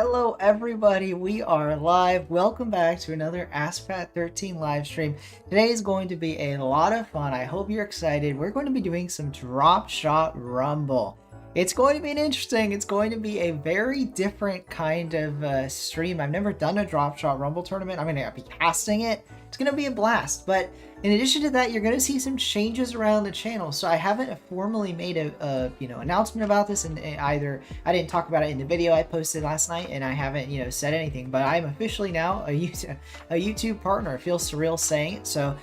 Hello everybody, we are live. Welcome back to another AskPat 13 live stream. Today is going to be a lot of fun. I hope you're excited. We're going to be doing some Dropshot Rumble. It's going to be it's going to be a very different kind of stream. I've never done a Dropshot Rumble tournament. I'm going to be casting it. It's going to be a blast, but in addition to that, you're going to see some changes around the channel. So I haven't formally made a announcement about this, and either I didn't talk about it in the video I posted last night, and I haven't said anything. But I'm officially now a YouTube partner. It feels surreal saying it, so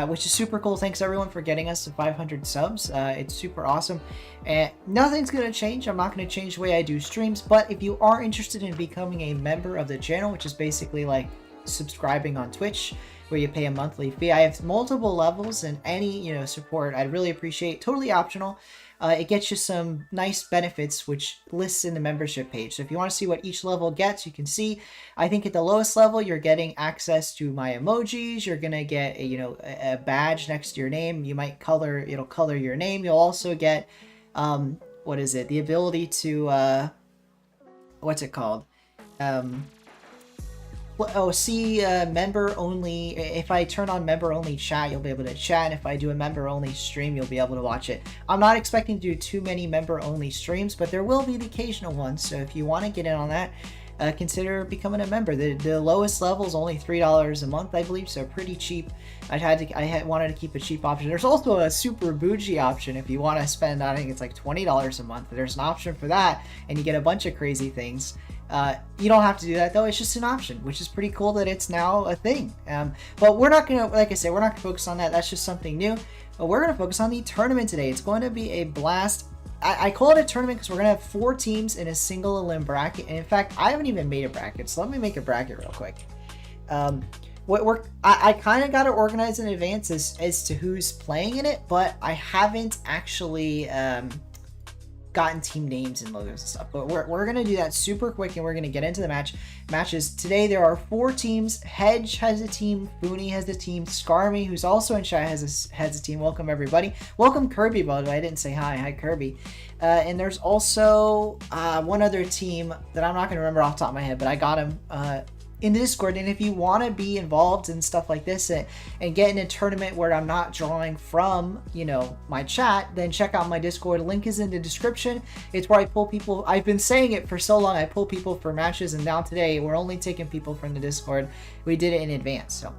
which is super cool. Thanks everyone for getting us to 500 subs. It's super awesome, and nothing's going to change. I'm not going to change the way I do streams, but if you are interested in becoming a member of the channel, which is basically like subscribing on Twitch, where you pay a monthly fee. I have multiple levels, and any support I'd really appreciate. Totally optional. It gets you some nice benefits, which lists in the membership page. So if you want to see what each level gets, you can see. I think at the lowest level, you're getting access to my emojis. You're gonna get a badge next to your name. You might it'll color your name. You'll also get what is it? The ability to what's it called? See member only. If I turn on member only chat, you'll be able to chat, and if I do a member only stream, you'll be able to watch it. I'm not expecting to do too many member only streams, but there will be the occasional one. So if you want to get in on that, consider becoming a member. The lowest level is only $3 a month, I believe, so pretty cheap. I wanted to keep a cheap option. There's also a super bougie option if you want to spend, I think it's like $20 a month. There's an option for that, and you get a bunch of crazy things. You don't have to do that though. It's just an option, which is pretty cool that it's now a thing. But we're not gonna, like I said, we're not gonna focus on that. That's just something new. But we're gonna focus on the tournament today. It's going to be a blast. I call it a tournament because we're gonna have 4 teams in a single elim bracket. And in fact, I haven't even made a bracket, so let me make a bracket real quick. I kind of got it organized in advance as to who's playing in it, but I haven't actually gotten team names and logos and stuff. But we're gonna do that super quick, and we're gonna get into the matches today. There are 4 teams. Hedge has a team, Booney has a team, Scarmy, who's also in chat, has a team. Welcome everybody. Welcome Kirby, by the way. I didn't say hi. Hi Kirby. And there's also one other team that I'm not gonna remember off the top of my head, but I got him in the Discord. And if you want to be involved in stuff like this and get in a tournament where I'm not drawing from my chat, then check out my Discord. Link is in the description. It's where I pull people. I've been saying it for so long. I pull people for matches, and now today we're only taking people from the Discord. We did it in advance, so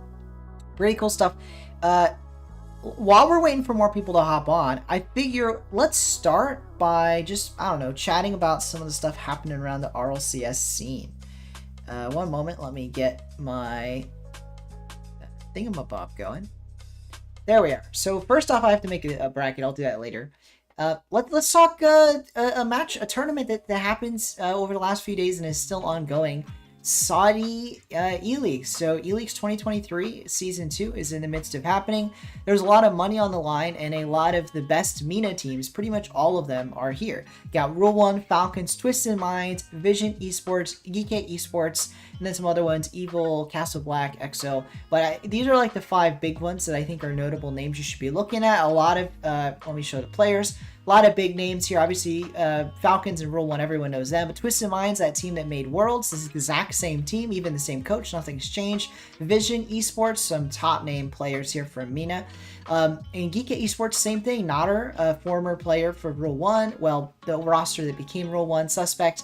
pretty cool stuff. While we're waiting for more people to hop on, I figure let's start by just, I don't know, chatting about some of the stuff happening around the RLCS scene. One moment, let me get my thingamabob going. There we are. So first off, I have to make a bracket. I'll do that later. Let's talk a tournament that happens over the last few days and is still ongoing. Saudi E-League. So E-League's 2023 Season 2 is in the midst of happening. There's a lot of money on the line, and a lot of the best MENA teams, pretty much all of them, are here. You got Rule 1, Falcons, Twisted Minds, Vision Esports, Geek Esports, and then some other ones, Evil, Castle Black, EXO. But these are like the 5 big ones that I think are notable names you should be looking at. A lot of, let me show the players. A lot of big names here. Obviously, Falcons and Rule 1, everyone knows them. But Twisted Minds, that team that made Worlds, this is the exact same team, even the same coach, nothing's changed. Vision Esports, some top name players here from MENA. And Geek Esports, same thing. Nader, a former player for Rule 1, well, the roster that became Rule 1, Suspect,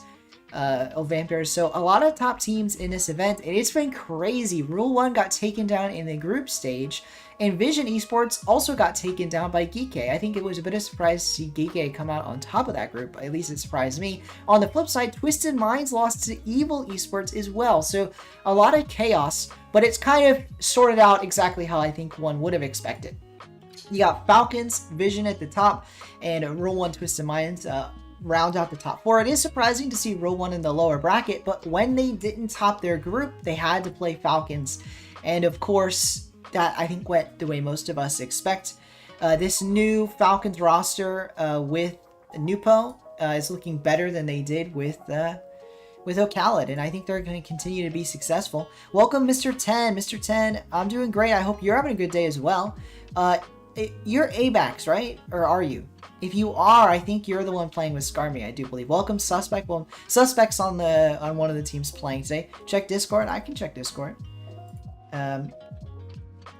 Vampires. So a lot of top teams in this event, and it's been crazy. Rule 1 got taken down in the group stage, and Vision Esports also got taken down by Geek. I think it was a bit of a surprise to see Geek come out on top of that group. At least it surprised me. On the flip side, Twisted Minds lost to Evil Esports as well. So a lot of chaos, but it's kind of sorted out exactly how I think one would have expected. You got Falcons, Vision at the top, and Rule 1 Twisted Minds round out the top 4. It is surprising to see Rule 1 in the lower bracket, but when they didn't top their group, they had to play Falcons. And of course, that I think went the way most of us expect. This new Falcons roster with Nupo is looking better than they did with Ocalid, and I think they're going to continue to be successful. Welcome, Mr. 10. Mr. 10, I'm doing great. I hope you're having a good day as well. you're ABAX, right? Or are you? If you are, I think you're the one playing with Skarmy, I do believe. Welcome, Suspect. Well, Suspect's on one of the teams playing today. Check Discord. I can check Discord.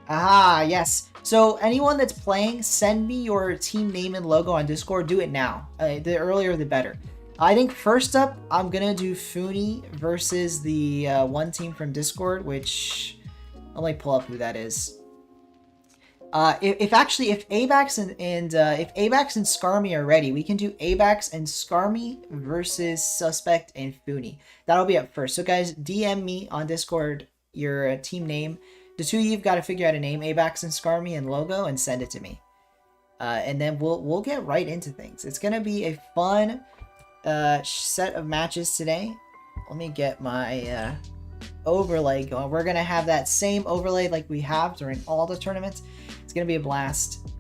Yes. So anyone that's playing, send me your team name and logo on Discord. Do it now. The earlier, the better. I think first up, I'm going to do Funi versus the one team from Discord, which... Let me pull up who that is. If Abax and Skarmy are ready, we can do Abax and Skarmy versus Suspect and Funi. That'll be up first. So guys, DM me on Discord your team name. The two of you've got to figure out a name, Abax and Skarmy and logo, and send it to me. And then we'll get right into things. It's gonna be a fun set of matches today. Let me get my overlay going. We're gonna have that same overlay like we have during all the tournaments. It's gonna be a blast.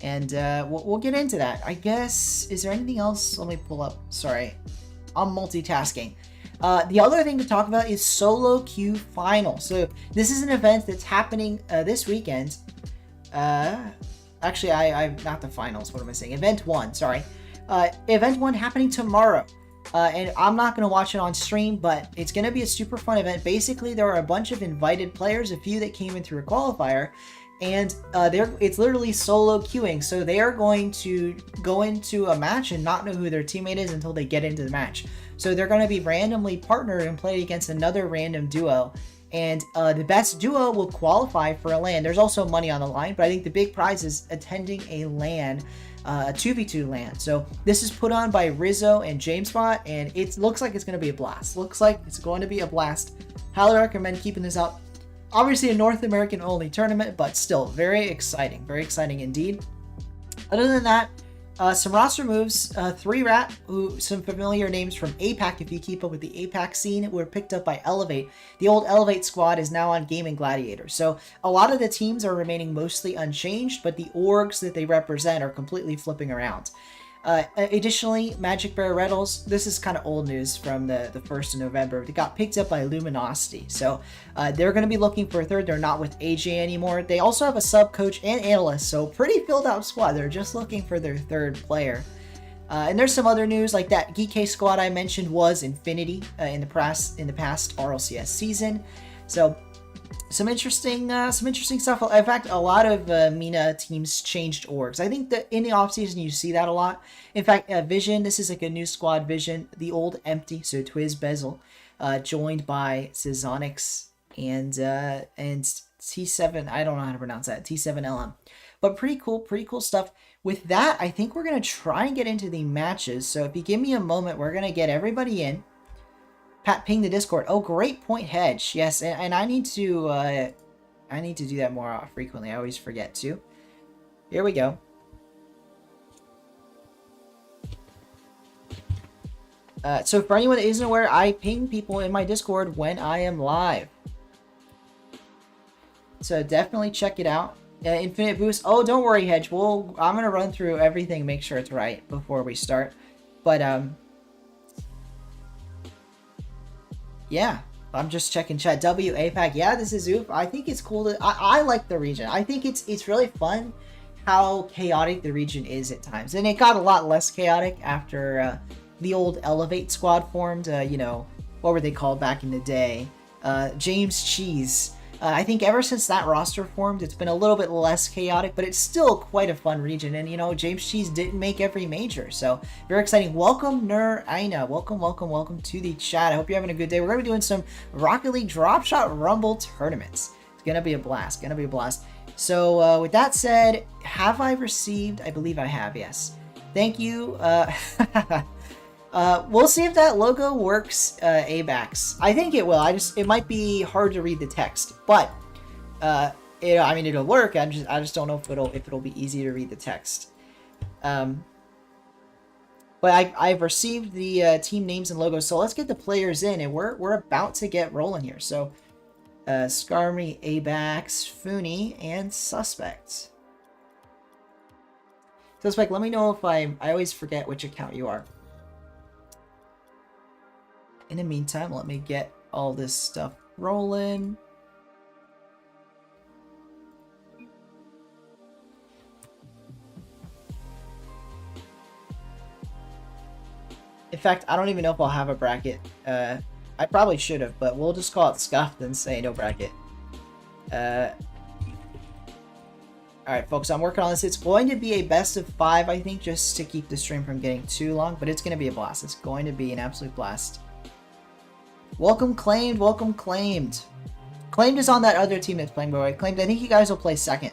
We'll get into that. I guess, is there anything else? Let me pull up. Sorry, I'm multitasking. The other thing to talk about is Solo Queue Final. So this is an event that's happening this weekend. Actually, I'm not the finals. What am I saying? Event 1, sorry. Event 1 happening tomorrow. And I'm not going to watch it on stream, but it's going to be a super fun event. Basically, there are a bunch of invited players, a few that came in through a qualifier, and it's literally solo queuing. So they are going to go into a match and not know who their teammate is until they get into the match. So they're going to be randomly partnered and played against another random duo. And the best duo will qualify for a LAN. There's also money on the line, but I think the big prize is attending a LAN, a 2v2 LAN. So this is put on by Rizzo and JamesBot, and it looks like it's going to be a blast. Looks like it's going to be a blast. Highly recommend keeping this up. Obviously a North American only tournament, but still very exciting indeed. Other than that, some roster moves. 3Rat, some familiar names from APAC, if you keep up with the APAC scene, were picked up by Elevate. The old Elevate squad is now on Gaming Gladiator. So a lot of the teams are remaining mostly unchanged, but the orgs that they represent are completely flipping around. Additionally, Magic Bear Reddles, this is kind of old news from the 1st of November. They got picked up by Luminosity. So they're going to be looking for a third. They're not with AJ anymore. They also have a sub coach and analyst, so pretty filled out squad. They're just looking for their third player. And there's some other news, like that GK squad I mentioned was Infinity in the past RLCS season. So some interesting stuff. In fact, a lot of MENA teams changed orgs. I think that in the offseason you see that a lot. In fact, Vision, this is like a new squad. Vision, the old Empty, so Twiz Bezel, joined by Cizonix and T7. I don't know how to pronounce that. T7LM, but pretty cool stuff. With that, I think we're gonna try and get into the matches. So if you give me a moment, we're gonna get everybody in. Pat, ping the Discord. Oh, great point, Hedge. Yes, and I need to do that more frequently. I always forget to. Here we go. So for anyone that isn't aware, I ping people in my Discord when I am live. So definitely check it out. Infinite Boost. Oh, don't worry, Hedge. I'm gonna run through everything, make sure it's right before we start. But yeah, I'm just checking chat. APAC. Yeah, this is Oof. I think it's cool. I like the region. I think it's really fun how chaotic the region is at times. And it got a lot less chaotic after the old Elevate squad formed. You know, what were they called back in the day? James Cheese. I think ever since that roster formed, it's been a little bit less chaotic, but it's still quite a fun region. And, you know, James Cheese didn't make every major, so very exciting. Welcome, Nur Aina. Welcome to the chat. I hope you're having a good day. We're going to be doing some Rocket League Dropshot Rumble tournaments. It's going to be a blast. So, with that said, have I received? I believe I have, yes. Thank you. We'll see if that logo works, ABAX. I think it will. It might be hard to read the text, but I mean, it'll work. I just don't know if it'll be easy to read the text. But I've received the team names and logos, so let's get the players in, and we're about to get rolling here. So, Skarmy, ABAX, Funi, and Suspect. Suspect, let me know if I always forget which account you are. In the meantime, let me get all this stuff rolling. In fact, I don't even know if I'll have a bracket. I probably should have, but we'll just call it scuffed and say no bracket. Alright, folks, I'm working on this. It's going to be a best of 5, I think, just to keep the stream from getting too long, but it's going to be a blast. It's going to be an absolute blast. Welcome, Claimed. Welcome, Claimed. Claimed is on that other team that's playing, by the way. Claimed, I think you guys will play second.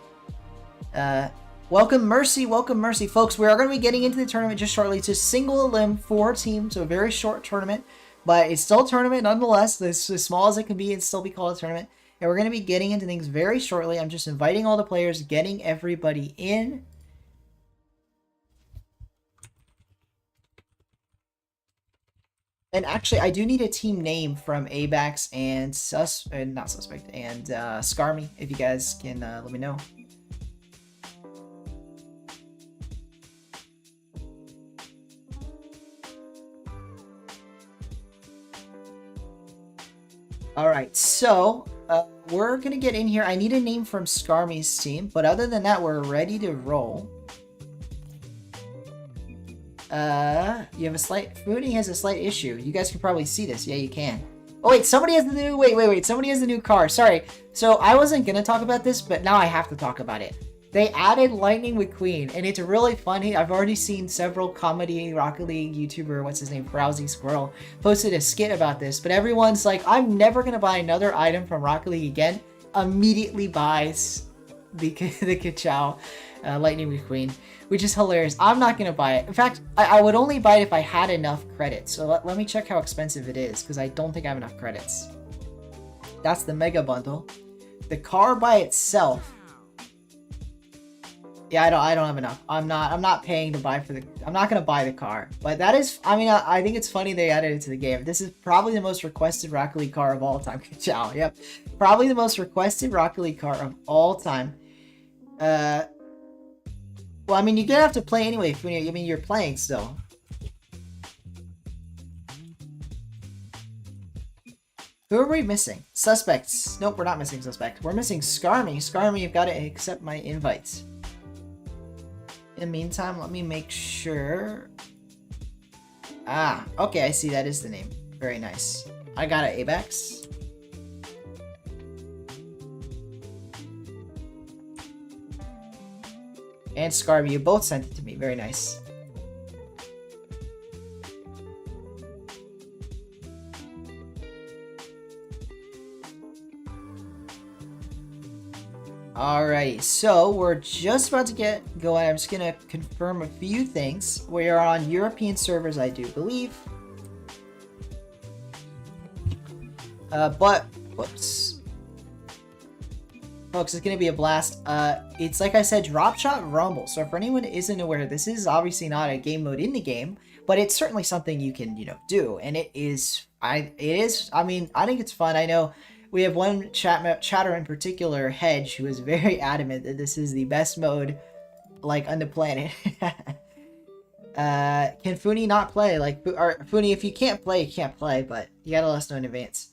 Welcome, Mercy. Welcome, Mercy. Folks, we are going to be getting into the tournament just shortly. It's a single elim, 4 teams, so a very short tournament. But it's still a tournament nonetheless. It's as small as it can be and still be called a tournament. And we're going to be getting into things very shortly. I'm just inviting all the players, getting everybody in. And actually, I do need a team name from Abax and not Suspect, and Scarmy, if you guys can let me know. Alright, so we're going to get in here. I need a name from Scarmy's team, but other than that, we're ready to roll. You have a slight... Foodie has a slight issue. You guys can probably see this. Yeah, you can. Oh, wait, somebody has the new... Wait. Somebody has the new car. Sorry. So, I wasn't going to talk about this, but now I have to talk about it. They added Lightning McQueen, and it's really funny. I've already seen several comedy Rocket League YouTuber, what's his name, Frowsy Squirrel, posted a skit about this, but everyone's like, I'm never going to buy another item from Rocket League again. Immediately buys the Ka-Chow Lightning McQueen, which is hilarious. I'm not going to buy it. In fact, I would only buy it if I had enough credits. So let me check how expensive it is, because I don't think I have enough credits. That's the Mega Bundle. The car by itself... Yeah, I don't have enough. I'm not paying to buy for the... I'm not going to buy the car. But that is... I mean, I think it's funny they added it to the game. This is probably the most requested Rocket League car of all time. Ciao. Yep. Probably the most requested Rocket League car of all time. Well, I mean, you're going to have to play anyway. I mean, you're playing still. Who are we missing? Suspects. Nope, we're not missing Suspect. We're missing Scarmy. Scarmy, you've got to accept my invites. In the meantime, let me make sure. Ah, okay, I see that is the name. Very nice. I got it, Abax. And Scarby, you both sent it to me. Very nice. Alright, so we're just about to get going. I'm just going to confirm a few things. We are on European servers, I do believe. But, whoops. Folks, it's going to be a blast. It's like I said, Dropshot Rumble. So for anyone who isn't aware, this is obviously not a game mode in the game, but it's certainly something you can, do. And it is, I mean, I think it's fun. I know we have one chatter in particular, Hedge, who is very adamant that this is the best mode, like, on the planet. Can Funi not play? Like, or Funi, if you can't play, you can't play, but you gotta let us know in advance.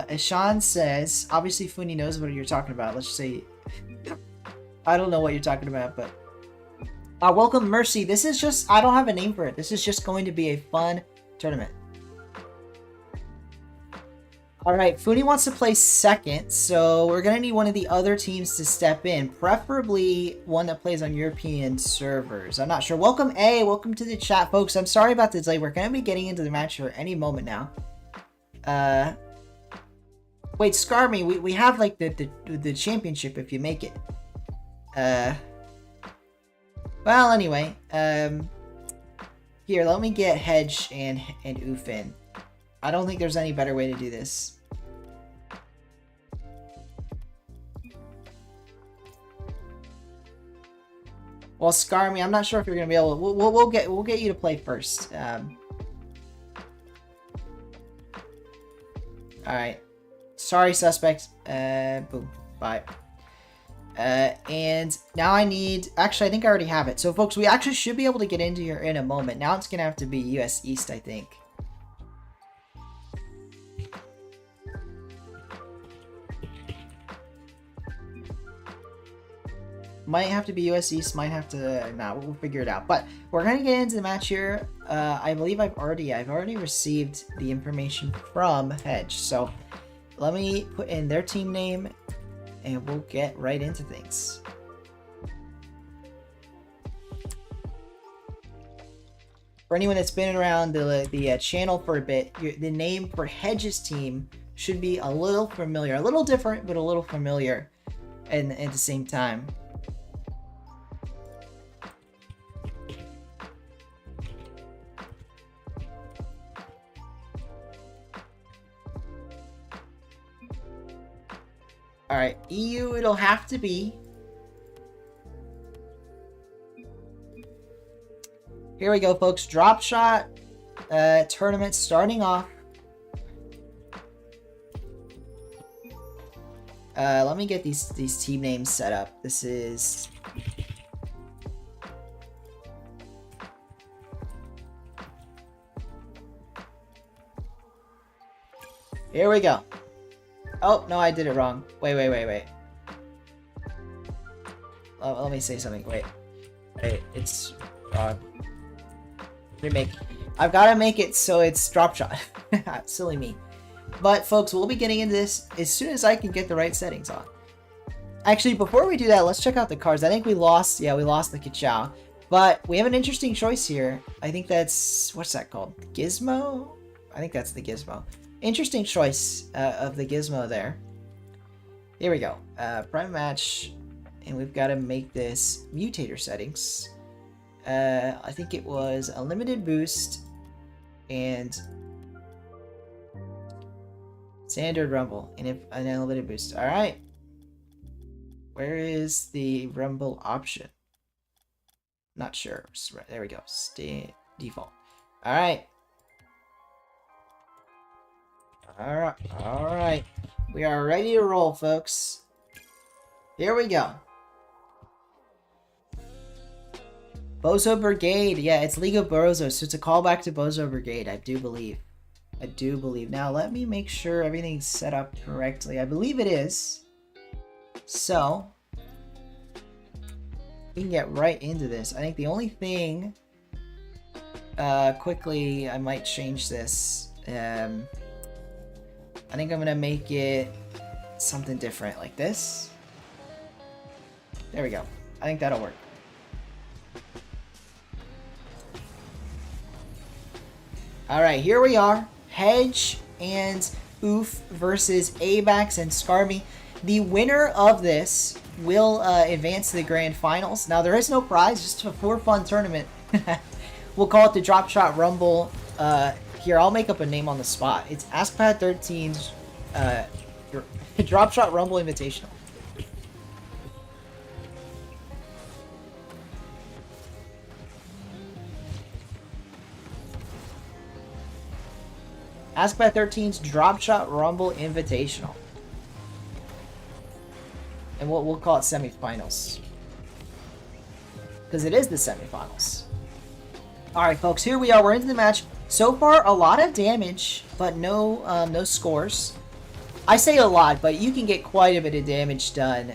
Ishan says, obviously Funi knows what you're talking about. Let's just say, I don't know what you're talking about, but... welcome, Mercy. This is just, I don't have a name for it. This is just going to be a fun tournament. Alright, Funi wants to play second, so we're going to need one of the other teams to step in. Preferably one that plays on European servers. I'm not sure. Welcome, A. Welcome to the chat, folks. I'm sorry about the delay. We're going to be getting into the match for any moment now. Wait, Scarmy, we have, like, the championship if you make it. Well, anyway, here, let me get Hedge and Ufin. I don't think there's any better way to do this. Well, Scarmy, I'm not sure if you're gonna be able to, we'll get you to play first. Alright. Sorry, Suspect. Boom. Bye. And now I need... Actually, I think I already have it. So, folks, we actually should be able to get into here in a moment. Now it's going to have to be US East, I think. Might have to be US East, might have to... Nah, we'll figure it out. But we're going to get into the match here. I believe I've already received the information from Hedge. So, let me put in their team name, and we'll get right into things. For anyone that's been around the channel for a bit, the name for Hedge's team should be a little familiar. A little different, but a little familiar at the same time. Alright, EU it'll have to be. Here we go, folks. Dropshot tournament starting off. Let me get these team names set up. This is... Here we go. Oh, no, I did it wrong. Wait. Let me say something. Wait, it's wrong. Remake. I've got to make it so it's Dropshot. Silly me. But, folks, we'll be getting into this as soon as I can get the right settings on. Actually, before we do that, let's check out the cards. I think we lost. Yeah, we lost the Kachow. But we have an interesting choice here. I think that's... What's that called? Gizmo? I think that's the Gizmo. Interesting choice of the Gizmo there. Here we go. Prime match. And we've got to make this mutator settings. I think it was a limited boost and standard rumble and an unlimited boost. All right. Where is the rumble option? Not sure. There we go. Stay default. All right. All right. We are ready to roll, folks. Here we go. Bozo Brigade. Yeah, it's League of Bozo, so it's a callback to Bozo Brigade, I do believe. Now, let me make sure everything's set up correctly. I believe it is. So, we can get right into this. I think the only thing... quickly, I might change this. I think I'm going to make it something different, like this. There we go. I think that'll work. Alright, here we are. Hedge and Oof versus Abax and Skarmy. The winner of this will advance to the grand finals. Now, there is no prize, just a for-fun tournament. We'll call it the Dropshot Rumble. Here, I'll make up a name on the spot. It's AskPad13's Dropshot Rumble Invitational. AskPad13's Dropshot Rumble Invitational. And we'll call it semifinals. Because it is the semifinals. Alright, folks, here we are. We're into the match. So far, a lot of damage, but no scores. I say a lot, but you can get quite a bit of damage done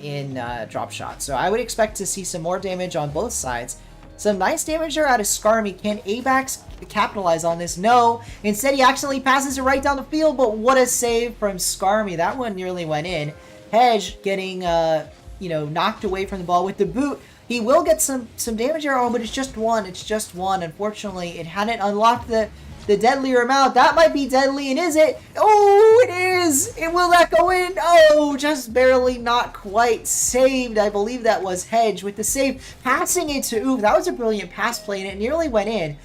in Dropshot. So I would expect to see some more damage on both sides. Some nice damage there out of Skarmy. Can Abax capitalize on this? No. Instead, he accidentally passes it right down the field, but what a save from Skarmy. That one nearly went in. Hedge getting, knocked away from the ball with the boot. He will get some damage there, but it's just one. It's just one. Unfortunately, it hadn't unlocked the deadlier amount. That might be deadly, and is it? Oh, it is! And will that go in? Oh, just barely, not quite saved. I believe that was Hedge with the save. Passing it to Oof. That was a brilliant pass play, and it nearly went in.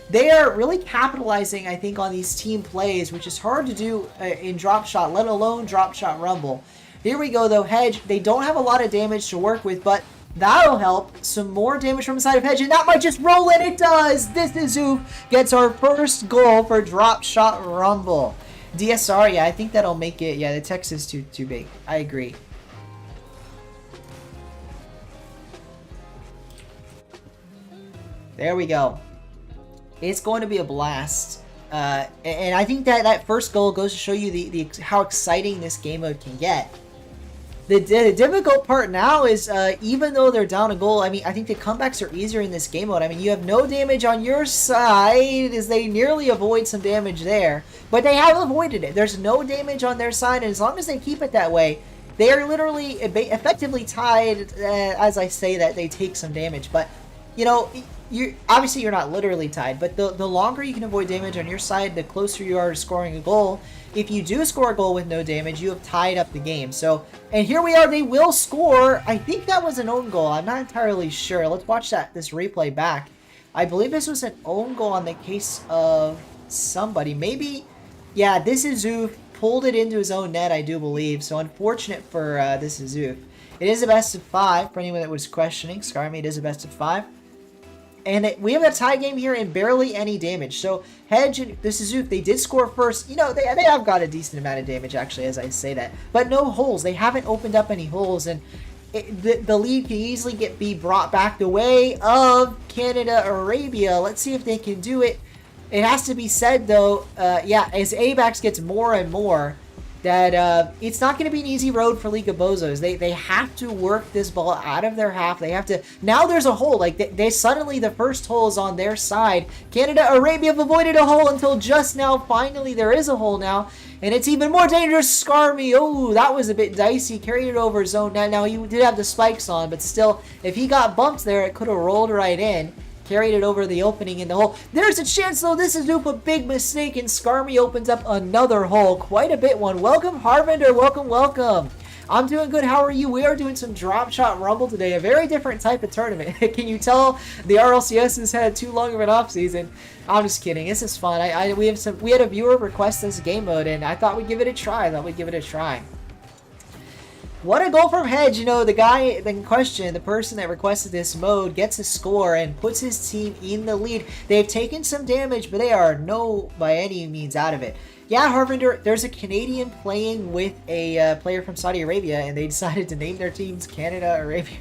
They are really capitalizing, I think, on these team plays, which is hard to do in Dropshot, let alone Dropshot Rumble. Here we go, though. Hedge, they don't have a lot of damage to work with, but that'll help. Some more damage from the side of Hedge, and that might just roll in. It does. This is Oof gets our first goal for Dropshot Rumble. DSR, yeah, I think that'll make it. Yeah, the text is too big. I agree. There we go. It's going to be a blast. And I think that first goal goes to show you how exciting this game mode can get. The difficult part now is, even though they're down a goal, I mean, I think the comebacks are easier in this game mode. I mean, you have no damage on your side, as they nearly avoid some damage there. But they have avoided it. There's no damage on their side, and as long as they keep it that way, they are literally effectively tied, as I say that, they take some damage. But, you know, obviously you're not literally tied, but the longer you can avoid damage on your side, the closer you are to scoring a goal. If you do score a goal with no damage, you have tied up the game. So, and here we are, they will score. I think that was an own goal. I'm not entirely sure. Let's watch this replay back. I believe this was an own goal on the case of somebody. Maybe, yeah, this is Zoof. Pulled it into his own net, I do believe. So unfortunate for this is Zoof. It is a best of 5 for anyone that was questioning. Scarmy, it is a best of 5. And we have a tie game here and barely any damage. So Hedge and this is Zoof, they did score first. You know, they have got a decent amount of damage actually, as I say that. But no holes. They haven't opened up any holes. And the lead can easily be brought back the way of Canada Arabia. Let's see if they can do it. It has to be said, though, yeah, as ABAX gets more and more, that it's not going to be an easy road for League of Bozos. They have to work this ball out of their half. They have to... Now there's a hole. Like, they suddenly, the first hole is on their side. Canada, Arabia have avoided a hole until just now. Finally, there is a hole now. And it's even more dangerous. Scarmy. Oh, that was a bit dicey. Carried it over zone. Now, he did have the spikes on, but still, if he got bumped there, it could have rolled right in. Carried it over the opening in the hole. There's a chance, though. This is Zoop, a big mistake, and Scarmy opens up another hole. Quite a bit one. Welcome, Harvinder. Welcome, welcome. I'm doing good. How are you? We are doing some Dropshot Rumble today. A very different type of tournament. Can you tell the RLCS has had too long of an off season? I'm just kidding. This is fun. We had a viewer request this game mode, and I thought we'd give it a try. What a goal from Hedge. You know, the guy in question, the person that requested this mode, gets a score and puts his team in the lead. They've taken some damage, but they are by any means out of it. Yeah, Harvinder, there's a Canadian playing with a player from Saudi Arabia, and they decided to name their teams Canada Arabia.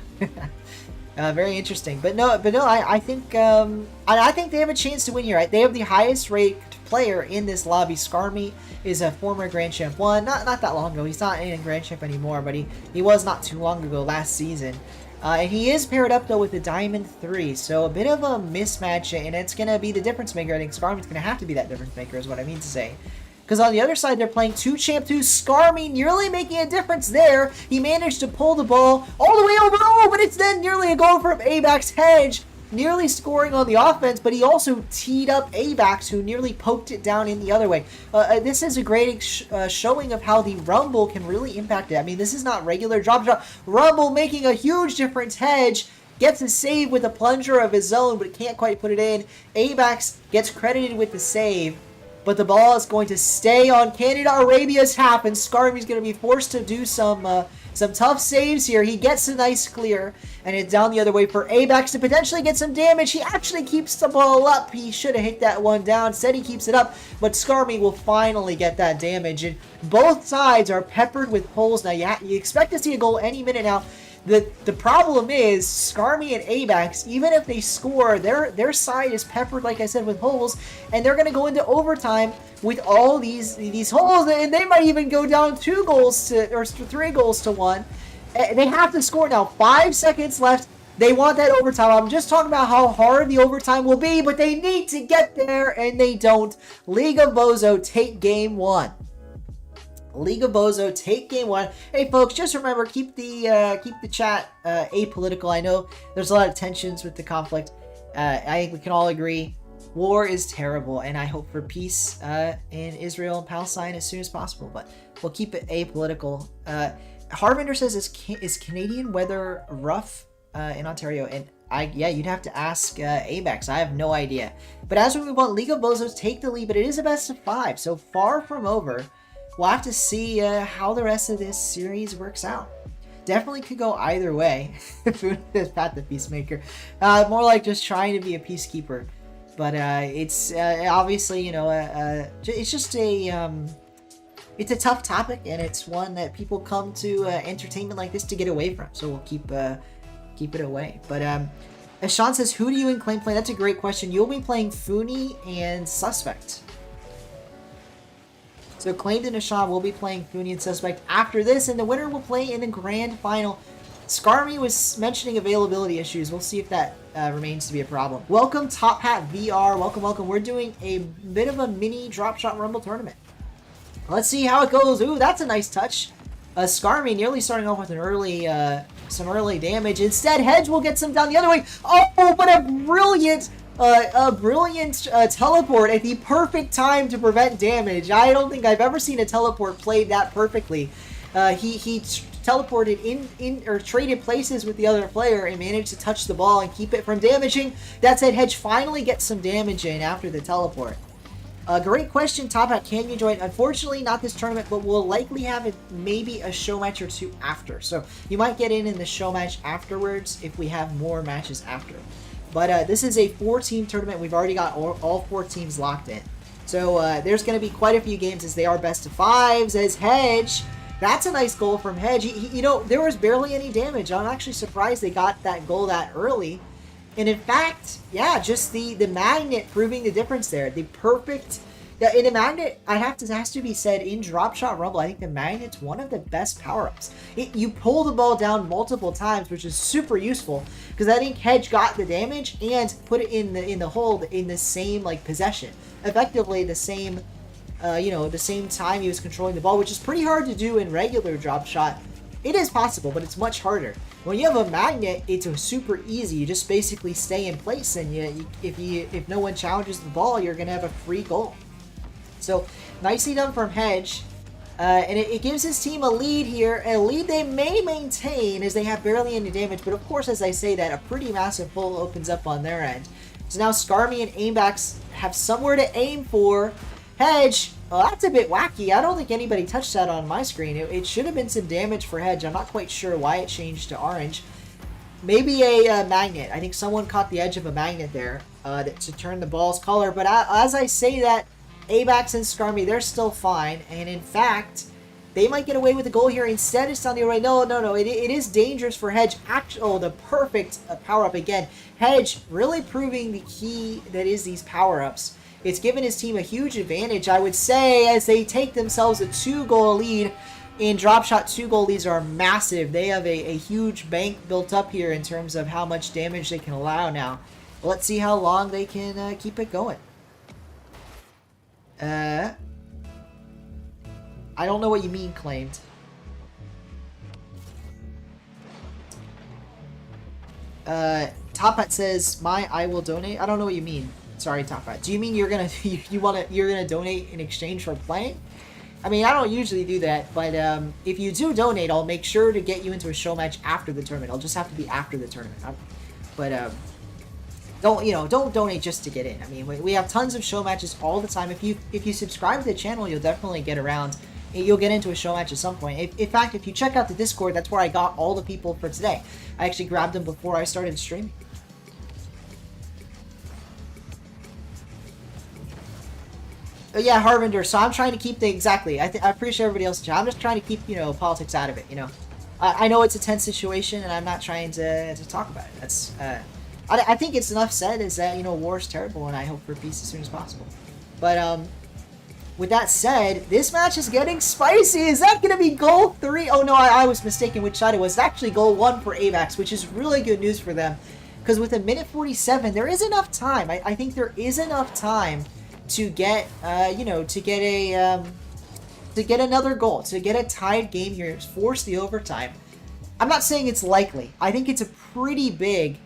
Very interesting. But no, I think they have a chance to win here. Right? They have the highest ranked player in this lobby. Scarmy is a former Grand Champ 1. Not that long ago. He's not in Grand Champ anymore, but he was not too long ago last season. And he is paired up, though, with the Diamond 3. So a bit of a mismatch, and it's going to be the difference maker. I think Scarmy's going to have to be that difference maker is what I mean to say. Because on the other side, they're playing 2 Champ 2. Scarmy nearly making a difference there. He managed to pull the ball all the way over. Oh, but it's then nearly a goal from ABAX. Hedge nearly scoring on the offense, but he also teed up ABAX, who nearly poked it down in the other way. This is a great showing of how the Rumble can really impact it. I mean, this is not regular drop shot. Rumble making a huge difference. Hedge gets a save with a plunger of his own, but can't quite put it in. ABAX gets credited with the save, but the ball is going to stay on Canada Arabia's half, and Scarmy's going to be forced to do some tough saves here. He gets a nice clear, and it's down the other way for ABAX to potentially get some damage. He actually keeps the ball up. He should have hit that one down. Instead, he keeps it up, but Scarmy will finally get that damage, and both sides are peppered with holes. Now, you expect to see a goal any minute now. The problem is, Scarmy and ABAX, even if they score, their side is peppered, like I said, with holes, and they're going to go into overtime with all these holes, and they might even go down 3 goals to 1. They have to score now. 5 seconds left. They want that overtime. I'm just talking about how hard the overtime will be, but they need to get there, and they don't. League of Bozo take game 1. League of Bozo take game 1. Hey folks, just remember, keep the chat apolitical. I know there's a lot of tensions with the conflict. I think we can all agree war is terrible, and I hope for peace in Israel and Palestine as soon as possible, but we'll keep it apolitical. Harvinder says, is Canadian weather rough in Ontario? And yeah, you'd have to ask ABAX. I have no idea. But as we move on, League of Bozos take the lead, but it is a best of 5, so far from over. We'll have to see how the rest of this series works out. Definitely could go either way. Pat the Peacemaker. More like just trying to be a peacekeeper. But it's obviously, you know, it's just it's a tough topic, and it's one that people come to entertainment like this to get away from. So we'll keep it away. But As Sean says, who do you and Claim play? That's a great question. You'll be playing Funi and Suspect. So Claimed and Ashan will be playing Funi and Suspect after this, and the winner will play in the grand final. Skarmy was mentioning availability issues. We'll see if that remains to be a problem. Welcome, Top Hat VR. Welcome, welcome. We're doing a bit of a mini Dropshot Rumble tournament. Let's see how it goes. Ooh, that's a nice touch. Skarmy nearly starting off with an early, some early damage. Instead, Hedge will get some down the other way. Oh, but a brilliant teleport at the perfect time to prevent damage. I don't think I've ever seen a teleport played that perfectly. He teleported or traded places with the other player and managed to touch the ball and keep it from damaging. That said, Hedge finally gets some damage in after the teleport. Great question, Top Hat. Can you join? Unfortunately, not this tournament, but we'll likely have maybe a show match or two after. So you might get in the show match afterwards if we have more matches after. But this is a 4-team tournament. We've already got all 4 teams locked in. So there's going to be quite a few games as they are best of 5s as Hedge. That's a nice goal from Hedge. You know, there was barely any damage. I'm actually surprised they got that goal that early. And in fact, yeah, just the magnet proving the difference there. The perfect... in a magnet, has to be said, in Dropshot Rumble, I think the magnet's one of the best power-ups. You pull the ball down multiple times, which is super useful, because I think Hedge got the damage and put it in the hold in the same possession. Effectively the same, the same time he was controlling the ball, which is pretty hard to do in regular Dropshot. It is possible, but it's much harder. When you have a magnet, it's super easy. You just basically stay in place, and if no one challenges the ball, you're gonna have a free goal. So nicely done from Hedge, and it gives his team a lead here, a lead they may maintain as they have barely any damage. But of course, as I say that, a pretty massive hole opens up on their end. So now Skarmy and Aimbacks have somewhere to aim for. Hedge, well, that's a bit wacky. I don't think anybody touched that on my screen. It should have been some damage for Hedge. I'm not quite sure why it changed to orange. Maybe a magnet. I think someone caught the edge of a magnet there to turn the ball's color. But as I say that, Aimbacks and Skarmy, they're still fine. And in fact, they might get away with the goal here. Instead, it's on the right. No. It is dangerous for Hedge. The perfect power-up again. Hedge really proving the key that is these power-ups. It's given his team a huge advantage, I would say, as they take themselves a 2-goal lead. In Dropshot, 2-goal leads are massive. They have a huge bank built up here in terms of how much damage they can allow now. Let's see how long they can keep it going. I don't know what you mean, Claimed. Top Hat says, I will donate. I don't know what you mean. Sorry, Top Hat. Do you mean you're gonna donate in exchange for playing? I mean, I don't usually do that, but if you do donate, I'll make sure to get you into a show match after the tournament. I'll just have to be after the tournament. Don't donate just to get in. I mean, we have tons of show matches all the time. If you subscribe to the channel, you'll definitely get around. You'll get into a show match at some point. In fact, if you check out the Discord, that's where I got all the people for today. I actually grabbed them before I started streaming. Yeah, Harvinder. So I'm trying to keep exactly. I appreciate everybody else. I'm just trying to keep politics out of it. I know it's a tense situation, and I'm not trying to talk about it. That's I think it's enough said is that war is terrible, and I hope for peace as soon as possible. But with that said, this match is getting spicy. Is that going to be goal 3? Oh no, I was mistaken which side it was. It's actually goal 1 for AVAX, which is really good news for them, because with a minute 47, there is enough time. I think there is enough time to get to get another goal, to get a tied game here, force the overtime. I'm not saying it's likely. I think it's a pretty big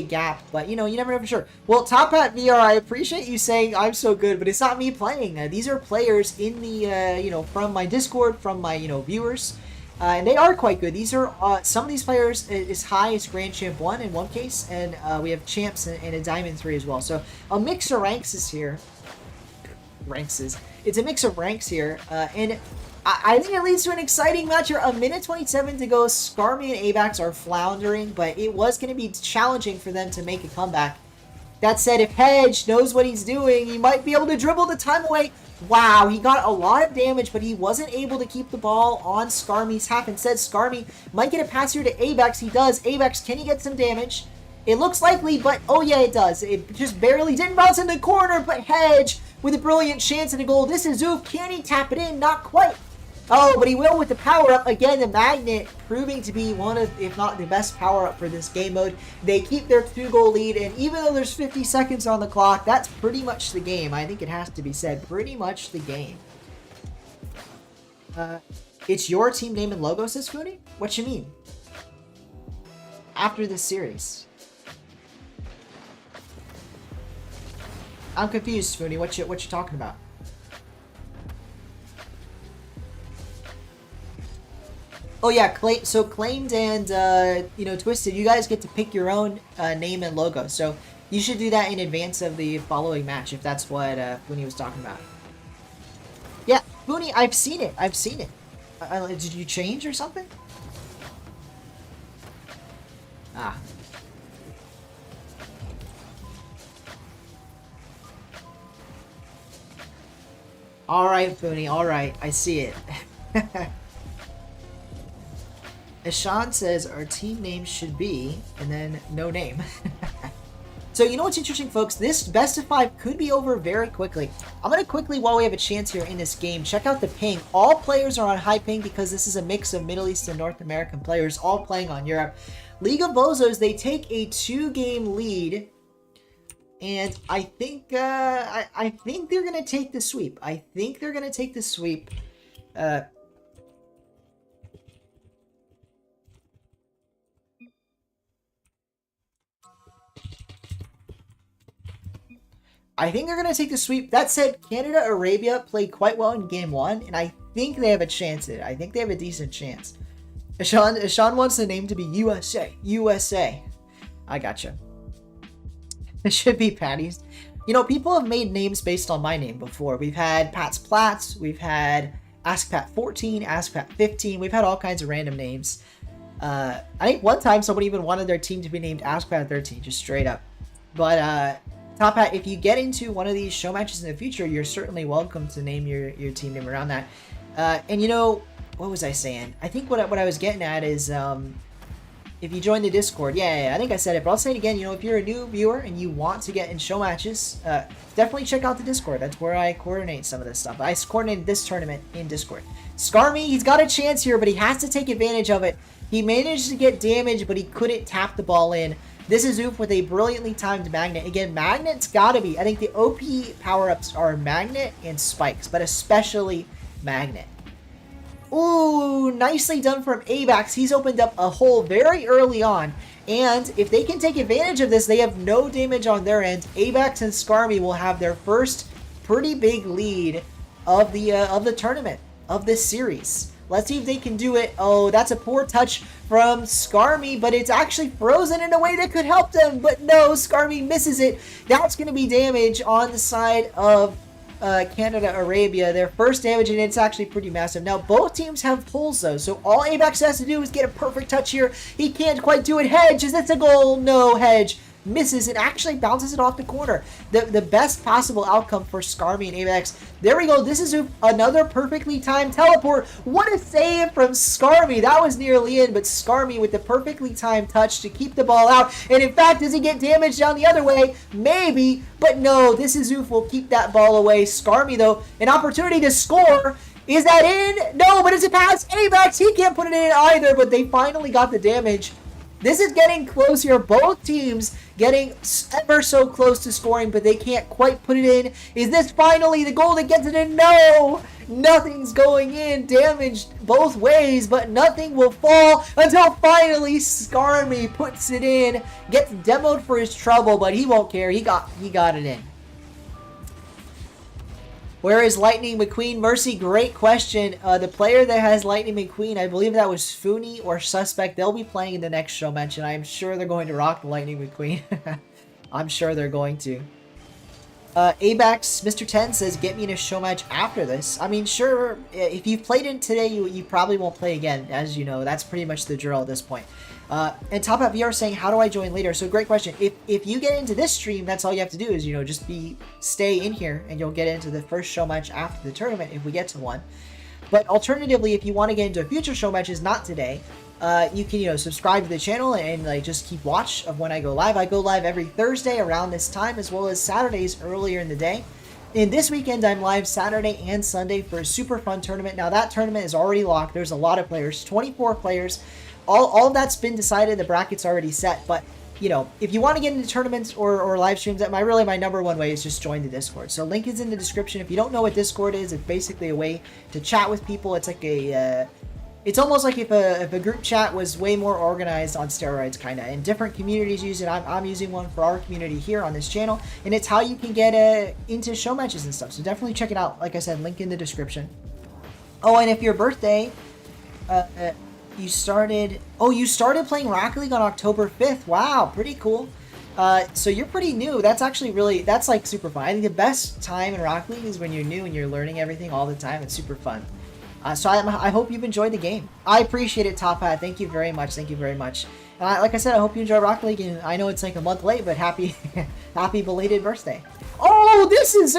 gap, but you never know for sure. Well, Top Hat VR, I appreciate you saying I'm so good, but it's not me playing. These are players in the from my Discord, from my viewers, and they are quite good. These are some of these players as high as Grand Champ 1 in one case, and we have Champs and a Diamond 3 as well. So a mix of ranks is here. It's a mix of ranks here, and I think it leads to an exciting match here. A minute 27 to go. Skarmy and Avax are floundering, but it was going to be challenging for them to make a comeback. That said, if Hedge knows what he's doing, he might be able to dribble the time away. Wow, he got a lot of damage, but he wasn't able to keep the ball on Skarmy's half. Instead, Skarmy might get a pass here to Avax. He does. Avax, can he get some damage? It looks likely, but oh yeah, it does. It just barely didn't bounce in the corner, but Hedge with a brilliant chance at a goal. This is Zoof. Can he tap it in? Not quite. Oh, but he will with the power-up. Again, the Magnet proving to be one of, if not the best power-up for this game mode. They keep their 2-goal lead, and even though there's 50 seconds on the clock, that's pretty much the game. I think it has to be said. Pretty much the game. It's your team name and logo, says Foodie? What you mean? After this series. I'm confused, Foodie. What you talking about? Oh yeah, Claimed and Twisted, you guys get to pick your own name and logo. So you should do that in advance of the following match if that's what Foodie was talking about. Yeah, Foodie, I've seen it. Did you change or something? Ah. Alright, Foodie, alright. I see it. Ashan says our team name should be, and then no name. So you know what's interesting, folks? This best of 5 could be over very quickly. I'm going to quickly, while we have a chance here in this game, check out the ping. All players are on high ping because this is a mix of Middle East and North American players, all playing on Europe. League of Bozos, they take a 2-game lead, and I think they're going to take the sweep. That said, Canada, Arabia played quite well in game 1, and I think they have a chance at it. I think they have a decent chance. Ashan wants the name to be USA. USA. I gotcha. It should be Patty's. You know, people have made names based on my name before. We've had Pat's Plats. We've had AskPat14, AskPat15. We've had all kinds of random names. I think one time somebody even wanted their team to be named AskPat13, just straight up. But, Top Hat, if you get into one of these show matches in the future, you're certainly welcome to name your team name around that. And you know, what was I saying? I think what I was getting at is, if you join the Discord, yeah, I think I said it, but I'll say it again. You know, if you're a new viewer and you want to get in show matches, definitely check out the Discord. That's where I coordinate some of this stuff. I coordinated this tournament in Discord. Skarmy, he's got a chance here, but he has to take advantage of it. He managed to get damage, but he couldn't tap the ball in. This is Oof with a brilliantly timed Magnet. Again, Magnet's gotta be. I think the OP power-ups are Magnet and Spikes, but especially Magnet. Ooh, nicely done from Abax. He's opened up a hole very early on. And if they can take advantage of this, they have no damage on their end. Abax and Skarmy will have their first pretty big lead of the tournament, of this series. Let's see if they can do it. Oh, that's a poor touch from Skarmy, but it's actually frozen in a way that could help them. But no, Skarmy misses it. That's going to be damage on the side of Canada, Arabia. Their first damage, and it's actually pretty massive. Now, both teams have pulls, though, so all Abax has to do is get a perfect touch here. He can't quite do it. Hedge, is this a goal? No, Hedge misses and actually bounces it off the corner. The best possible outcome for Skarmy and Abax. There we go. This is another perfectly timed teleport. What a save from Skarmy. That was nearly in, but Skarmy with the perfectly timed touch to keep the ball out. And in fact, does he get damage down the other way? Maybe, but no. This is Oof will keep that ball away. Skarmy, though, an opportunity to score. Is that in? No, but it's a pass. Abax, he can't put it in either, but they finally got the damage. This is getting close here. Both teams getting ever so close to scoring, but they can't quite put it in. Is this finally the goal that gets it in? No! Nothing's going in. Damaged both ways, but nothing will fall until finally Skarmy puts it in. Gets demoed for his trouble, but he won't care. He got it in. Where is Lightning McQueen? Mercy, great question. The player that has Lightning McQueen, I believe that was Fooney or Suspect. They'll be playing in the next show match, and I'm sure they're going to rock the Lightning McQueen. I'm sure they're going to. Abax, Mr. 10 says, get me in a show match after this. I mean, sure, if you've played in today, you probably won't play again, as you know. That's pretty much the drill at this point. And Top Hat VR saying, how do I join later? So great question. If you get into this stream, that's all you have to do is, you know, just stay in here and you'll get into the first show match after the tournament if we get to one. But alternatively, if you want to get into a future show matches, not today, you can, subscribe to the channel and like just keep watch of when I go live. I go live every Thursday around this time, as well as Saturdays earlier in the day. And this weekend, I'm live Saturday and Sunday for a super fun tournament. Now, that tournament is already locked. There's a lot of players, 24 players. All of that's been decided. The bracket's already set. But, if you want to get into tournaments or live streams, my number one way is just join the Discord. So link is in the description. If you don't know what Discord is, it's basically a way to chat with people. It's like it's almost like if a group chat was way more organized on steroids, kind of. And different communities use it. I'm using one for our community here on this channel. And it's how you can get into show matches and stuff. So definitely check it out. Like I said, link in the description. Oh, and if your birthday, you started playing Rocket League on October 5th. Wow, pretty cool. So you're pretty new. That's actually that's like super fun. I think the best time in Rocket League is when you're new and you're learning everything all the time. It's super fun. So I hope you've enjoyed the game. I appreciate it, Top Hat. Thank you very much. Thank you very much. Like I said, I hope you enjoy Rocket League, and I know it's like a month late, but happy belated birthday. Oh, this is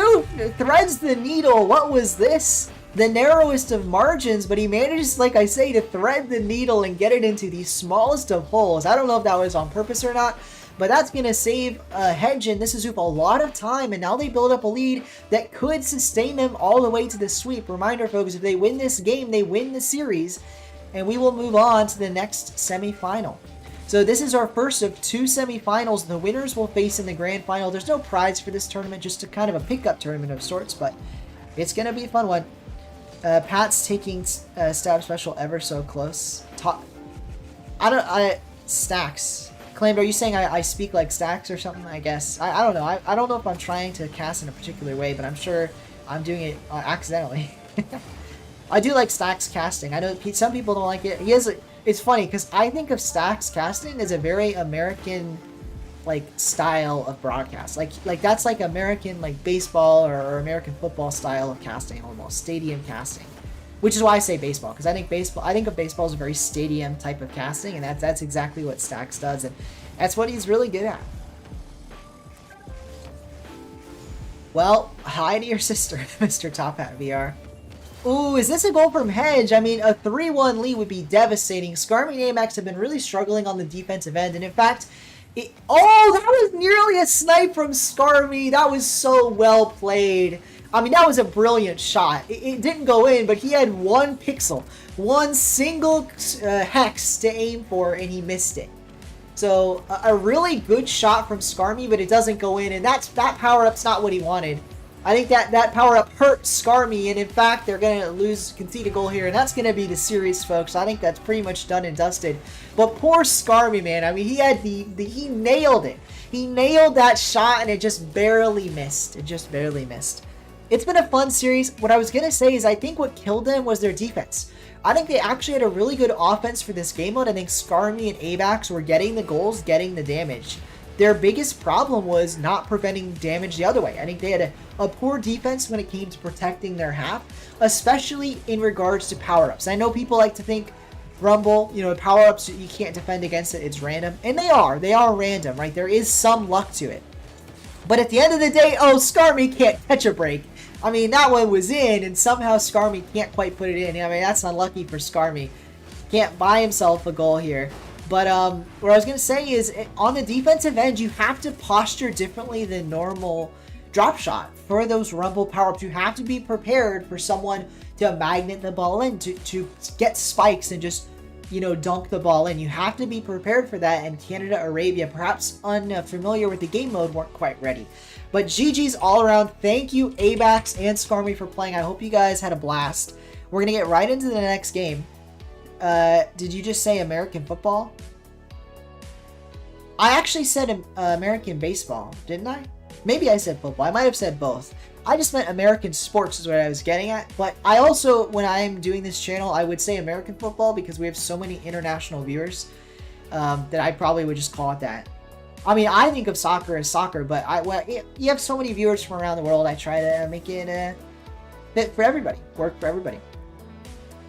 threads the needle. What was this? The narrowest of margins, but he manages, like I say, to thread the needle and get it into the smallest of holes. I don't know if that was on purpose or not, but that's going to save Hedge and This Is Hoop a lot of time, and now they build up a lead that could sustain them all the way to the sweep. Reminder, folks, if they win this game, they win the series, and we will move on to the next semifinal. So this is our first of 2 semifinals. The winners will face in the grand final. There's no prize for this tournament, just a kind of a pickup tournament of sorts, but it's going to be a fun one. Pat's taking stab special ever so close. Stacks. Claimed, are you saying I speak like Stacks or something? I guess. I don't know. I don't know if I'm trying to cast in a particular way, but I'm sure I'm doing it accidentally. I do like Stacks casting. I know some people don't like it. It's funny because I think of Stacks casting as a very American style of broadcast. Like that's like American baseball or American football style of casting, almost stadium casting. Which is why I say baseball, because I think of baseball as a very stadium type of casting, and that's exactly what Stacks does, and that's what he's really good at. Well, hi to your sister, Mr. Top Hat VR. Ooh, is this a goal from Hedge? I mean, a 3-1 lead would be devastating. Skarmy and Amax have been really struggling on the defensive end, and in fact, that was nearly a snipe from Skarmy. That was so well played. I mean, that was a brilliant shot. It didn't go in, but he had one pixel, one single hex to aim for, and he missed it. So, a really good shot from Skarmy, but it doesn't go in, and that power-up's not what he wanted. I think that power-up hurt Skarmy, and in fact, they're going to concede a goal here, and that's going to be the series, folks. I think that's pretty much done and dusted. But poor Skarmy, man. I mean, he had he nailed it. He nailed that shot, and it just barely missed. It's been a fun series. What I was going to say is I think what killed them was their defense. I think they actually had a really good offense for this game mode. I think Skarmy and Avax were getting the goals, getting the damage. Their biggest problem was not preventing damage the other way. I think they had a poor defense when it came to protecting their half, especially in regards to power-ups. I know people like to think Rumble, power-ups, you can't defend against it, it's random. And they are random, right? There is some luck to it. But at the end of the day, Skarmy can't catch a break. I mean, that one was in, and somehow Skarmy can't quite put it in. I mean, that's unlucky for Skarmy. Can't buy himself a goal here. But what I was going to say is, on the defensive end, you have to posture differently than normal drop shot. For those Rumble power-ups, you have to be prepared for someone to magnet the ball in, to get spikes and just, dunk the ball in. You have to be prepared for that, and Canada Arabia, perhaps unfamiliar with the game mode, weren't quite ready. But GG's all around. Thank you, Abax and Skarmy, for playing. I hope you guys had a blast. We're going to get right into the next game. Did you just say American football? I actually said American baseball, didn't I? Maybe I said football. I might have said both. I just meant American sports is what I was getting at. But I also, when I'm doing this channel, I would say American football because we have so many international viewers that I probably would just call it that. I mean, I think of soccer as soccer, but you have so many viewers from around the world, I try to make it fit for everybody, work for everybody.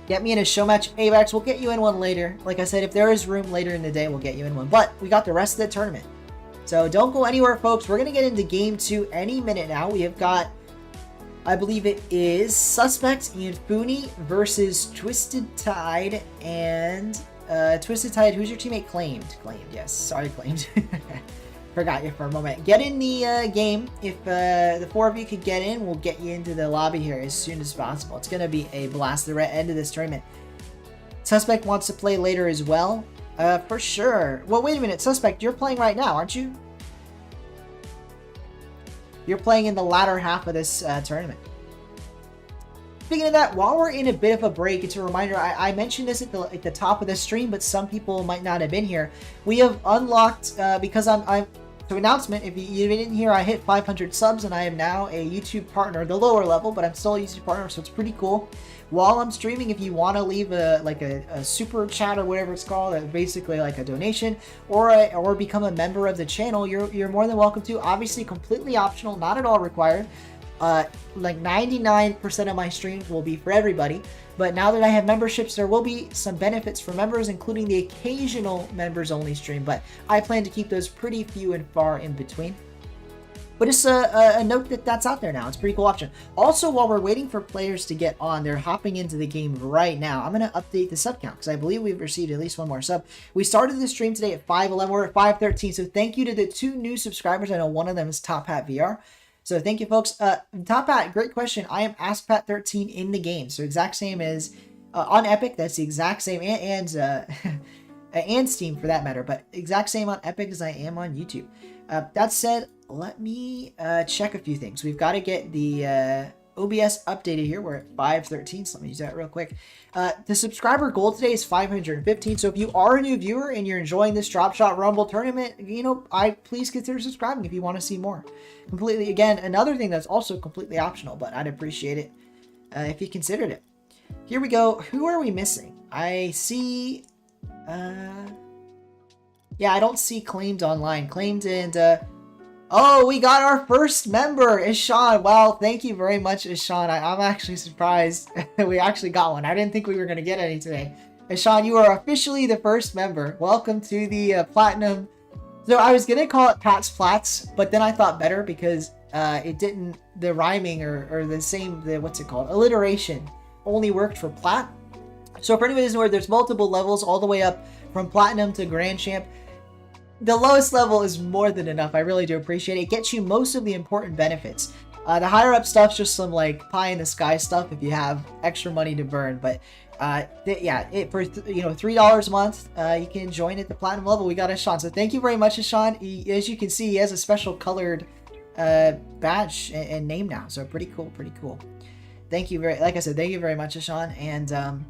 Get me in a show match, AVAX. We'll get you in one later. Like I said, if there is room later in the day, we'll get you in one. But we got the rest of the tournament. So don't go anywhere, folks. We're going to get into Game 2 any minute now. We have got, I believe it is Suspect and Funi versus Twisted Tide and Twisted Tide, who's your teammate? Claimed. Claimed, yes. Sorry, Claimed. Forgot you for a moment. Get in the game. If the 4 of you could get in, we'll get you into the lobby here as soon as possible. It's going to be a blast at the end of this tournament. Suspect wants to play later as well. For sure. Well, wait a minute. Suspect, you're playing right now, aren't you? You're playing in the latter half of this tournament. Speaking of that, while we're in a bit of a break, it's a reminder, I mentioned this at the top of the stream, but some people might not have been here. We have unlocked, because so announcement, if you didn't hear, I hit 500 subs and I am now a YouTube partner, the lower level, but I'm still a YouTube partner, so it's pretty cool. While I'm streaming, if you want to leave a super chat or whatever it's called, basically like a donation, or become a member of the channel, you're more than welcome to. Obviously, completely optional, not at all required. Like 99% of my streams will be for everybody, but now that I have memberships, there will be some benefits for members, including the occasional members only stream, but I plan to keep those pretty few and far in between. But it's a note that's out there now. It's a pretty cool option. Also, while we're waiting for players to get on, they're hopping into the game right now. I'm going to update the sub count because I believe we've received at least one more sub. We started the stream today at 5:11. We're at 5:13. So thank you to the 2 new subscribers. I know one of them is Top Hat VR. So thank you, folks. Top Hat, great question. I am AskPat13 in the game. So exact same as on Epic. That's the exact same, and Steam for that matter. But exact same on Epic as I am on YouTube. That said, let me check a few things. We've got to get the OBS updated here. We're at 5:13, so let me use that real quick. The subscriber goal today is 515. So if you are a new viewer and you're enjoying this Dropshot Rumble tournament, please consider subscribing if you want to see more. Completely, again, another thing that's also completely optional, but I'd appreciate it if you considered it. Here we go. Who are we missing? I see. Yeah, I don't see Claimed online. Claimed and oh, we got our first member, Ishan. Wow, thank you very much, Ishan. I'm actually surprised that we actually got one. I didn't think we were going to get any today. Ishan, you are officially the first member. Welcome to the Platinum. So I was going to call it Pat's Plats, but then I thought better because it didn't, the rhyming or the same, what's it called? Alliteration only worked for Plat. So for anyone who doesn't know, there's multiple levels all the way up from Platinum to Grand Champ. The lowest level is more than enough. I really do appreciate it. It gets you most of the important benefits. The higher up stuff's just some like pie in the sky stuff if you have extra money to burn. But yeah, for $3 a month, you can join at the platinum level. We got Ishan. So thank you very much, Ishan. As you can see, he has a special colored badge and name now. So pretty cool, pretty cool. Thank you like I said, thank you very much, Ishan. And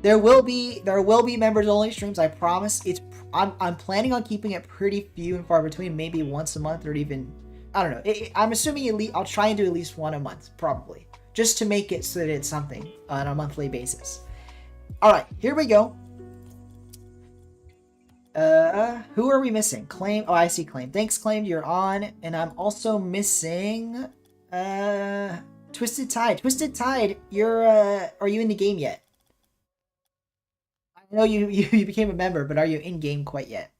there will be members only streams. I promise. I'm planning on keeping it pretty few and far between, maybe once a month or even, I don't know. I'm assuming I'll try and do at least one a month, probably, just to make it so that it's something on a monthly basis. All right, here we go. Who are we missing? Claim. Oh, I see Claim. Thanks, Claim. You're on, and I'm also missing Twisted Tide. Twisted Tide, are you in the game yet? I know you became a member, but are you in game quite yet?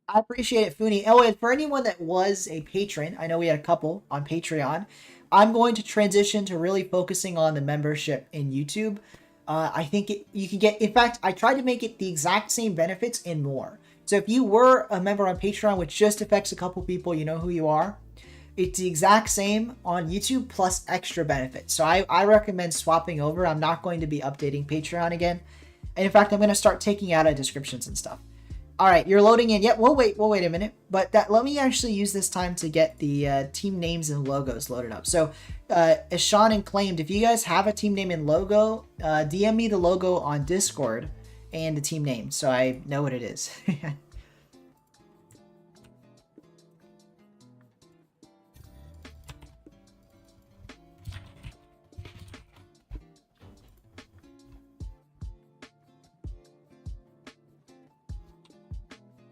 I appreciate it, Funi. Oh, and for anyone that was a patron, I know we had a couple on Patreon. I'm going to transition to really focusing on the membership in YouTube. I think you can get, in fact, I tried to make it the exact same benefits and more. So if you were a member on Patreon, which just affects a couple people, you know who you are, it's the exact same on YouTube plus extra benefits. So I recommend swapping over. I'm not going to be updating Patreon again. And in fact, I'm going to start taking out descriptions and stuff. All right, you're loading in. Yep, we'll wait a minute. But let me actually use this time to get the team names and logos loaded up. So, Ishan and Claimed, if you guys have a team name and logo, DM me the logo on Discord and the team name so I know what it is.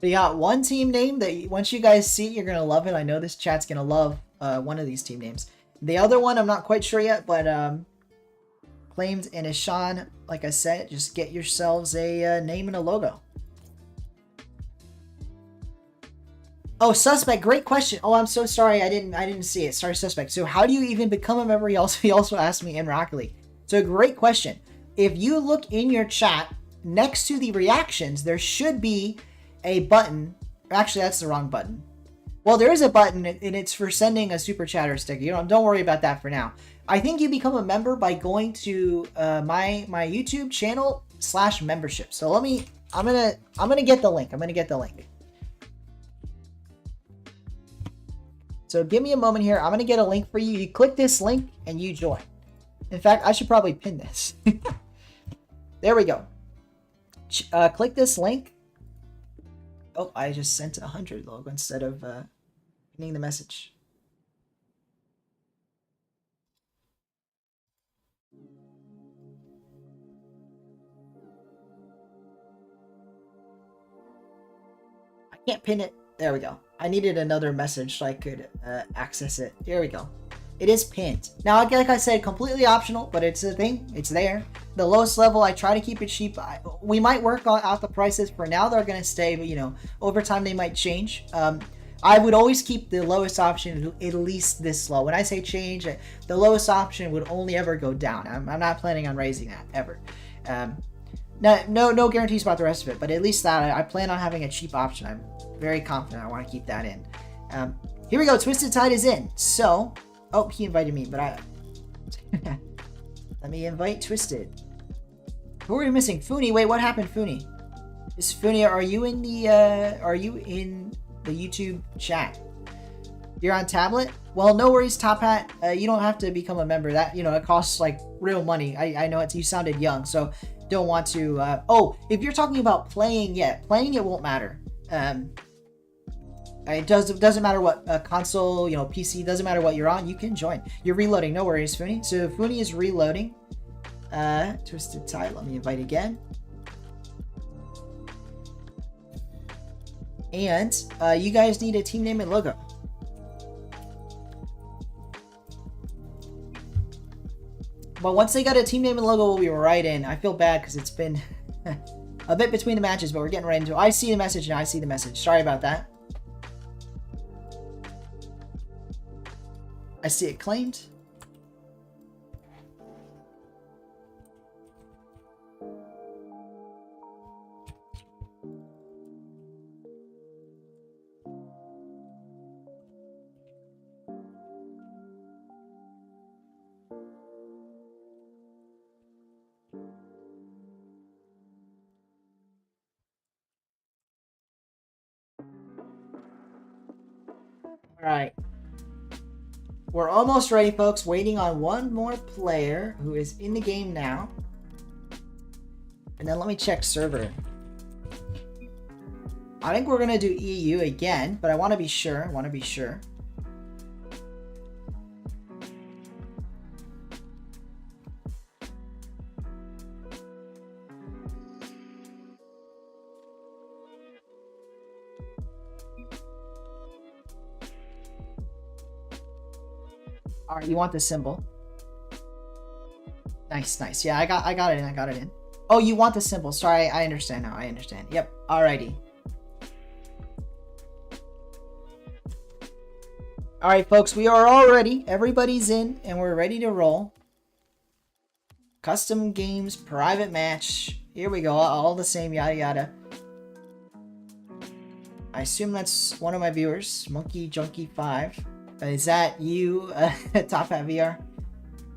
We got one team name that once you guys see it, you're going to love it. I know this chat's going to love one of these team names. The other one, I'm not quite sure yet, but Claimed and Ishan, like I said, just get yourselves a name and a logo. Oh, Suspect, great question. Oh, I'm so sorry. I didn't see it. Sorry, Suspect. So how do you even become a member? He also asked me in Rocket League. So great question. If you look in your chat, next to the reactions, there should be a button. Actually, that's the wrong button. Well, there is a button, and it's for sending a super chat or sticker. Don't worry about that for now. I think you become a member by going to my YouTube channel /membership. So I'm gonna get the link. So give me a moment here. I'm gonna get a link for you. You click this link and you join. In fact, I should probably pin this. There we go. Click this link. Oh, I just sent 100 logo instead of pinning the message. I can't pin it. There we go. I needed another message so I could access it. There we go. It is pinned. Now, like I said, completely optional, but it's a thing. It's there. The lowest level, I try to keep it cheap. We might work out the prices. For now, they're going to stay, but, over time, they might change. I would always keep the lowest option at least this low. When I say change, the lowest option would only ever go down. I'm not planning on raising that, ever. No guarantees about the rest of it, but at least that, I plan on having a cheap option. I'm very confident I want to keep that in. Here we go. Twisted Tide is in. So... Oh, he invited me, but let me invite Twisted. Who are we missing? Funi. Wait, what happened, Funi? Is Funi? Are you in the YouTube chat? You're on tablet? Well, no worries, Top Hat. You don't have to become a member. That it costs like real money. I know you sounded young, so don't want to. Oh, if you're talking about playing, playing it won't matter. It doesn't matter what console, PC, doesn't matter what you're on, you can join. You're reloading, no worries, Funi. So Funi is reloading. Twisted Tide, let me invite again. And you guys need a team name and logo. But once they got a team name and logo, we'll be right in. I feel bad because it's been a bit between the matches, but we're getting right into it. I see the message now. Sorry about that. I see it claimed. All right. We're almost ready, folks. Waiting on one more player who is in the game now. And then let me check server. I think we're going to do EU again, but I want to be sure. All right, you want the symbol. Nice. Yeah, I got it in. Oh, you want the symbol. Sorry, I understand now. Yep. Alrighty. All right, folks, we are all ready. Everybody's in, and we're ready to roll. Custom games, private match. Here we go. All the same, yada yada. I assume that's one of my viewers, Monkey Junkie 5. Is that you, Top Hat VR?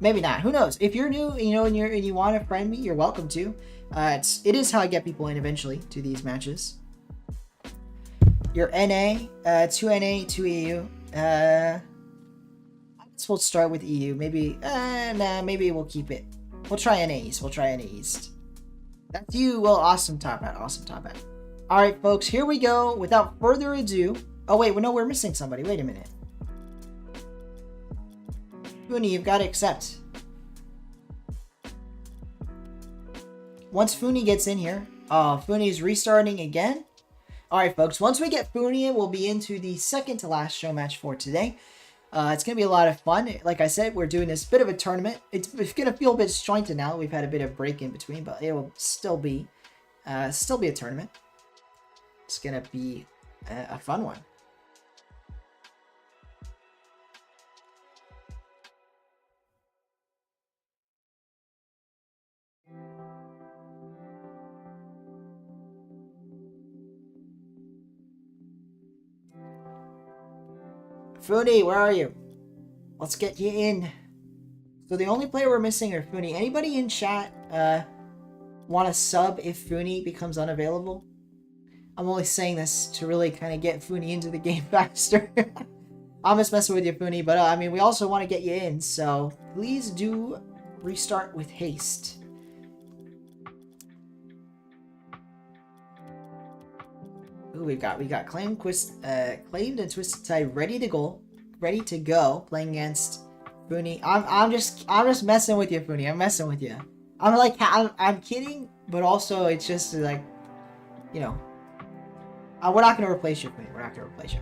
Maybe not. Who knows? If you're new, and you want to friend me, you're welcome to. It is how I get people in eventually to these matches. Your NA, 2 NA, 2 EU. I guess we'll start with EU. Maybe, maybe we'll keep it. We'll try NA East. That's you. Well, awesome, Top Hat. All right, folks, here we go. Without further ado. Oh, wait, no, we're missing somebody. Wait a minute. Funi, you've got to accept. Once Funi gets in here. Oh, Funi is restarting again. All right, folks. Once we get Funi in, we'll be into the second to last show match for today. It's going to be a lot of fun. Like I said, we're doing this bit of a tournament. It's going to feel a bit disjointed now. We've had a bit of break in between, but it will still be a tournament. It's going to be a fun one. Funi, where are you? Let's get you in. So the only player we're missing are Funi. Anybody in chat want to sub if Funi becomes unavailable? I'm only saying this to really kind of get Funi into the game faster. I'm just messing with you, Funi, but I mean, we also want to get you in, so please do restart with haste. Ooh, we got claimed and Twisted Tide ready to go, playing against Funi. I'm just messing with you, Funi. I'm messing with you. I'm kidding, but also it's just like, you know, we're not gonna replace you, Funi. We're not gonna replace you.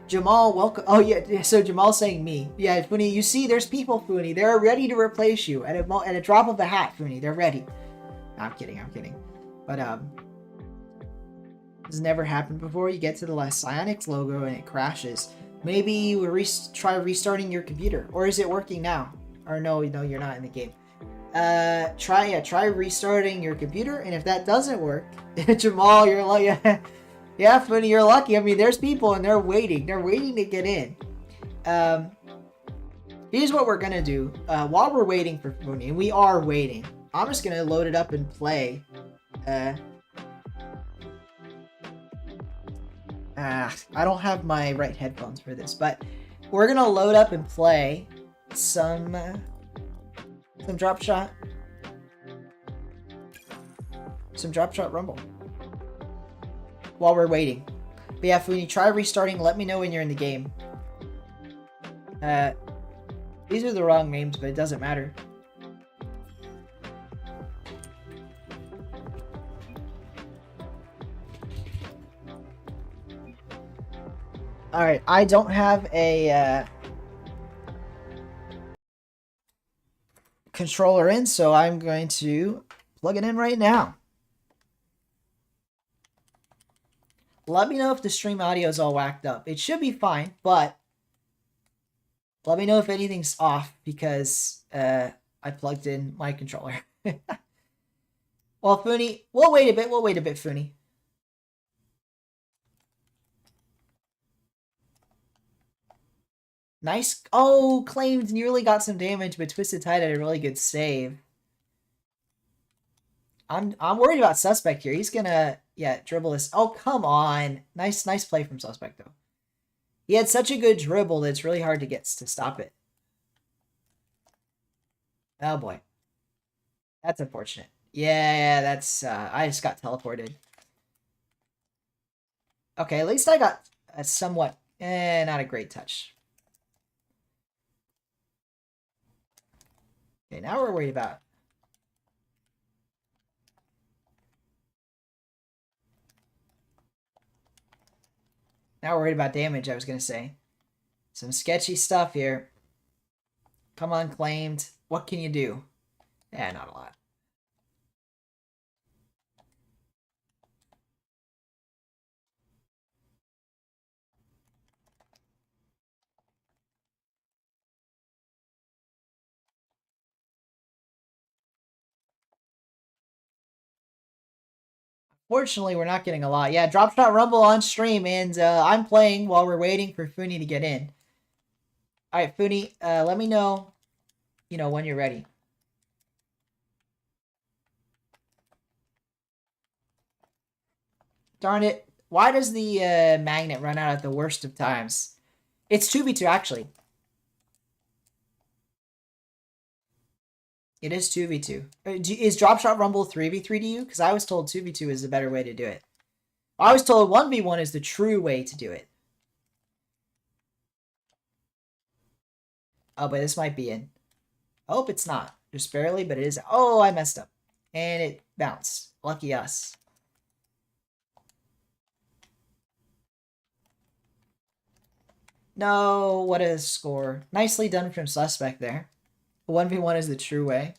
Jamal, welcome. Oh yeah, so Jamal's saying me. Yeah, Funi, you see, there's people, Funi. They're ready to replace you at a drop of a hat, Funi. They're ready. No, I'm kidding. But this has never happened before. You get to the last Psyonix logo and it crashes. Maybe you try restarting your computer, or is it working now? Or no, you're not in the game. Try restarting your computer, and if that doesn't work, Jamal, you're like. Yeah, Funi, you're lucky. I mean, there's people and they're waiting. They're waiting to get in. Here's what we're going to do. While we're waiting for Funi, and we are waiting, I'm just going to load it up and play. I don't have my right headphones for this, but we're going to load up and play some Dropshot. Some Dropshot Rumble. While we're waiting. But yeah, Funi, try restarting. Let me know when you're in the game. These are the wrong names, but it doesn't matter. Alright, I don't have a controller in, so I'm going to plug it in right now. Let me know if the stream audio is all whacked up. It should be fine, but let me know if anything's off because I plugged in my controller. Well, Funi, we'll wait a bit. Funi. Nice. Oh, claimed nearly got some damage, but Twisted Tide had a really good save. I'm worried about Suspect here. He's gonna dribble this. Oh, come on. Nice play from Suspect though. He had such a good dribble that it's really hard to stop it. Oh boy. That's unfortunate. Yeah, that's I just got teleported. Okay, at least I got a somewhat not a great touch. Okay, now we're worried about damage, I was going to say. Some sketchy stuff here. Come on, claimed. What can you do? Yeah, not a lot. Fortunately, we're not getting a lot. Yeah, Dropshot Rumble on stream, and I'm playing while we're waiting for Funi to get in. All right, Funi, let me know, when you're ready. Darn it. Why does the magnet run out at the worst of times? It's 2v2, actually. It is 2v2. Is Dropshot Rumble 3v3 to you? Because I was told 2v2 is the better way to do it. I was told 1v1 is the true way to do it. Oh, but this might be in. I hope it's not. Just barely, but it is. Oh, I messed up. And it bounced. Lucky us. No, what a score. Nicely done from Suspect there. 1v1 is the true way.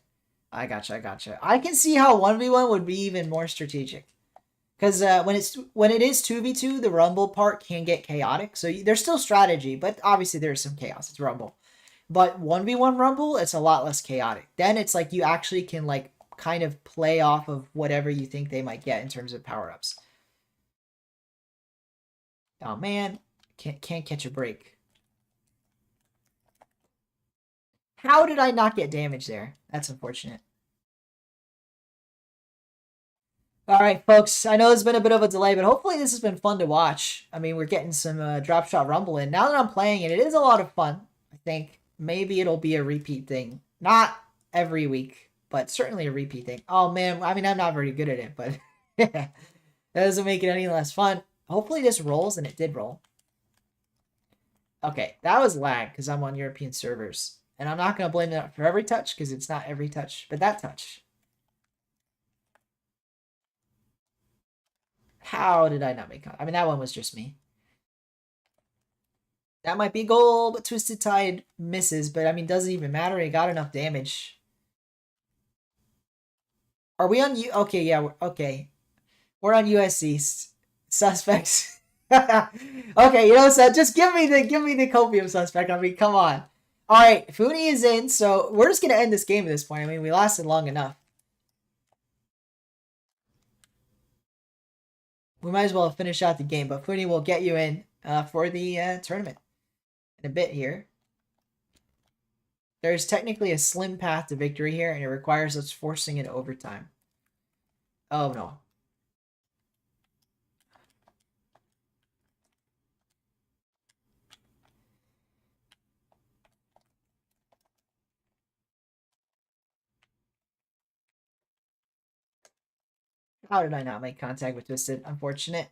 I gotcha. I can see how 1v1 would be even more strategic. Because when it is 2v2, the Rumble part can get chaotic. So there's still strategy, but obviously there's some chaos. It's Rumble. But 1v1 Rumble, it's a lot less chaotic. Then it's like you actually can like kind of play off of whatever you think they might get in terms of power-ups. Oh man, can't catch a break. How did I not get damage there? That's unfortunate. Alright, folks. I know there's been a bit of a delay, but hopefully this has been fun to watch. I mean, we're getting some Dropshot Rumble in. Now that I'm playing it, it is a lot of fun. I think maybe it'll be a repeat thing. Not every week, but certainly a repeat thing. Oh, man. I mean, I'm not very good at it, but that doesn't make it any less fun. Hopefully this rolls, and it did roll. Okay, that was lag because I'm on European servers. And I'm not going to blame that for every touch because it's not every touch, but that touch. How did I not make contact? I mean, that one was just me. That might be goal, but Twisted Tide misses. But, I mean, doesn't even matter. He got enough damage. Are we on U? Okay, yeah, okay. We're on US East. Suspects. Okay, you know, so just give me the copium suspect. I mean, come on. All right, Funi is in, so we're just gonna end this game at this point. I mean, we lasted long enough. We might as well finish out the game, but Funi will get you in for the tournament in a bit here. There's technically a slim path to victory here, and it requires us forcing it overtime. Oh, no. How did I not make contact with Twisted? Unfortunate.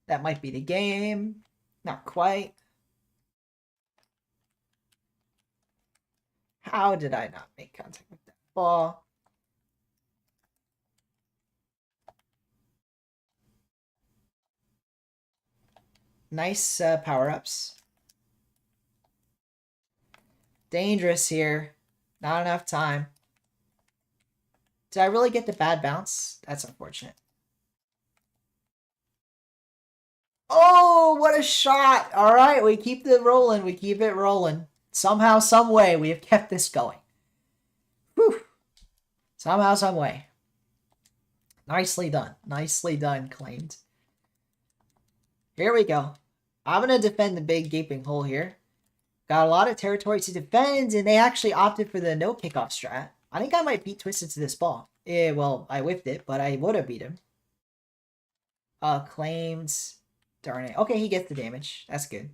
That might be the game. Not quite. How did I not make contact with that ball? Nice power-ups. Dangerous here. Not enough time. Did I really get the bad bounce? That's unfortunate. Oh, what a shot. All right, we keep it rolling. We keep it rolling. Somehow, some way, we have kept this going. Whew. Somehow, some way. Nicely done. Nicely done, claimed. Here we go. I'm going to defend the big gaping hole here. Got a lot of territory to defend, and they actually opted for the no kickoff strat. I think I might beat Twisted to this ball. Well, I whiffed it, but I would have beat him. Claims. Darn it. Okay, he gets the damage. That's good.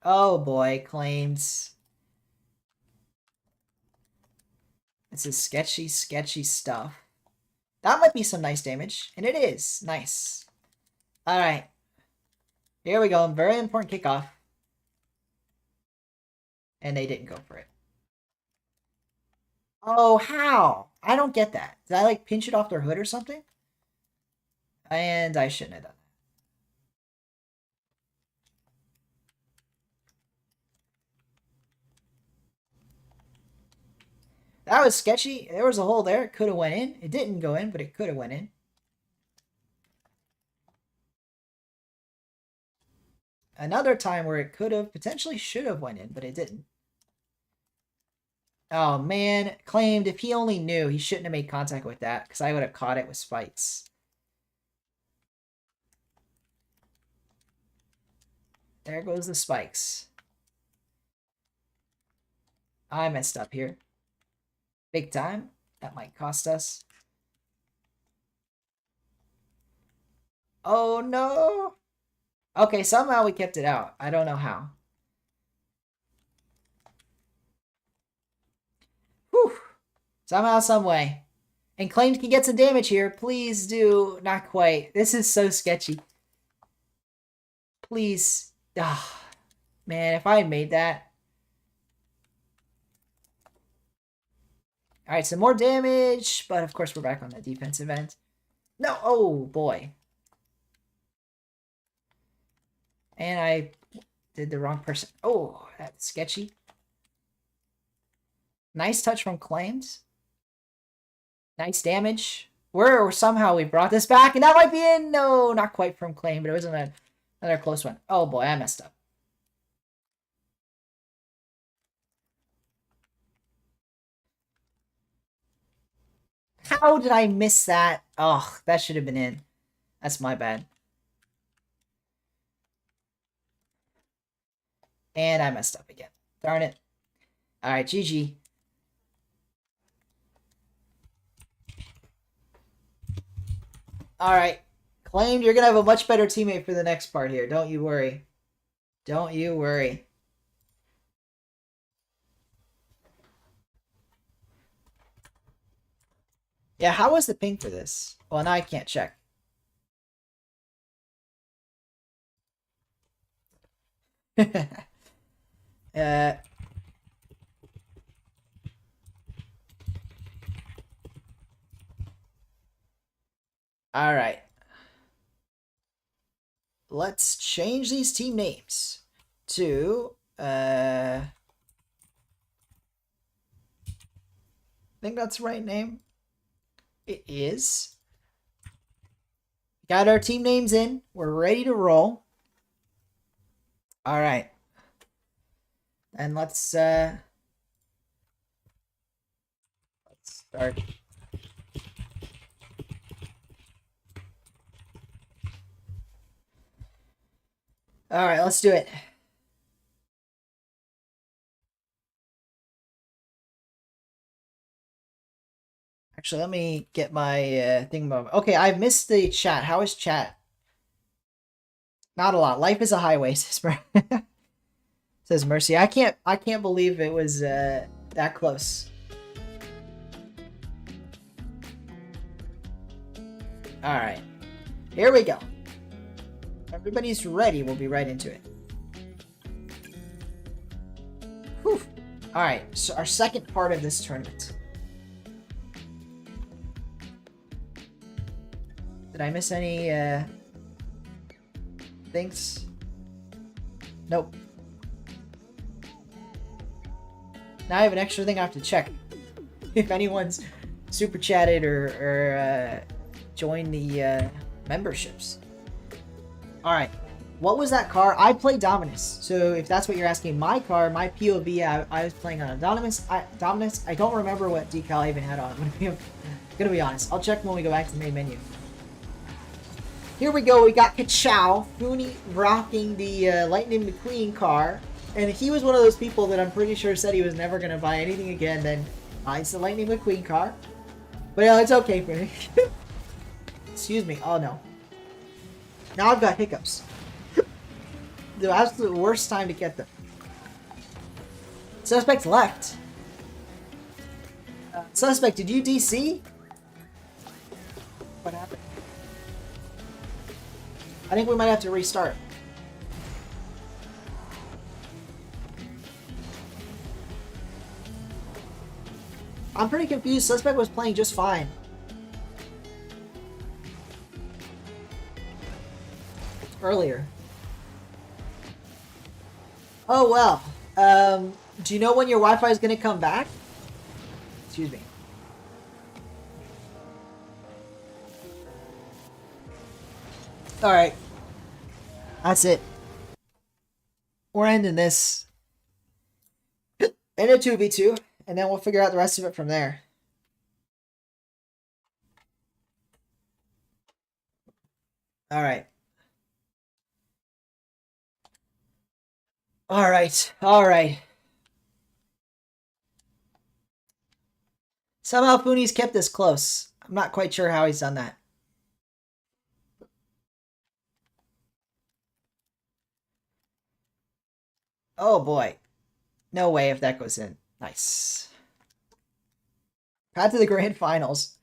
Oh boy, claims. This is sketchy, sketchy stuff. That might be some nice damage, and it is. Nice. Alright. Here we go. Very important kickoff. And they didn't go for it. Oh, how? I don't get that. Did I, like, pinch it off their hood or something? And I shouldn't have done that. That was sketchy. There was a hole there. It could have went in. It didn't go in, but it could have went in. Another time where it could have, potentially should have went in, but it didn't. Oh, man. Claimed if he only knew, he shouldn't have made contact with that, because I would have caught it with spikes. There goes the spikes. I messed up here. Big time. That might cost us. Oh, no. Okay, somehow we kept it out. I don't know how. Whew. Somehow, some way. And claimed can get some damage here. Please do. Not quite. This is so sketchy. Please. Ah, man, if I had made that. Alright, some more damage. But of course, we're back on the defensive end. No. Oh, boy. And I did the wrong person. Oh, that's sketchy. Nice touch from Claims. Nice damage. We're somehow we brought this back, and that might be in. No, not quite from Claim, but it was another close one. Oh boy, I messed up. How did I miss that? Oh, that should have been in. That's my bad. And I messed up again. Darn it. Alright, GG. Alright. Claimed, you're gonna have a much better teammate for the next part here. Don't you worry. Don't you worry. Yeah, how was the ping for this? Well, now I can't check. uh, all right. Let's change these team names to I think that's the right name. It is. Got our team names in. We're ready to roll. All right. And let's start. All right, let's do it. Actually, let me get my thing. Okay, I've missed the chat. How is chat? Not a lot. Life is a highway, says Mercy. I can't believe it was that close. All right, here we go. Everybody's ready. We'll be right into it. Whew. All right, so our second part of this tournament. Did I miss any things? Nope. Now I have an extra thing I have to check. If anyone's super chatted or joined the memberships. Alright. What was that car? I played Dominus. So if that's what you're asking, my car, my POV, I was playing on a Dominus. I don't remember what decal I even had on. I'm gonna be honest. I'll check when we go back to the main menu. Here we go. We got Kachow, Fooney rocking the Lightning McQueen car. And he was one of those people that I'm pretty sure said he was never going to buy anything again. Then buys the Lightning McQueen car. But yeah, it's okay for me. Excuse me. Oh no. Now I've got hiccups. The absolute worst time to get them. Suspect left. Suspect, did you DC? What happened? I think we might have to restart. I'm pretty confused. Suspect was playing just fine. Earlier. Oh, well. Do you know when your Wi-Fi is going to come back? Excuse me. Alright. That's it. We're ending this. In a 2v2. And then we'll figure out the rest of it from there. Alright. Alright. Alright. Somehow Fooney's kept this close. I'm not quite sure how he's done that. Oh boy. No way if that goes in. Nice. Got to the grand finals.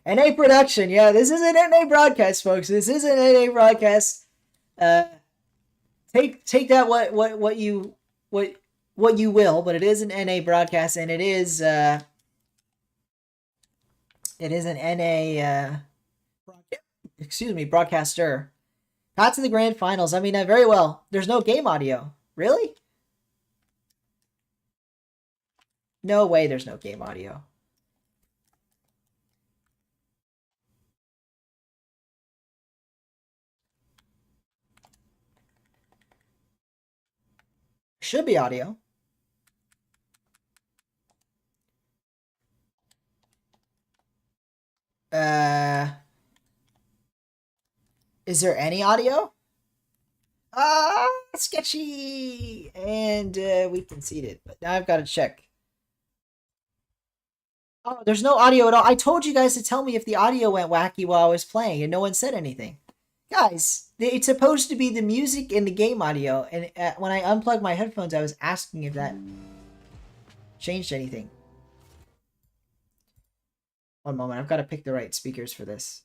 NA production. Yeah, this is an NA broadcast, folks. This is an NA broadcast. Take that what you will, but it is an NA broadcast, and it is an NA broadcaster. Got to the grand finals. I mean, very well. There's no game audio. Really? No way there's no game audio. Should be audio. Is there any audio? sketchy! And we conceded. But now I've got to check. Oh, there's no audio at all. I told you guys to tell me if the audio went wacky while I was playing, and no one said anything. Guys, it's supposed to be the music and the game audio, and when I unplugged my headphones, I was asking if that changed anything. One moment, I've got to pick the right speakers for this.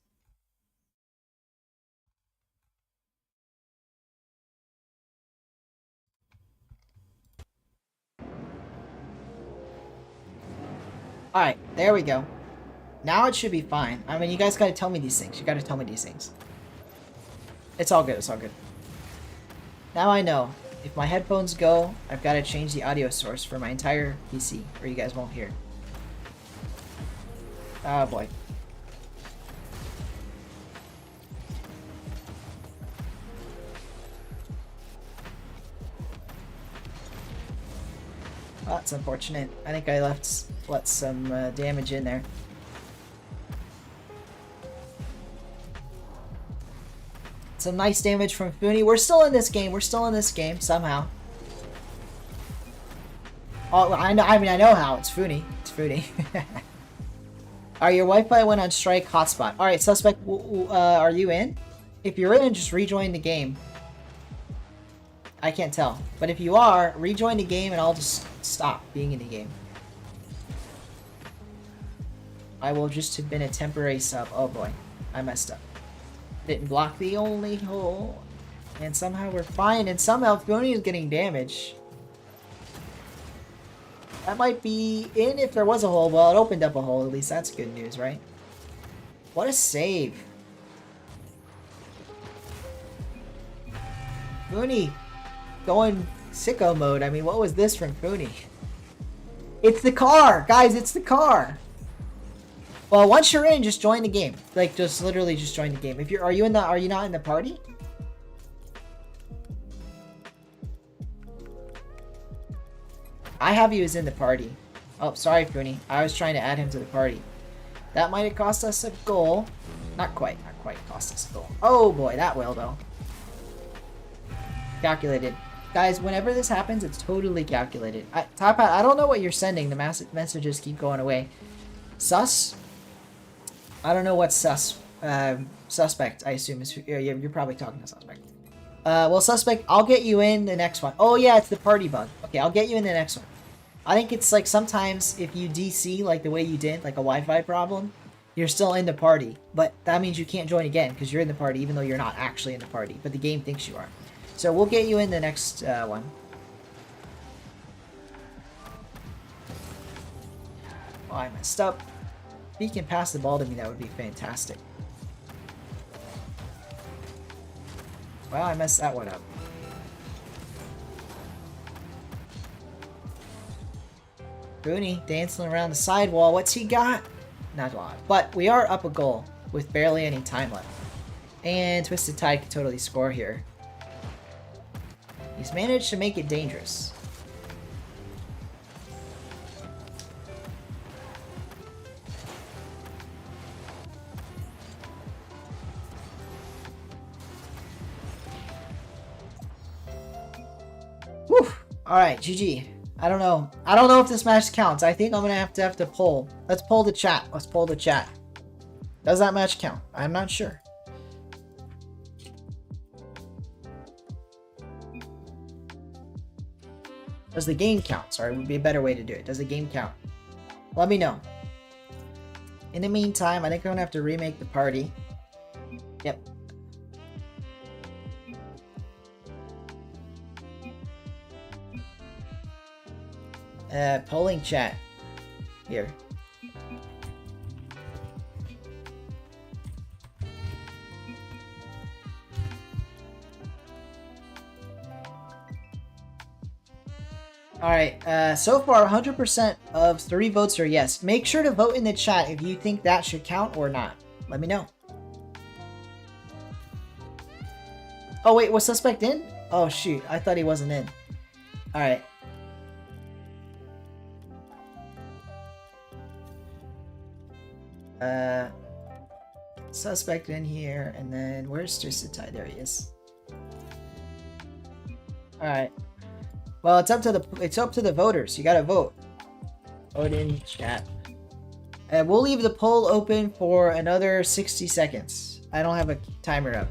Alright, there we go. Now it should be fine. I mean, you guys gotta tell me these things. You gotta tell me these things. It's all good, it's all good. Now I know. If my headphones go, I've got to change the audio source for my entire PC, or you guys won't hear. Oh boy. Oh, that's unfortunate. I think I let some damage in there. Some nice damage from Funi. We're still in this game. We're still in this game somehow. Oh, I know. I mean, I know how. It's Funi. It's Funi. Alright, your Wi-Fi went on strike hotspot. Alright, suspect, are you in? If you're in, just rejoin the game. I can't tell. But if you are, rejoin the game and I'll just stop being in the game. I will just have been a temporary sub. Oh boy, I messed up. Didn't block the only hole. And somehow we're fine. And somehow Funi is getting damage. That might be in if there was a hole. Well, it opened up a hole. At least that's good news, right? What a save. Funi going sicko mode. I mean, what was this from Funi? It's the car! Guys, it's the car! Well, once you're in, just join the game. Like, just literally just join the game. If you're, are you not in the party? I have you as in the party. Oh, sorry, Funi. I was trying to add him to the party. That might have cost us a goal. Not quite cost us a goal. Oh boy, that will though. Calculated. Guys, whenever this happens, it's totally calculated. Top Hat, I don't know what you're sending. The messages keep going away. Sus? I don't know what sus. Suspect, I assume, is. You're probably talking to suspect. Well, suspect, I'll get you in the next one. Oh, yeah, it's the party bug. Okay, I'll get you in the next one. I think it's like sometimes if you DC like the way you did, like a Wi-Fi problem, you're still in the party. But that means you can't join again because you're in the party even though you're not actually in the party. But the game thinks you are. So we'll get you in the next one. Oh, I messed up. If he can pass the ball to me, that would be fantastic. Well, I messed that one up. Funi dancing around the sidewall. What's he got? Not a lot. But we are up a goal with barely any time left. And Twisted Tide can totally score here. He's managed to make it dangerous. Whew. Alright, GG. I don't know. I don't know if this match counts. I think I'm gonna have to poll. Let's poll the chat. Let's poll the chat. Does that match count? I'm not sure. Does the game count? Sorry, would be a better way to do it. Does the game count? Let me know. In the meantime, I think I'm gonna have to remake the party. Yep. Polling chat. Here. Alright, so far 100% of 3 votes are yes. Make sure to vote in the chat if you think that should count or not. Let me know. Oh wait, was suspect in? Oh shoot, I thought he wasn't in. Alright. Suspect in here, and then where's Twisted Tide? There he is. All right. Well, it's up to the voters. You gotta vote. Vote in chat. And we'll leave the poll open for another 60 seconds. I don't have a timer up.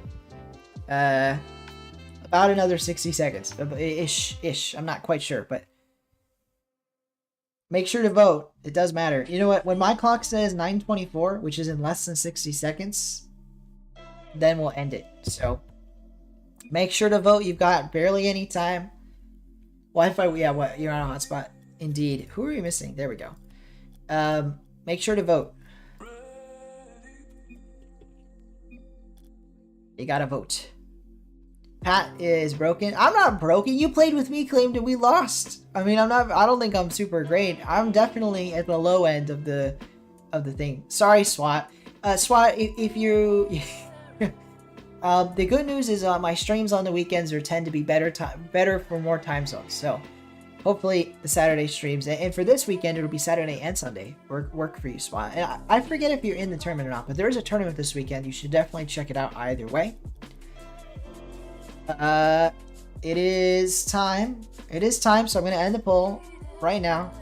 About another 60 seconds. Ish. I'm not quite sure, but make sure to vote. It does matter. You know what? When my clock says 9:24, which is in less than 60 seconds, then we'll end it. So make sure to vote. You've got barely any time. Wi-Fi, yeah, what? You're on a hotspot. Indeed. Who are you missing? There we go. Make sure to vote. You gotta vote. Pat is broken. I'm not broken. You played with me, claimed, and we lost. I mean, I don't think I'm super great. I'm definitely at the low end of the thing. Sorry, SWAT. SWAT, if you the good news is my streams on the weekends tend to be better for more time zones. So hopefully the Saturday streams, and for this weekend it'll be Saturday and Sunday work for you, SWAT. And I forget if you're in the tournament or not, but there is a tournament this weekend. You should definitely check it out either way. It is time. So I'm gonna end the poll right now,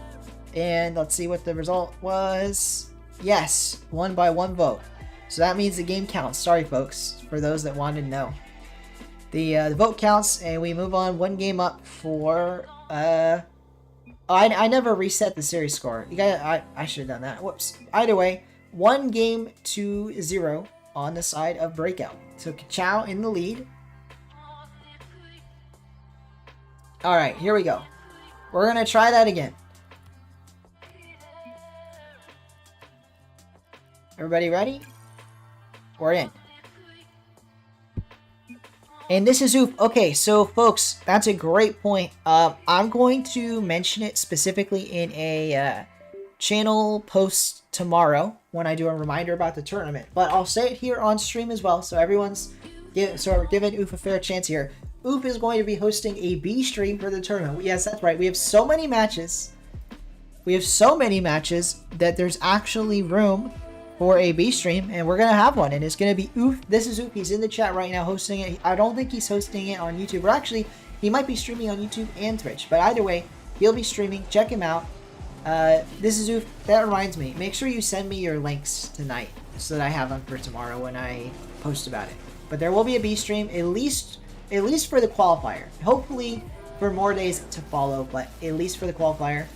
and let's see what the result was. Yes, won by 1 vote. So that means the game counts. Sorry, folks, for those that wanted to know. The vote counts, and we move on 1 game up for I never reset the series score. You guys, I should have done that. Whoops. Either way, 1 game to 0 on the side of Breakout. So Kachow in the lead. All right, here we go. We're gonna try that again. Everybody ready? We're in. And this is Oof. Okay, so folks, that's a great point. I'm going to mention it specifically in a channel post tomorrow when I do a reminder about the tournament. But I'll say it here on stream as well, so everyone's giving Oof a fair chance here. Oof is going to be hosting a B stream for the tournament. Yes, that's right. We have so many matches. That there's actually room for a B stream, and we're gonna have one, and it's gonna be Oof. This is Oof. He's in the chat right now hosting it. I don't think he's hosting it on YouTube, or actually he might be streaming on YouTube and Twitch, but either way he'll be streaming. Check him out. This is Oof. That reminds me, make sure you send me your links tonight so that I have them for tomorrow when I post about it. But there will be a B stream, at least for the qualifier. Hopefully for more days to follow, but at least for the qualifier.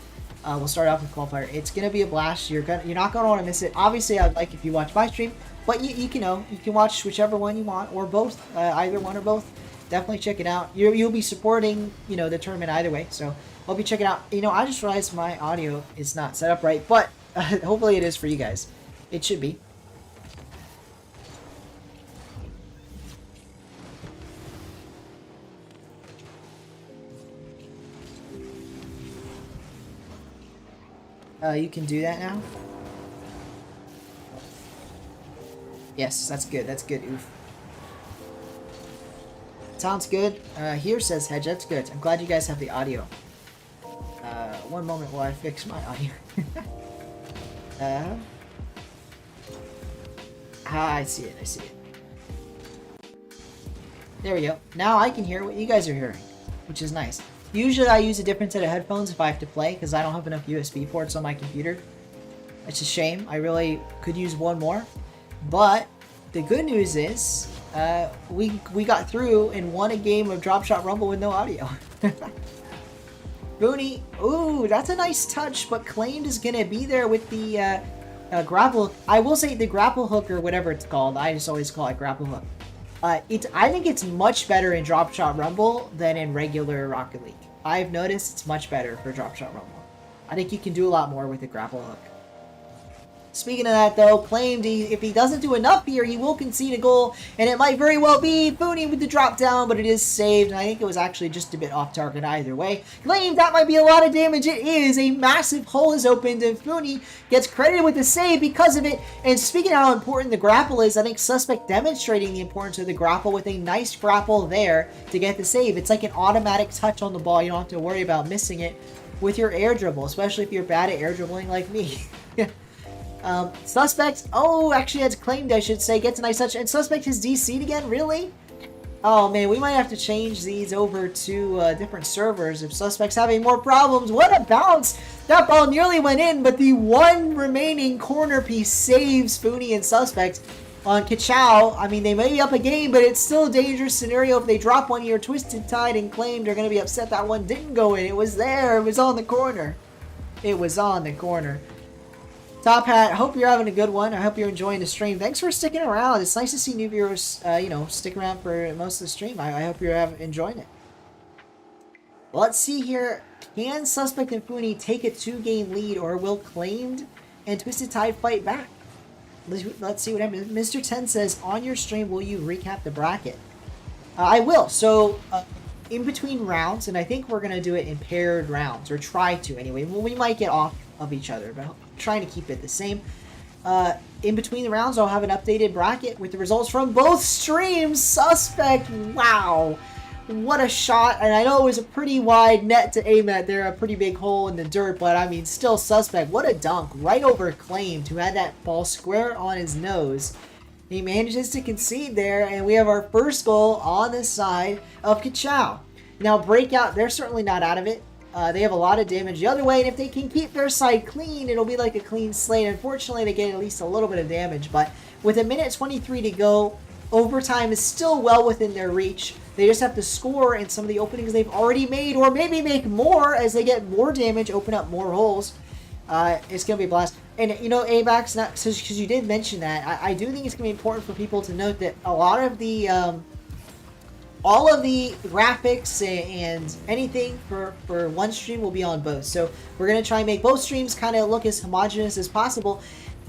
We'll start off with qualifier. It's gonna be a blast. You're not gonna want to miss it. Obviously, I'd like if you watch my stream, but you can watch whichever one you want, or both, either one or both. Definitely check it out. You'll be supporting the tournament either way. So hope you check it out. I just realized my audio is not set up right, but hopefully it is for you guys. It should be. You can do that now? Yes, that's good. That's good, Oof. Sounds good. Here says Hedge. That's good. I'm glad you guys have the audio. One moment while I fix my audio. I see it. I see it. There we go. Now I can hear what you guys are hearing, which is nice. Usually I use a different set of headphones if I have to play, because I don't have enough USB ports on my computer. It's a shame. I really could use one more. But the good news is we got through and won a game of Dropshot Rumble with no audio. Booney, ooh, that's a nice touch, but Claimed is going to be there with the grapple. I will say the grapple hook, or whatever it's called. I just always call it grapple hook. I think it's much better in Dropshot Rumble than in regular Rocket League. I've noticed it's much better for Dropshot Rumble. I think you can do a lot more with the grapple hook. Speaking of that, though, Claimed, if he doesn't do enough here, he will concede a goal, and it might very well be Booney with the drop down, but it is saved, and I think it was actually just a bit off target either way. Claimed, that might be a lot of damage. It is. A massive hole is opened, and Booney gets credited with the save because of it. And speaking of how important the grapple is, I think Suspect demonstrating the importance of the grapple with a nice grapple there to get the save. It's like an automatic touch on the ball. You don't have to worry about missing it with your air dribble, especially if you're bad at air dribbling like me. Suspect, actually that's Claimed, I should say, gets a nice touch, and Suspect has DC'd again, really? Oh man, we might have to change these over to different servers if Suspect's having more problems. What a bounce! That ball nearly went in, but the one remaining corner piece saves Funi and Suspect on Kachow. I mean, they may be up a game, but it's still a dangerous scenario. If they drop one here, Twisted Tide and Claimed are going to be upset that one didn't go in. It was there. It was on the corner. It was on the corner. Top Hat, hope you're having a good one. I hope you're enjoying the stream. Thanks for sticking around. It's nice to see new viewers, stick around for most of the stream. I hope you're enjoying it. Let's see here. Can Suspect and Funi take a 2-game lead, or will Claimed and Twisted Tide fight back? Let's see what happens. Mr. 10 says, on your stream, will you recap the bracket? I will. So, in between rounds, and I think we're going to do it in paired rounds, or try to anyway. Well, we might get off of each other, but I'm trying to keep it the same. In between the rounds, I'll have an updated bracket with the results from both streams. Suspect, wow. What a shot. And I know it was a pretty wide net to aim at there, a pretty big hole in the dirt, but I mean, still Suspect. What a dunk right over Claimed, who had that ball square on his nose. He manages to concede there, and we have our first goal on this side of Kachow. Now, Breakout, they're certainly not out of it. They have a lot of damage the other way, and if they can keep their side clean, it'll be like a clean slate. Unfortunately, they get at least a little bit of damage, but with 1:23 to go, overtime is still well within their reach. They just have to score in some of the openings they've already made, or maybe make more as they get more damage, open up more holes. It's going to be a blast. And, you know, ABAX, because you did mention that, I do think it's going to be important for people to note that a lot of the, all of the graphics and anything for one stream will be on both. So we're going to try and make both streams kind of look as homogenous as possible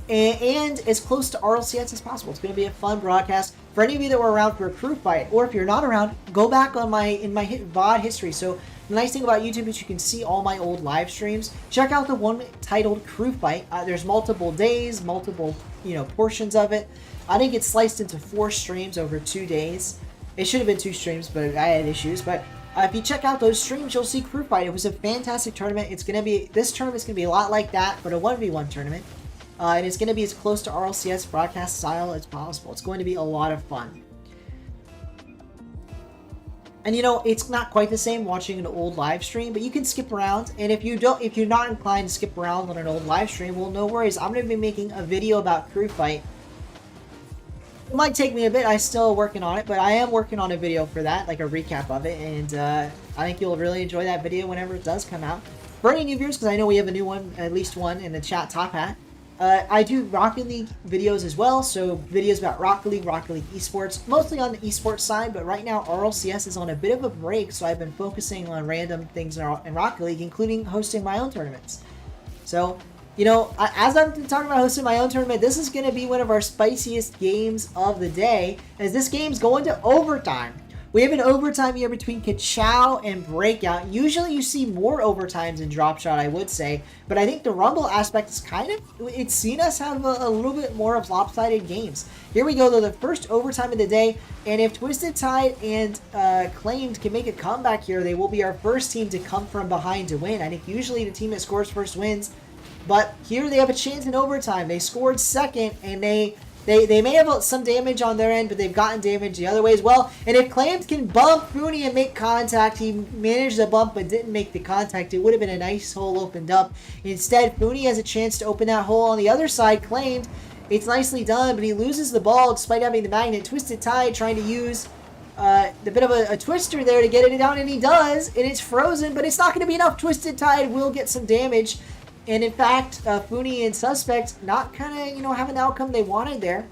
and as close to RLCS as possible. It's going to be a fun broadcast. For any of you that were around for a crew fight, or if you're not around, go back on my VOD history. So the nice thing about YouTube is you can see all my old live streams. Check out the one titled Crew Fight. There's multiple days, multiple portions of it. I think it's sliced into 4 streams over 2 days. It should have been 2 streams, but I had issues. But if you check out those streams, you'll see Crew Fight. It was a fantastic tournament. This tournament's gonna be a lot like that, but a 1v1 tournament. And it's going to be as close to RLCS broadcast style as possible. It's going to be a lot of fun. And it's not quite the same watching an old live stream, but you can skip around. And if you're not inclined to skip around on an old live stream, well, no worries. I'm going to be making a video about Crew Fight. It might take me a bit. I'm still working on it, but I am working on a video for that, like a recap of it. And I think you'll really enjoy that video whenever it does come out. For any new viewers, because I know we have a new one, at least one in the chat, Top Hat. I do Rocket League videos as well, so videos about Rocket League Esports, mostly on the esports side, but right now RLCS is on a bit of a break, so I've been focusing on random things in Rocket League, including hosting my own tournaments. So, as I'm talking about hosting my own tournament, this is going to be one of our spiciest games of the day, as this game's going to overtime. We have an overtime here between Kachow and Breakout. Usually you see more overtimes in Dropshot, I would say. But I think the Rumble aspect is it's seen us have a little bit more of lopsided games. Here we go, though, the first overtime of the day. And if Twisted Tide and Claimed can make a comeback here, they will be our first team to come from behind to win. I think usually the team that scores first wins. But here they have a chance in overtime. They scored second, and they may have some damage on their end, but they've gotten damage the other way as well. And if Claimed can bump Funi and make contact, he managed the bump but didn't make the contact. It would have been a nice hole opened up. Instead, Funi has a chance to open that hole on the other side. Claimed, it's nicely done, but he loses the ball despite having the magnet. Twisted Tide trying to use the bit of a twister there to get it down, and he does. And it's frozen, but it's not going to be enough. Twisted Tide will get some damage. And in fact, Funi and Suspect not kind of, having the outcome they wanted there.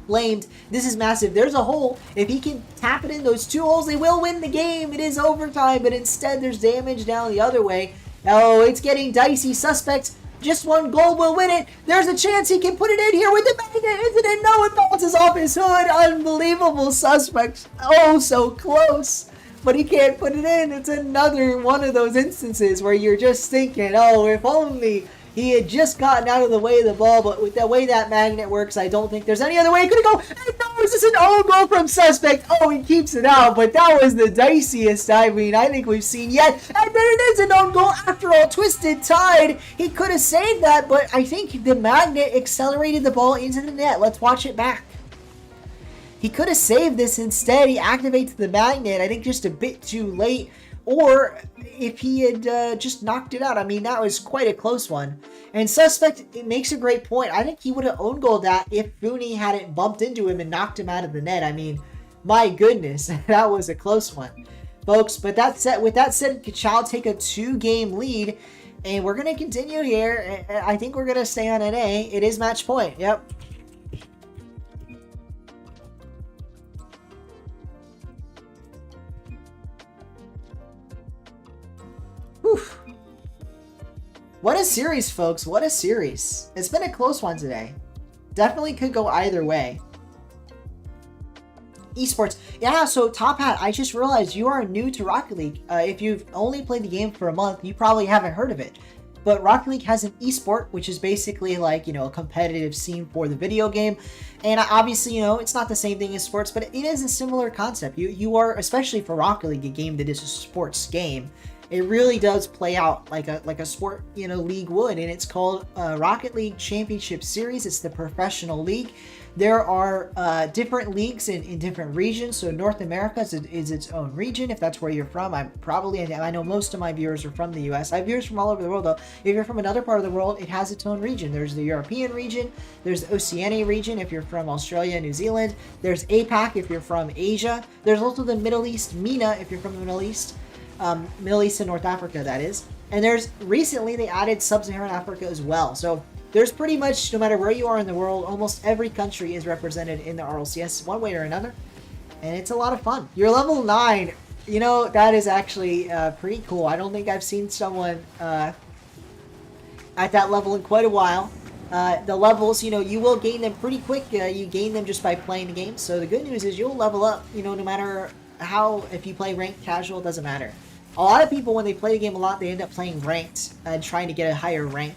Claimed, this is massive. There's a hole. If he can tap it in those 2 holes, they will win the game. It is overtime, but instead there's damage down the other way. Oh, it's getting dicey. Suspect, just 1 goal will win it. There's a chance he can put it in here with the magnet, isn't it? No, it bounces off his hood. Unbelievable. Suspect. Oh, so close. But he can't put it in. It's another one of those instances where you're just thinking, oh, if only he had just gotten out of the way of the ball. But with the way that magnet works, I don't think there's any other way it could go. And no, is this an own goal from Suspect? Oh, he keeps it out. But that was the diciest, I think we've seen yet. And then it is an own goal after all. Twisted Tide. He could have saved that, but I think the magnet accelerated the ball into the net. Let's watch it back. He could have saved this. Instead, he activates the magnet, I think just a bit too late. Or if he had just knocked it out. I mean, that was quite a close one. And Suspect, it makes a great point. I think he would have own goaled that if Fooney hadn't bumped into him and knocked him out of the net. I mean, my goodness, that was a close one, folks. But with that said, Kachal take a 2-game lead. And we're going to continue here. I think we're going to stay on NA. It is match point. Yep. Whew. What a series, folks. What a series. It's been a close one today. Definitely could go either way. Esports. Yeah, so Top Hat, I just realized you are new to Rocket League. If you've only played the game for a month, you probably haven't heard of it. But Rocket League has an esport, which is basically like, you know, a competitive scene for the video game. And obviously, you know, it's not the same thing as sports, but it is a similar concept. You are, especially for Rocket League, a game that is a sports game, it really does play out like a sport, you know, league would. And it's called Rocket League Championship Series. It's the professional league. There are different leagues in different regions. So North America is its own region. If that's where you're from, I know most of my viewers are from the US. I have viewers from all over the world though. If you're from another part of the world, it has its own region. There's the European region. There's the Oceania region if you're from Australia, New Zealand. There's APAC if you're from Asia. There's also the Middle East, MENA if you're from the Middle East. Middle East and North Africa, that is. And recently they added Sub-Saharan Africa as well. So there's pretty much, no matter where you are in the world, almost every country is represented in the RLCS one way or another. And it's a lot of fun. You're level 9. You know, that is actually pretty cool. I don't think I've seen someone at that level in quite a while. The levels, you know, you will gain them pretty quick. You gain them just by playing the game. So the good news is you'll level up, you know, no matter how, if you play ranked, casual, it doesn't matter. A lot of people, when they play the game a lot, they end up playing ranked and trying to get a higher rank.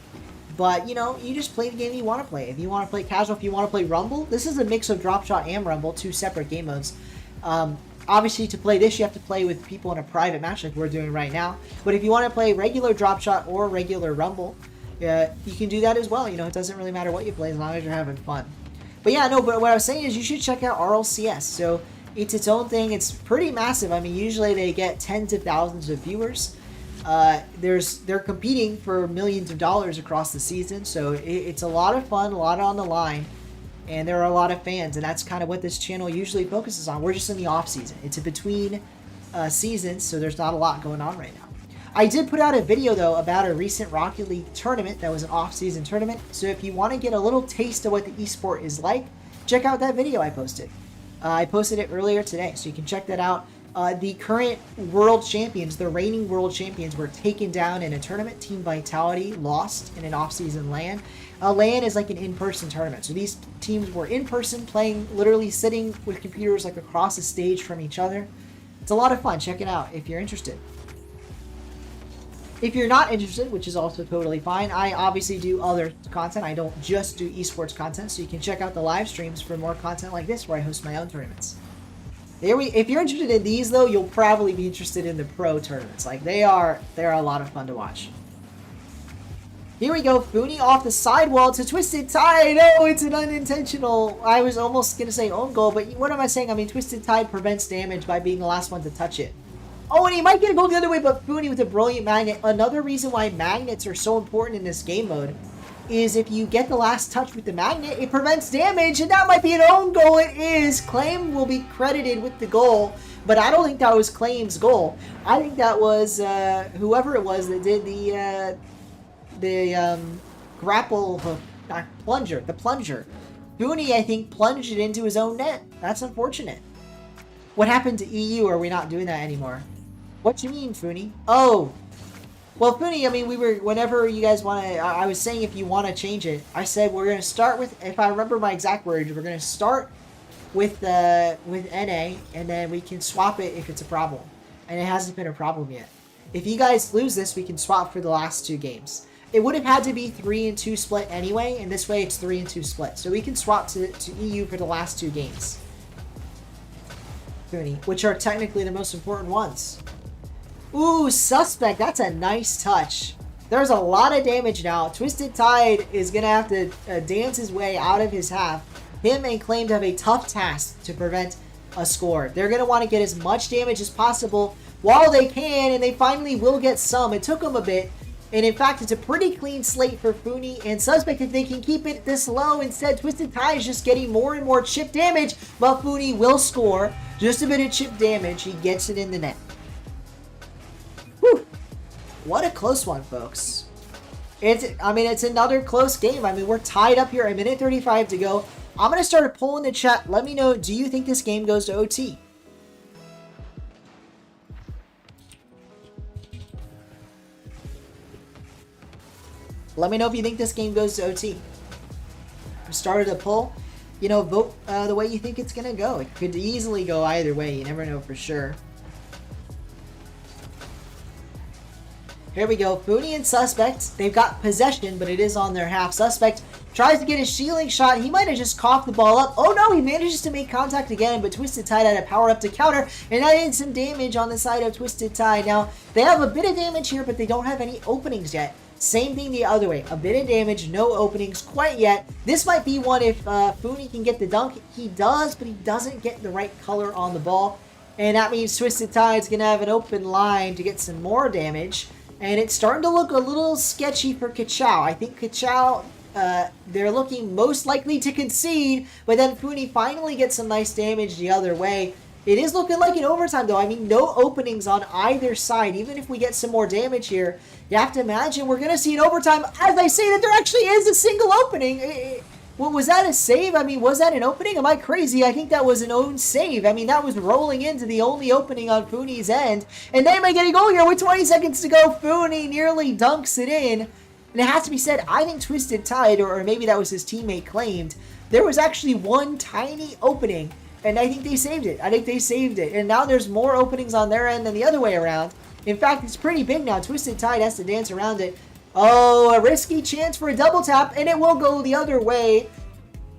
But, you know, you just play the game you want to play. If you want to play casual, if you want to play Rumble, this is a mix of Dropshot and Rumble, 2 separate game modes. Obviously, to play this, you have to play with people in a private match like we're doing right now. But if you want to play regular Dropshot or regular Rumble, you can do that as well. You know, it doesn't really matter what you play as long as you're having fun. But yeah, no, but what I was saying is you should check out RLCS. So it's its own thing. It's pretty massive. I mean, usually they get tens of thousands of viewers. They're competing for millions of dollars across the season, so it's a lot of fun, a lot on the line, and there are a lot of fans, and that's kind of what this channel usually focuses on. We're just in the off season. It's a between seasons, so there's not a lot going on right now. I did put out a video though about a recent Rocket League tournament that was an off-season tournament, so if you want to get a little taste of what the esport is like, check out that video I posted. I posted it earlier today, so you can check that out. The current world champions, the reigning world champions, were taken down in a tournament. Team Vitality lost in an off-season LAN. LAN is like an in-person tournament. So these teams were in person, playing, literally sitting with computers like across the stage from each other. It's a lot of fun. Check it out if you're interested. If you're not interested, which is also totally fine, I obviously do other content. I don't just do esports content, so you can check out the live streams for more content like this where I host my own tournaments. If you're interested in these, though, you'll probably be interested in the pro tournaments. Like, they're a lot of fun to watch. Here we go. Fooney off the sidewall to Twisted Tide. Oh, it's an unintentional. I was almost going to say own goal, but what am I saying? I mean, Twisted Tide prevents damage by being the last one to touch it. Oh, and he might get a goal the other way, but Fooney with a brilliant magnet. Another reason why magnets are so important in this game mode is if you get the last touch with the magnet, it prevents damage, and that might be an own goal. It is. Claim will be credited with the goal, but I don't think that was Claim's goal. I think that was whoever it was that did the grapple hook, not plunger, the plunger. Fooney, I think, plunged it into his own net. That's unfortunate. What happened to EU? Are we not doing that anymore? What do you mean, Fooney? Oh. Well, Fooney, I mean, whenever you guys want to, I was saying if you want to change it, I said we're going to start with, if I remember my exact words, we're going to start with NA, and then we can swap it if it's a problem. And it hasn't been a problem yet. If you guys lose this, we can swap for the last 2 games. It would have had to be 3-2 split anyway, and this way it's 3-2 split. So we can swap to EU for the last 2 games. Fooney, which are technically the most important ones. Ooh, Suspect. That's a nice touch. There's a lot of damage now. Twisted Tide is going to have to dance his way out of his half. him and Claimed have a tough task to prevent a score. They're going to want to get as much damage as possible while they can, and they finally will get some. It took them a bit, and in fact, it's a pretty clean slate for Funi and Suspect if they can keep it this low. Instead, Twisted Tie is just getting more and more chip damage, but Funi will score just a bit of chip damage. He gets it in the net. Whew. What a close one, folks. It's another close game. I mean, we're tied up here, a minute 35 to go. I'm going to start a poll in the chat. Let me know, do you think this game goes to OT? Let me know if you think this game goes to OT. I started a poll. You know, vote the way you think it's going to go. It could easily go either way. You never know for sure. Here we go. Funi and Suspect. They've got possession, but it is on their half. Suspect tries to get a shielding shot. He might have just coughed the ball up. Oh no, he manages to make contact again, but Twisted Tide had a power up to counter, and that did some damage on the side of Twisted Tide. Now, they have a bit of damage here, but they don't have any openings yet. Same thing the other way. A bit of damage, no openings quite yet. This might be one if Funi can get the dunk. He does, but he doesn't get the right color on the ball. And that means Twisted Tide's going to have an open line to get some more damage. And it's starting to look a little sketchy for Kachao. I think Kachao, they're looking most likely to concede. But then Funi finally gets some nice damage the other way. It is looking like an overtime, though. I mean, no openings on either side. Even if we get some more damage here, you have to imagine we're going to see an overtime. As I say that there actually is a single opening. Well, was that a save? I mean, was that an opening? Am I crazy? I think that was an own save. I mean, that was rolling into the only opening on Funi's end. And they may get a goal here with 20 seconds to go. Funi nearly dunks it in. And it has to be said, I think Twisted Tide, or maybe that was his teammate Claimed, there was actually one tiny opening. And I think they saved it. And now there's more openings on their end than the other way around. In fact, it's pretty big now. Twisted Tide has to dance around it. Oh, a risky chance for a double tap, and it will go the other way.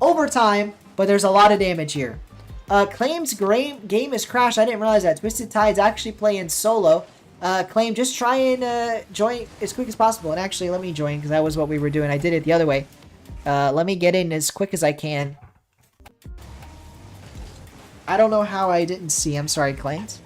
Overtime, but there's a lot of damage here. Claim's game is crashed. I didn't realize that. Twisted Tide's actually playing solo. Claim, just try and join as quick as possible. And actually, let me join, because that was what we were doing. I did it the other way. Let me get in as quick as I can. I don't know how I didn't see. I'm sorry, Claims.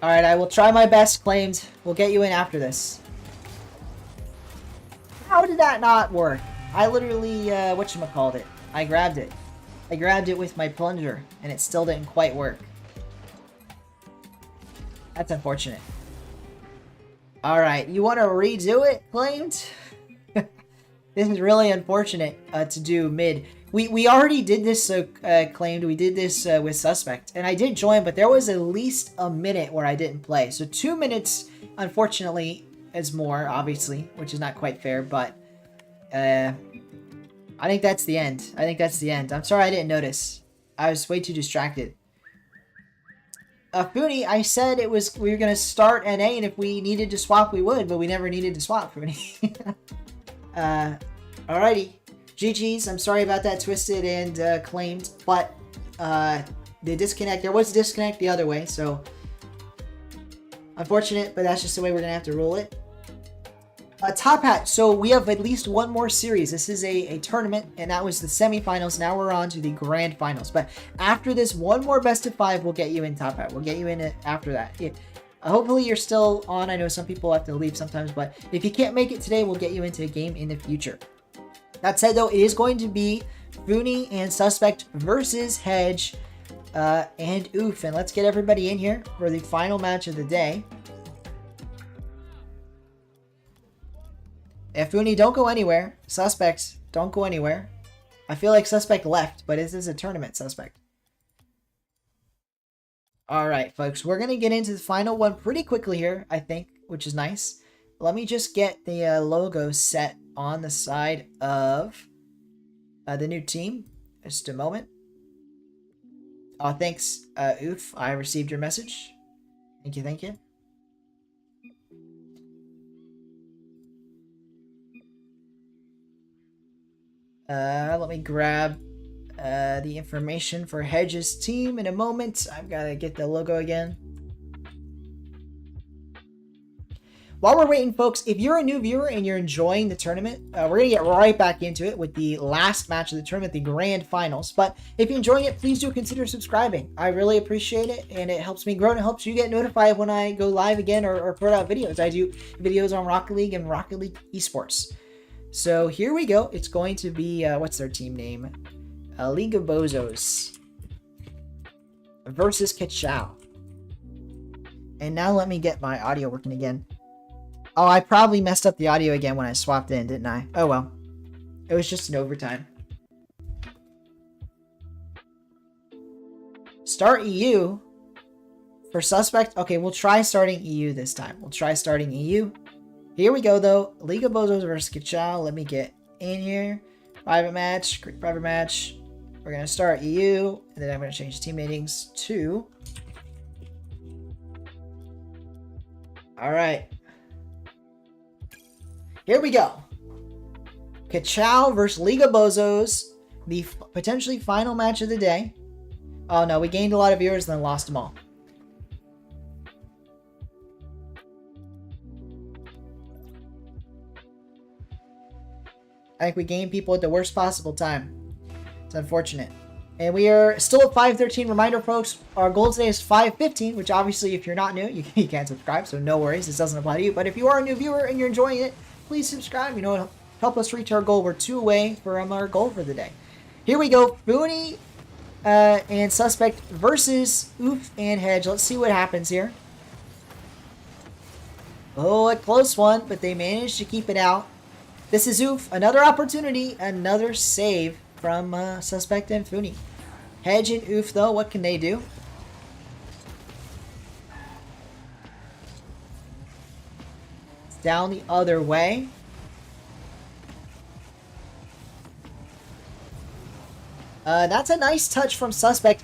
Alright, I will try my best, Claimed. We'll get you in after this. How did that not work? I literally, whatchamacallit it. I grabbed it. I grabbed it with my plunger, and it still didn't quite work. That's unfortunate. Alright, you want to redo it, Claimed? This is really unfortunate to do mid. We already did this, Claimed. We did this with Suspect. And I did join, but there was at least a minute where I didn't play. So 2 minutes, unfortunately, is more, obviously, which is not quite fair. But I think that's the end. I'm sorry I didn't notice. I was way too distracted. Funi, I said we were going to start NA, and if we needed to swap, we would. But we never needed to swap, Funi. Alrighty. GG's. I'm sorry about that, Twisted and Claimed, but the disconnect, there was a disconnect the other way, so unfortunate, but that's just the way we're gonna have to roll it. Top Hat, so we have at least one more series. This is a tournament, and that was the semifinals. Now we're on to the grand finals, but after this, one more best of 5 will get you in Top Hat. We'll get you in it after that. Hopefully you're still on. I know some people have to leave sometimes, but if you can't make it today, we'll get you into a game in the future. That said, though, it is going to be Funi and Suspect versus Hedge and Oof. And let's get everybody in here for the final match of the day. If Funi, don't go anywhere. Suspects, don't go anywhere. I feel like Suspect left, but this is a tournament, Suspect. Alright, folks, we're going to get into the final one pretty quickly here, I think, which is nice. Let me just get the logo set on the side of the new team. Just a moment. Oh, thanks, Oof. I received your message. Thank you, thank you. Let me grab the information for Hedge's team in a moment. I've got to get the logo again. While we're waiting, folks, if you're a new viewer and you're enjoying the tournament, we're going to get right back into it with the last match of the tournament, the grand finals. But if you're enjoying it, please do consider subscribing. I really appreciate it, and it helps me grow, and it helps you get notified when I go live again or put out videos. I do videos on Rocket League and Rocket League Esports. So here we go. It's going to be, what's their team name? League of Bozos versus Kachao. And now let me get my audio working again. Oh, I probably messed up the audio again when I swapped in, didn't I? Oh well. It was just an overtime. Start EU for suspect. Okay, we'll try starting EU this time. We'll try starting EU. Here we go, though. League of Bozos versus Kachao. Let me get in here. Private match. Quick private match. We're going to start EU. And then I'm going to change team ratings to... Alright. Here we go. Kachao versus League of Bozos. The potentially final match of the day. Oh no, we gained a lot of viewers and then lost them all. I think we gained people at the worst possible time. It's unfortunate. And we are still at 513. Reminder, folks, our goal today is 515, which obviously, if you're not new, you can't subscribe, so no worries. This doesn't apply to you. But if you are a new viewer and you're enjoying it, please subscribe. You know, it'll help us reach our goal. We're 2 away from our goal for the day. Here we go. Booney and Suspect versus Oof and Hedge. Let's see what happens here. Oh, a close one, but they managed to keep it out. This is Oof. Another opportunity. Another save from Suspect and Funi. Hedge and Oof, though, what can they do? It's down the other way. That's a nice touch from Suspect.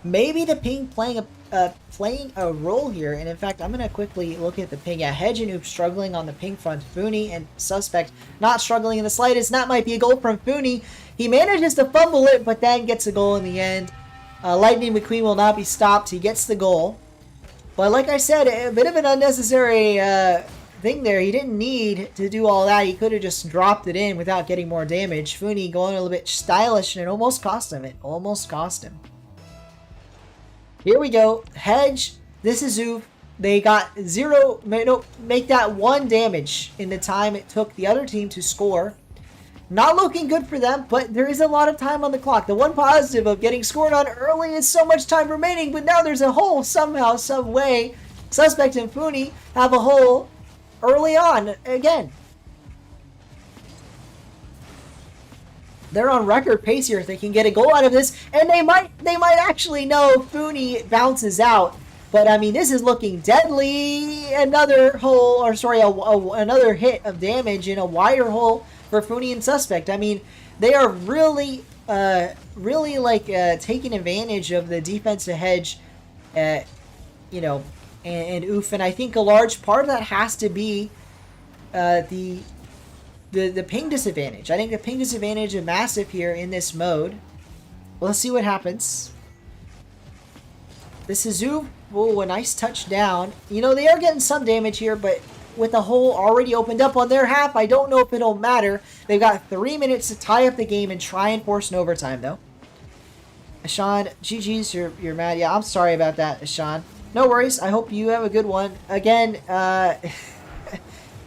Maybe the ping playing a role here. And in fact, I'm going to quickly look at the ping. Yeah, Hedge and Oof struggling on the ping front. Funi and Suspect not struggling in the slightest. That might be a goal from Funi. He manages to fumble it, but then gets a goal in the end. Lightning McQueen will not be stopped. He gets the goal. But like I said, a bit of an unnecessary thing there. He didn't need to do all that. He could have just dropped it in without getting more damage. Funi going a little bit stylish, and it almost cost him. It almost cost him. Here we go. Hedge. This is Oof. They got zero. No, make that 1 damage in the time it took the other team to score. Not looking good for them, but there is a lot of time on the clock. The one positive of getting scored on early is so much time remaining, but now there's a hole somehow, some way. Suspect and Funi have a hole early on again. They're on record pace here if they can get a goal out of this, and they might actually know Funi bounces out. But I mean, this is looking deadly. Another hole, or sorry, another hit of damage in a wider hole for Funi and Suspect. I mean, they are really like taking advantage of the defensive hedge, you know, and Oof. And I think a large part of that has to be the ping disadvantage. I think the ping disadvantage is massive here in this mode. Well, let's see what happens. This is Oof. Oh, a nice touchdown. You know, they are getting some damage here, but with the hole already opened up on their half, I don't know if it'll matter. They've got 3 minutes to tie up the game and try and force an overtime, though. Ashan, GG's, you're mad. Yeah, I'm sorry about that, Ashan. No worries. I hope you have a good one. Again,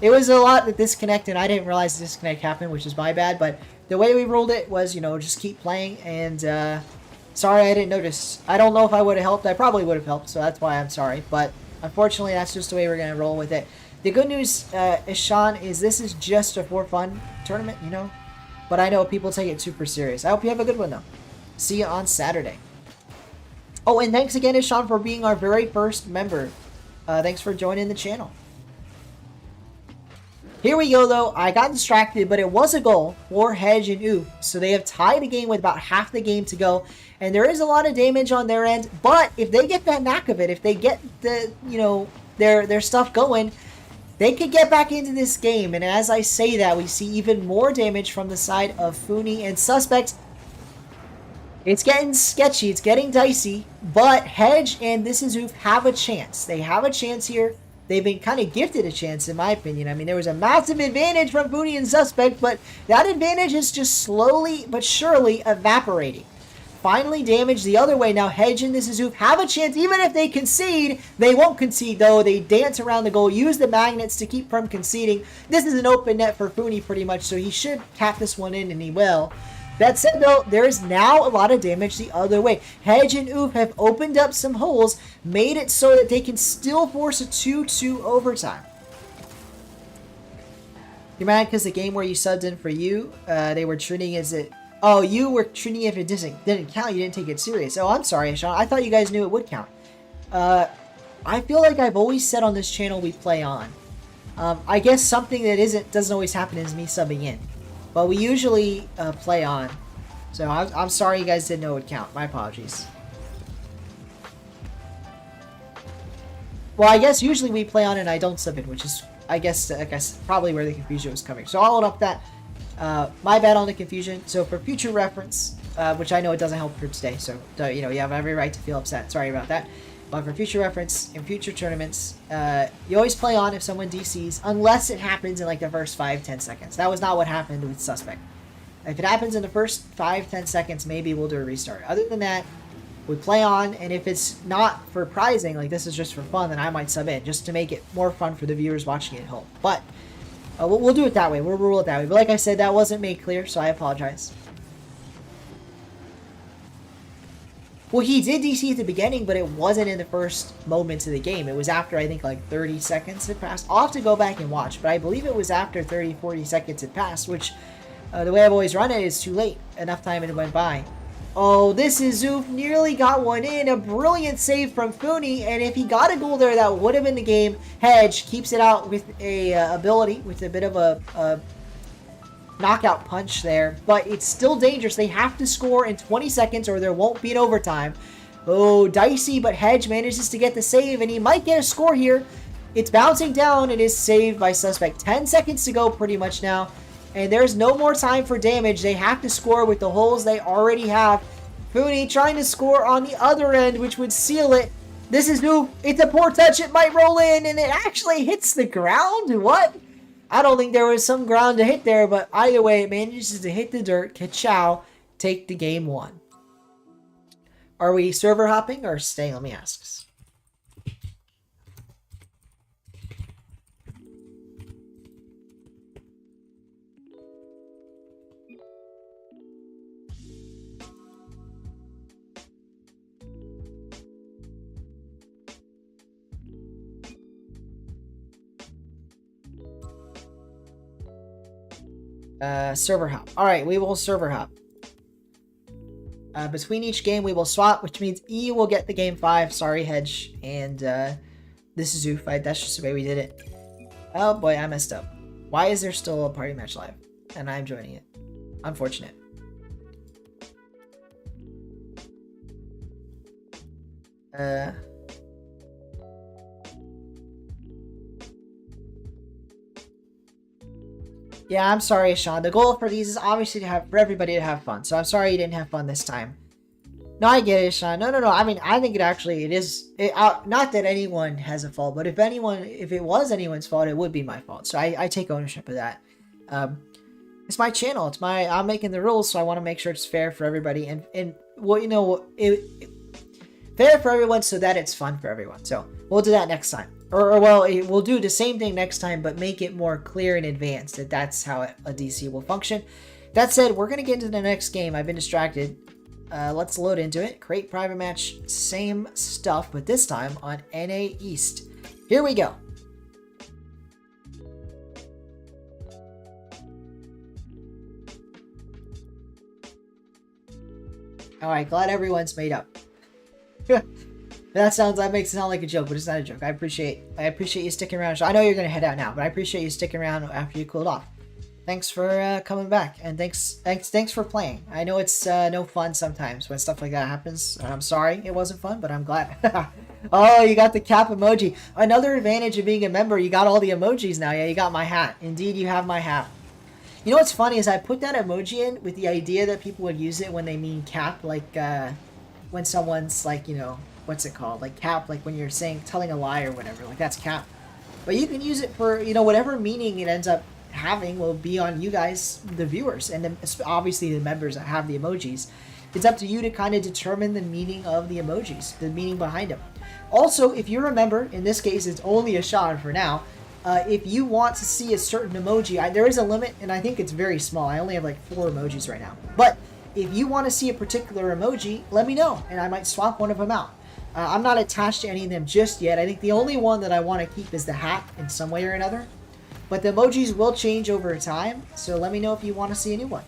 it was a lot that disconnect, and I didn't realize the disconnect happened, which is my bad. But the way we ruled it was, you know, just keep playing. And sorry I didn't notice. I don't know if I would have helped. I probably would have helped, so that's why I'm sorry. But unfortunately, that's just the way we're going to roll with it. The good news, Ishan, is this is just a for fun tournament, you know? But I know people take it super serious. I hope you have a good one, though. See you on Saturday. Oh, and thanks again, Ishan, for being our very first member. Thanks for joining the channel. Here we go, though. I got distracted, but it was a goal for Hedge and Oof. So they have tied the game with about half the game to go. And there is a lot of damage on their end. But if they get that knack of it, if they get the, you know, their stuff going, they could get back into this game. And as I say that, we see even more damage from the side of Funi and Suspect. It's getting sketchy. It's getting dicey. But Hedge and This Is Oof have a chance. They have a chance here they've been kind of gifted a chance, in my opinion. I mean, there was a massive advantage from Foodie and Suspect, but that advantage is just slowly but surely evaporating. Finally damaged the other way. Now Hedge and this Zoof have a chance. Even if they concede, they won't concede though. They dance around the goal, use the magnets to keep from conceding. This is an open net for Foodie pretty much, so he should cap this one in, and he will. That said though, there is now a lot of damage the other way. Hedge and Oof have opened up some holes, made it so that they can still force a 2-2 overtime. You're mad because the game where you subbed in for you, they were treating as it... Oh, you were treating it if it didn't count. You didn't take it serious. Oh, I'm sorry, Sean. I thought you guys knew it would count. I feel like I've always said on this channel we play on. I guess something that doesn't always happen is me subbing in. But we usually play on. So I'm sorry you guys didn't know it would count. My apologies. Well, I guess usually we play on and I don't sub in, which is, I guess probably where the confusion was coming. So I'll hold up that. My bad on the confusion. So for future reference, which I know it doesn't help for today, so you know, you have every right to feel upset. Sorry about that. But for future reference, in future tournaments, you always play on if someone DCs, unless it happens in like the first 5-10 seconds. That was not what happened with Suspect. If it happens in the first 5-10 seconds, maybe we'll do a restart. Other than that, we play on, and if it's not for prizing, like this is just for fun, then I might sub in, just to make it more fun for the viewers watching it at home. But we'll do it that way. We'll rule it that way. But like I said, that wasn't made clear, so I apologize. Well, he did DC at the beginning, but it wasn't in the first moments of the game. It was after, I think, like 30 seconds had passed. I'll have to go back and watch, but I believe it was after 30, 40 seconds had passed, which the way I've always run it is too late. Enough time it went by. Oh, this is Zoof nearly got one in. A brilliant save from Fooney, and if he got a goal there, that would have been the game. Hedge keeps it out with a ability, with a bit of a knockout punch there, but it's still dangerous. They have to score in 20 seconds or there won't be an overtime. Oh, dicey, but Hedge manages to get the save, and he might get a score here. It's bouncing down. It is saved by Suspect. 10 seconds to go pretty much now, and there's no more time for damage. They have to score with the holes they already have. Fooney trying to score on the other end, which would seal it. This is new. It's a poor touch. It might roll in, and it actually hits the ground. What? I don't think there was some ground to hit there, but either way, it manages to hit the dirt. Ka-chow, take the game 1. Are we server hopping or staying? Let me ask. Server hop. Alright, we will server hop. Between each game, we will swap, which means E will get the game 5. Sorry, Hedge. And this is Zoo Fight. That's just the way we did it. Oh boy, I messed up. Why is there still a party match live? And I'm joining it. Unfortunate. Yeah, I'm sorry, Sean. The goal for these is obviously for everybody to have fun. So I'm sorry you didn't have fun this time. No, I get it, Sean. No. I mean, I think it is. Not that anyone has a fault, but if it was anyone's fault, it would be my fault. So I take ownership of that. It's my channel. I'm making the rules, so I want to make sure it's fair for everybody. And well, you know, fair for everyone so that it's fun for everyone. So we'll do that next time. Or well, we'll do the same thing next time, but make it more clear in advance that that's how a DC will function. That said, we're going to get into the next game. I've been distracted. Let's load into it. Create private match. Same stuff, but this time on NA East. Here we go. Alright, glad everyone's made up. That makes it sound like a joke, but it's not a joke. I appreciate you sticking around. I know you're gonna head out now, but I appreciate you sticking around after you cooled off. Thanks for coming back, and thanks for playing. I know it's no fun sometimes when stuff like that happens. I'm sorry it wasn't fun, but I'm glad. Oh, you got the cap emoji. Another advantage of being a member, you got all the emojis now. Yeah, you got my hat. Indeed, you have my hat. You know what's funny is I put that emoji in with the idea that people would use it when they mean cap, like when someone's like, you know, what's it called? Like cap, like when you're telling a lie or whatever. Like that's cap. But you can use it for, you know, whatever meaning it ends up having will be on you guys, the viewers, and then obviously the members that have the emojis. It's up to you to kind of determine the meaning of the emojis, the meaning behind them. Also, if you remember, in this case, it's only a shot for now. If you want to see a certain emoji, there is a limit, and I think it's very small. I only have like 4 emojis right now. But if you want to see a particular emoji, let me know, and I might swap one of them out. I'm not attached to any of them just yet. I think the only one that I want to keep is the hat in some way or another. But the emojis will change over time, so let me know if you want to see a new one.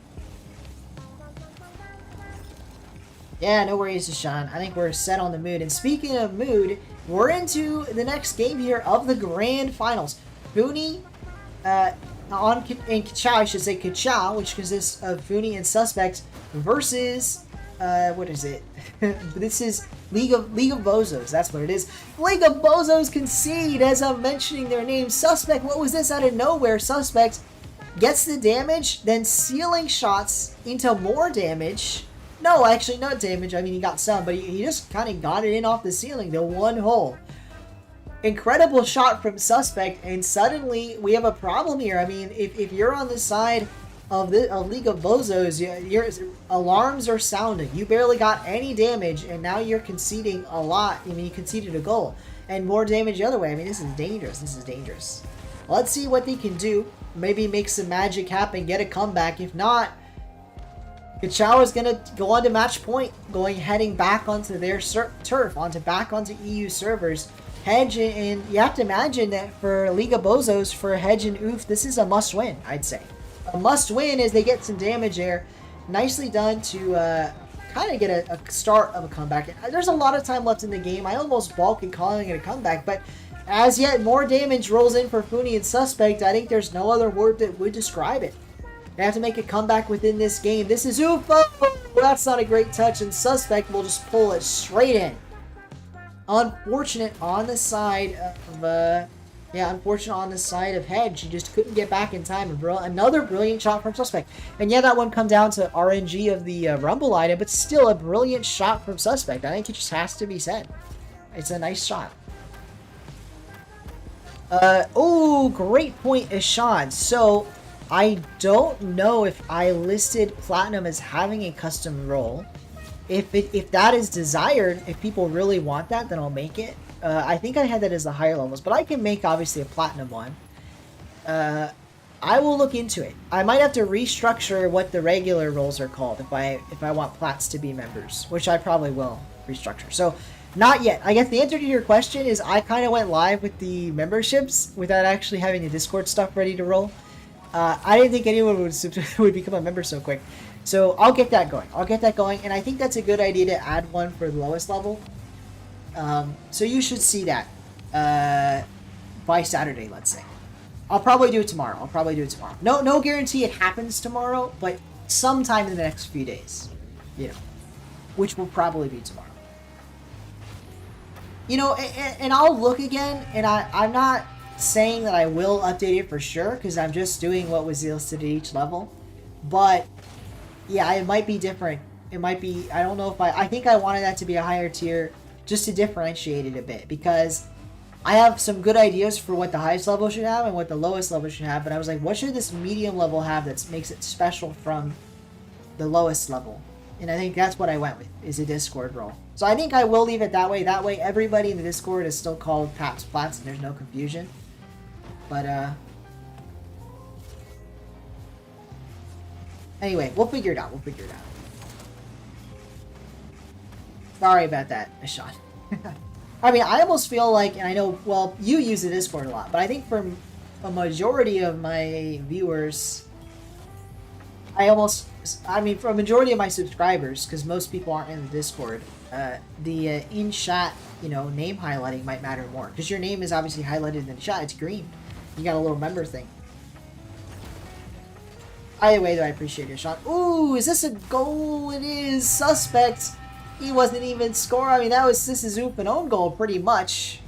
Yeah, no worries, Deshaun. I think we're set on the mood. And speaking of mood, we're into the next game here of the grand finals. Funi and Kachao, I should say Kachao, which consists of Funi and Suspects, versus what is it? This is League of Bozos. That's what it is. League of Bozos concede as I'm mentioning their name. Suspect, what was this out of nowhere? Suspect gets the damage, then sealing shots into more damage. No, actually not damage. I mean, he got some, but he just kind of got it in off the ceiling, the one hole. Incredible shot from Suspect, and suddenly we have a problem here. I mean, if you're on the side of League of Bozos, your alarms are sounding. You barely got any damage, and now you're conceding a lot. I mean, you conceded a goal, and more damage the other way. I mean, this is dangerous. This is dangerous. Let's see what they can do. Maybe make some magic happen, get a comeback. If not, Kachao is going to go on to match point, heading back onto their turf, back onto EU servers. Hedge, and you have to imagine that for League of Bozos, for Hedge and Oof, this is a must-win, I'd say. A must-win as they get some damage there. Nicely done to kind of get a start of a comeback. There's a lot of time left in the game. I almost balk in calling it a comeback, but as yet, more damage rolls in for Funi and Suspect. I think there's no other word that would describe it. They have to make a comeback within this game. This is Oof. Oh, that's not a great touch, and Suspect will just pull it straight in. Unfortunate on the side of, unfortunate on the side of Hedge. He just couldn't get back in time. Another brilliant shot from Suspect. And yeah, that one come down to RNG of the Rumble item, but still a brilliant shot from Suspect. I think it just has to be said. It's a nice shot. Oh, great point, Ishan. So, I don't know if I listed Platinum as having a custom role. If that is desired, if people really want that, then I'll make it. I think I had that as the higher levels, but I can make obviously a Platinum one. I will look into it. I might have to restructure what the regular roles are called if I want Plats to be members, which I probably will restructure. So, not yet. I guess the answer to your question is I kind of went live with the memberships without actually having the Discord stuff ready to roll. I didn't think anyone would become a member so quick. So I'll get that going. And I think that's a good idea to add one for the lowest level. So you should see that by Saturday, let's say. I'll probably do it tomorrow. No guarantee it happens tomorrow, but sometime in the next few days. You know, which will probably be tomorrow. You know, and I'll look again, and I'm not saying that I will update it for sure, because I'm just doing what was listed at each level. But yeah, it might be different. It might be, I don't know if I think I wanted that to be a higher tier just to differentiate it a bit, because I have some good ideas for what the highest level should have and what the lowest level should have, but I was like, what should this medium level have that makes it special from the lowest level? And I think that's what I went with, is a Discord role. So I think I will leave it that way. That way everybody in the Discord is still called Paps Plats and there's no confusion. But anyway, we'll figure it out. Sorry about that, Ashad. I mean, I almost feel like, and I know, well, you use the Discord a lot, but I think for a majority of my viewers, for a majority of my subscribers, because most people aren't in the Discord, the in-chat, name highlighting might matter more, because your name is obviously highlighted in the chat. It's green. You got a little member thing. Either way, though, I appreciate your shot. Ooh, is this a goal? It is. Suspect. He wasn't even score. I mean, this is Zoop an own goal, pretty much.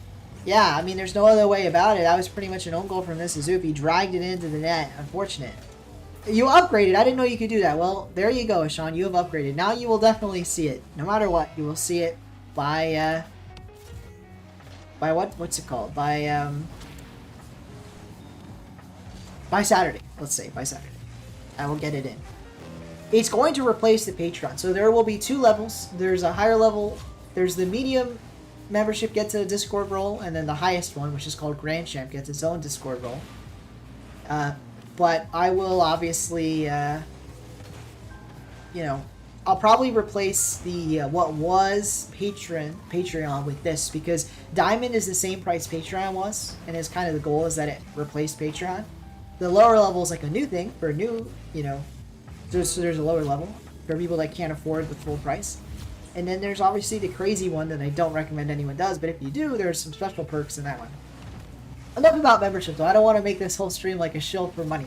Yeah, I mean, there's no other way about it. That was pretty much an own goal from this Zoop. He dragged it into the net. Unfortunate. You upgraded. I didn't know you could do that. Well, there you go, Sean. You have upgraded. Now you will definitely see it. No matter what, you will see it by what? What's it called? By By Saturday, let's say, by Saturday. I will get it in. It's going to replace the Patreon. So there will be 2 levels. There's a higher level. There's the medium membership gets a Discord role, and then the highest one, which is called Grand Champ, gets its own Discord role. But I will obviously, you know, I'll probably replace the what was Patreon with this, because Diamond is the same price Patreon was, and it's kind of the goal is that it replaced Patreon. The lower level is like a new thing for new, you know, so there's a lower level for people that can't afford the full price. And then there's obviously the crazy one that I don't recommend anyone does, but if you do, there's some special perks in that one. Enough about membership though. I don't want to make this whole stream like a shill for money.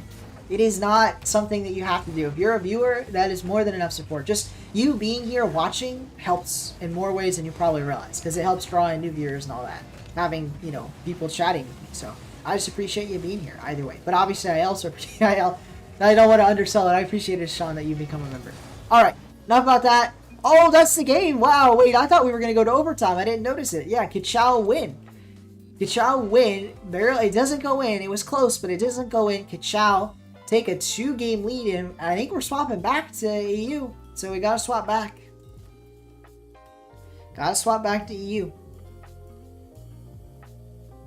It is not something that you have to do. If you're a viewer, that is more than enough support. Just you being here watching helps in more ways than you probably realize, because it helps draw in new viewers and all that. Having, you know, people chatting with me. So I just appreciate you being here either way. But obviously I also I don't want to undersell it. I appreciate it, Sean, that you become a member. Alright, enough about that. Oh, that's the game. Wow, wait, I thought we were going to go to overtime. I didn't notice it. Yeah, Kachao win. Kachao win. Barely, it doesn't go in. It was close, but it doesn't go in. Kachao take a 2-game lead, and I think we're swapping back to EU. So we got to swap back. Got to swap back to EU.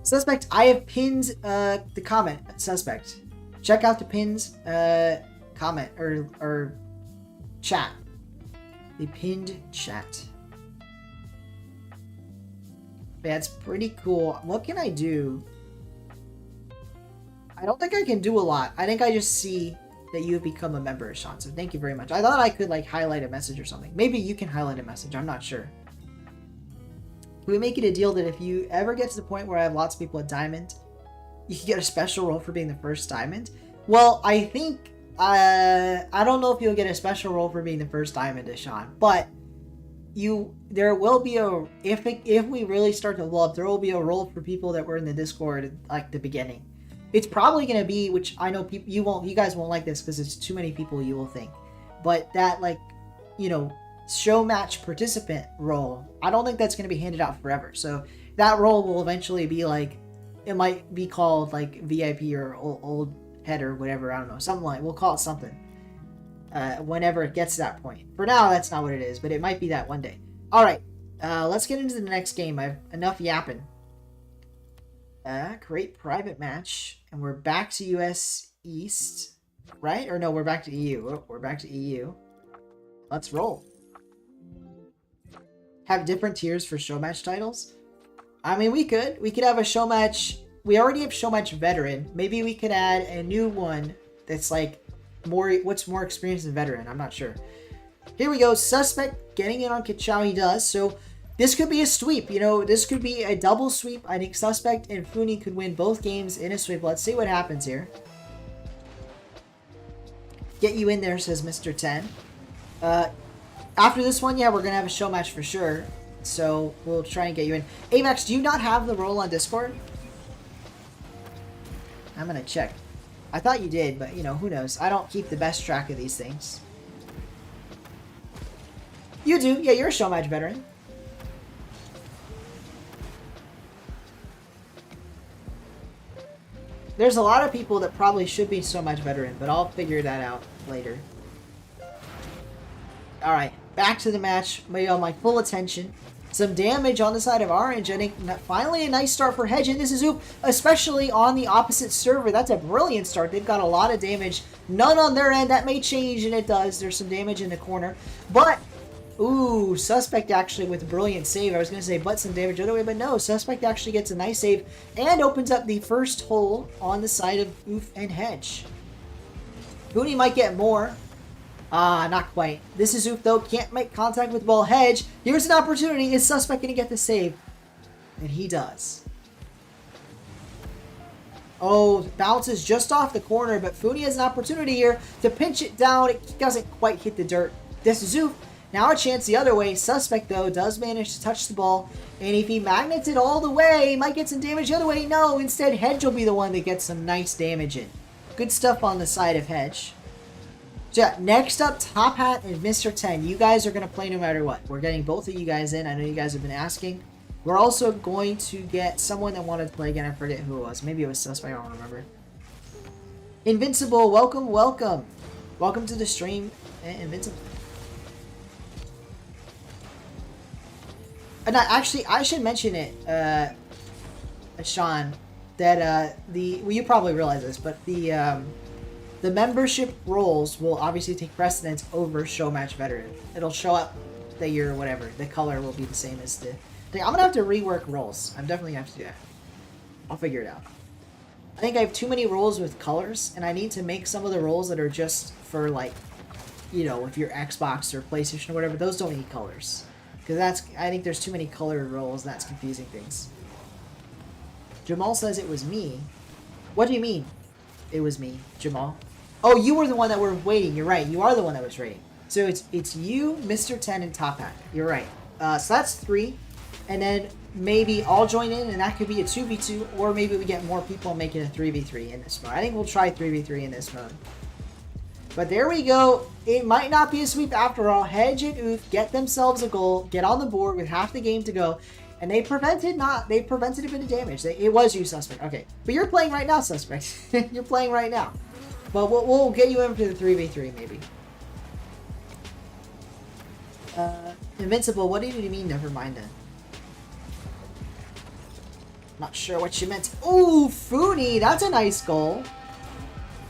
Suspect, I have pinned the comment. Suspect. Check out the pinned comment or chat. The pinned chat. That's pretty cool. What can I do? I don't think I can do a lot. I think I just see that you have become a member, Sean. So thank you very much. I thought I could like highlight a message or something. Maybe you can highlight a message. I'm not sure. Can we make it a deal that if you ever get to the point where I have lots of people at Diamond, you can get a special role for being the first Diamond? Well, I think I don't know if you'll get a special role for being the first Diamond, Sean, but there will be a if we really start to blow up, there will be a role for people that were in the Discord at like the beginning. It's probably going to be, which I know people you guys won't like this because it's too many people, you will think, but that like, you know, show match participant role, I don't think that's going to be handed out forever. So that role will eventually be like, it might be called like VIP or old head or whatever, I don't know, something like, we'll call it something whenever it gets to that point. For now, that's not what it is, but it might be that one day. All right, let's get into the next game. I've enough yapping. Create private match, and we're back to US East, right? Or no, we're back to EU. Oh, we're back to EU. Let's roll. Have different tiers for show match titles? I mean, we could have a show match. We already have show match veteran. Maybe we could add a new one that's like what's more experienced than veteran. I'm not sure. Here we go. Suspect getting in on Kachao. He does. So this could be a sweep. You know, this could be a double sweep. I think Suspect and Funi could win both games in a sweep. Let's see what happens here. Get you in there, says Mr. 10. After this one, yeah, we're going to have a show match for sure. So we'll try and get you in. Avax, do you not have the role on Discord? I'm going to check. I thought you did, but, you know, who knows? I don't keep the best track of these things. You do. Yeah, you're a show match veteran. There's a lot of people that probably should be so much veteran, but I'll figure that out later. Alright, back to the match. Maybe on my full attention. Some damage on the side of Orange. I think finally a nice start for Hedge. And this is Oop, especially on the opposite server. That's a brilliant start. They've got a lot of damage. None on their end. That may change, and it does. There's some damage in the corner. But, ooh, Suspect actually with a brilliant save. I was going to say, but some damage the other way, but no. Suspect actually gets a nice save and opens up the first hole on the side of Oof and Hedge. Booney might get more. Not quite. This is Oof, though. Can't make contact with ball. Hedge. Here's an opportunity. Is Suspect going to get the save? And he does. Oh, bounces just off the corner, but Funi has an opportunity here to pinch it down. It doesn't quite hit the dirt. This is Oof. Now a chance the other way. Suspect, though, does manage to touch the ball. And if he magnets it all the way, he might get some damage the other way. No, instead, Hedge will be the one that gets some nice damage in. Good stuff on the side of Hedge. So yeah, next up, Top Hat and Mr. 10. You guys are going to play no matter what. We're getting both of you guys in. I know you guys have been asking. We're also going to get someone that wanted to play again. I forget who it was. Maybe it was Suspect. I don't remember. Invincible, welcome, welcome. Welcome to the stream, Invincible. And I should mention it, Sean, that well, you probably realize this, but the membership roles will obviously take precedence over show match veteran. It'll show up that you're whatever. The color will be the same as the thing. I'm gonna have to rework roles. I'm definitely gonna have to do that. I'll figure it out. I think I have too many roles with colors, and I need to make some of the roles that are just for, like, you know, if you're Xbox or PlayStation or whatever, those don't need colors. Because I think there's too many colored roles, and that's confusing things. Jamal says it was me. What do you mean? It was me, Jamal. Oh, you were the one that were waiting. You're right. You are the one that was waiting. So it's you, Mr. 10, and Top Hat. You're right. So that's 3. And then maybe I'll join in, and that could be a 2v2, or maybe we get more people and make it a 3v3 in this mode. I think we'll try 3v3 in this mode. But there we go. It might not be a sweep after all. Hedge and Oof get themselves a goal, get on the board with half the game to go, and they prevented a bit of damage. It was you, Suspect. Okay, but you're playing right now, Suspect. You're playing right now. But we'll get you in for the 3v3 maybe. Invincible, what did you mean? Never mind then. Not sure what you meant. Ooh, Funi, that's a nice goal.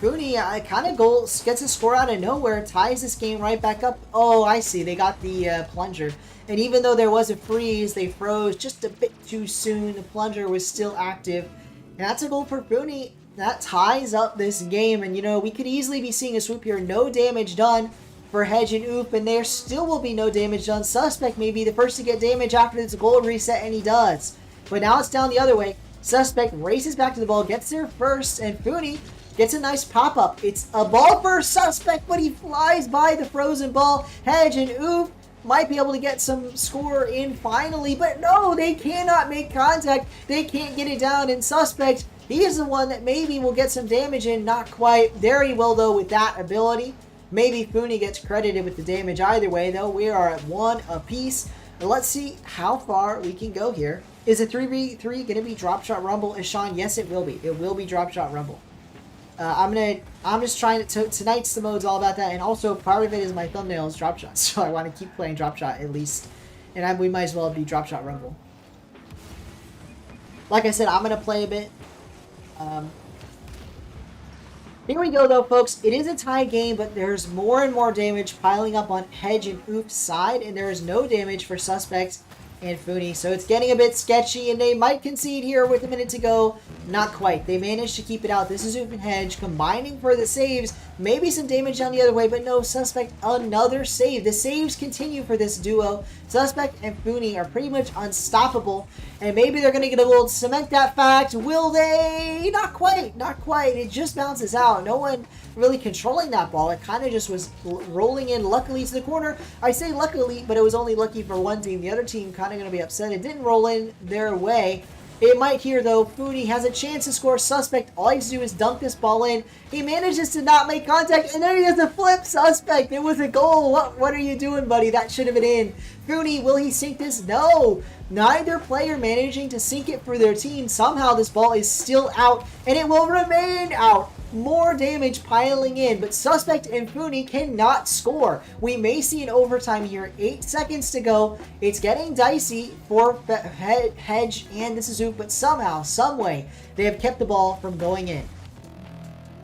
Funi, kind of goal, gets a score out of nowhere, ties this game right back up. Oh, I see. They got the plunger. And even though there was a freeze, they froze just a bit too soon. The plunger was still active. And that's a goal for Funi. That ties up this game. And, you know, we could easily be seeing a swoop here. No damage done for Hedge and Oop. And there still will be no damage done. Suspect may be the first to get damage after this goal reset, and he does. But now it's down the other way. Suspect races back to the ball, gets there first, and Funi gets a nice pop-up. It's a ball for Suspect, but he flies by the frozen ball. Hedge and Oof might be able to get some score in finally, but no, they cannot make contact. They can't get it down, and Suspect, he is the one that maybe will get some damage in. Not quite. There he will, though, with that ability. Maybe Funi gets credited with the damage either way, though. We are at 1 apiece. Let's see how far we can go here. Is it 3v3 going to be Dropshot Rumble? And Sean, yes, it will be. It will be Dropshot Rumble. I'm just trying to, tonight's the mode's all about that. And also, part of it is my thumbnail is Dropshot. So I want to keep playing Dropshot at least. And we might as well be Dropshot Rumble. Like I said, I'm going to play a bit. Here we go, though, folks. It is a tie game, but there's more and more damage piling up on Hedge and Oof's side. And there is no damage for Suspects and Funi. So it's getting a bit sketchy, and they might concede here with a minute to go. Not quite. They managed to keep it out. This is Oof and Hedge combining for the saves. Maybe some damage down the other way, but no, Suspect, another save. The saves continue for this duo. Suspect and Funi are pretty much unstoppable, and maybe they're going to get a little cement that fact. Will they? Not quite. Not quite. It just bounces out. No one really controlling that ball. It kind of just was rolling in luckily to the corner. I say luckily, but it was only lucky for one team. The other team kind of going to be upset. It didn't roll in their way. It might here, though. Funi has a chance to score. Suspect, all he has to do is dunk this ball in. He manages to not make contact, and then he does a flip. Suspect, it was a goal. What are you doing, buddy? That should have been in. Funi, will he sink this? No. Neither player managing to sink it for their team. Somehow this ball is still out, and it will remain out. More damage piling in, but Suspect and Funi cannot score. We may see an overtime here. 8 seconds to go. It's getting dicey for Hedge and this is Oop, but somehow, some way, they have kept the ball from going in.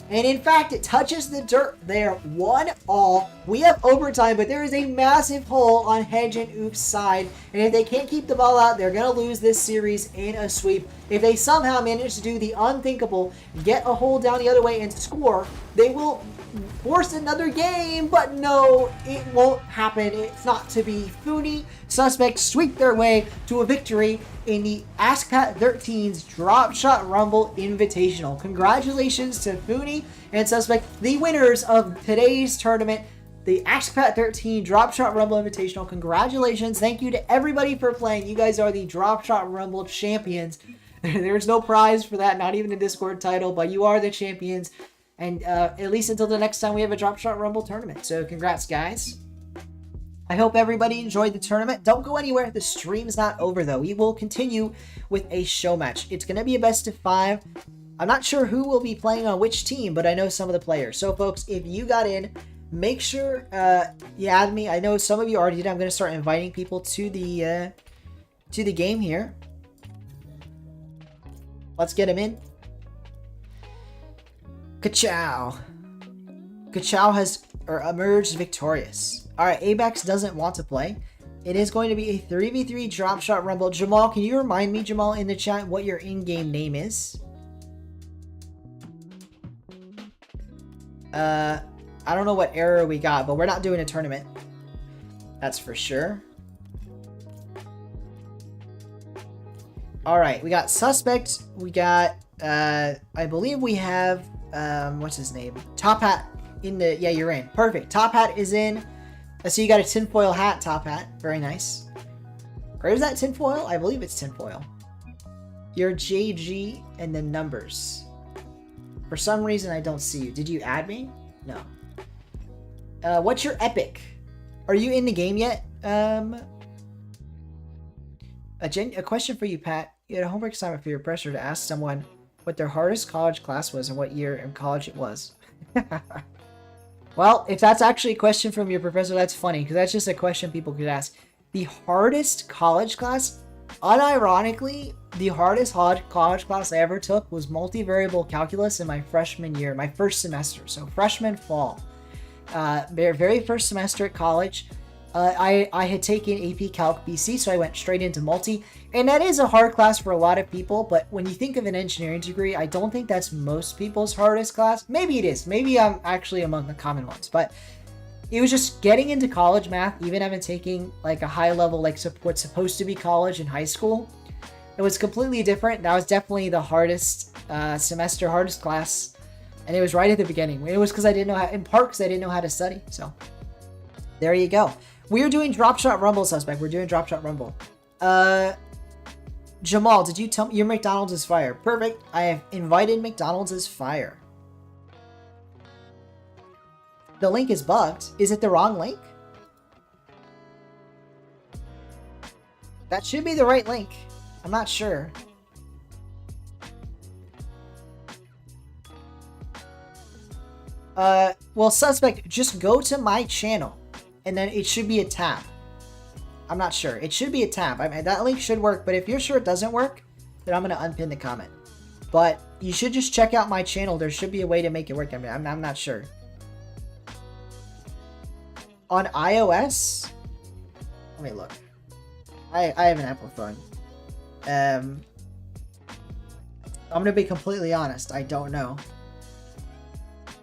And in fact, it touches the dirt there. 1-1. We have overtime, but there is a massive hole on Hedge and Oof's side. And if they can't keep the ball out, they're going to lose this series in a sweep. If they somehow manage to do the unthinkable, get a hole down the other way and score, they will force another game. But no, it won't happen. It's not to be. Funi, Suspects sweep their way to a victory in the AskPat 13's Dropshot Rumble Invitational. Congratulations to Funi and Suspect, the winners of today's tournament, the AskPat 13 Dropshot Rumble Invitational. Congratulations. Thank you to everybody for playing. You guys are the Dropshot Rumble champions. There's no prize for that, not even a Discord title, but you are the champions. And at least until the next time we have a Dropshot Rumble tournament. So congrats, guys. I hope everybody enjoyed the tournament. Don't go anywhere. The stream's not over, though. We will continue with a show match. It's going to be a best of 5. I'm not sure who will be playing on which team, but I know some of the players. So, folks, if you got in, make sure you add me. I know some of you already did. I'm going to start inviting people to the game here. Let's get him in. Ka-chow. Ka-chow has emerged victorious. Alright, Abex doesn't want to play. It is going to be a 3v3 Dropshot Rumble. Jamal, can you remind me, Jamal, in the chat what your in-game name is? I don't know what error we got, but we're not doing a tournament. That's for sure. Alright, we got Suspect. We got, I believe we have, what's his name? Top Hat in the, yeah, you're in. Perfect. Top Hat is in. I see you got a tinfoil hat, Top Hat. Very nice. Or is that tinfoil? I believe it's tinfoil. You're JG and then numbers. For some reason, I don't see you. Did you add me? No. What's your epic? Are you in the game yet? A question for you, Pat. You had a homework assignment for your pressure to ask someone what their hardest college class was and what year in college it was. Well, if that's actually a question from your professor, that's funny, because that's just a question people could ask. The hardest college class, unironically, the hardest college class I ever took was multivariable calculus in my freshman year, my first semester, so freshman fall. Very first semester at college. I had taken AP Calc BC, so I went straight into multi, and that is a hard class for a lot of people, but when you think of an engineering degree, I don't think that's most people's hardest class. Maybe it is. Maybe I'm actually among the common ones, but it was just getting into college math, even having taken like a high level, like what's supposed to be college in high school. It was completely different. That was definitely the hardest semester, hardest class, and it was right at the beginning. It was because I didn't know how, in part because I didn't know how to study, so there you go. We're doing Dropshot Rumble, Suspect. We're doing Dropshot Rumble. Jamal, did you tell me your McDonald's is fire? Perfect. I have invited McDonald's as fire. The link is bugged. Is it the wrong link? That should be the right link. I'm not sure. Well, Suspect, just go to my channel. And then it should be a tab. I'm not sure. It should be a tab. I mean, that link should work, but if you're sure it doesn't work, then I'm going to unpin the comment. But you should just check out my channel. There should be a way to make it work. I mean, I'm not sure. On iOS? Let me look. I have an Apple phone. I'm going to be completely honest. I don't know.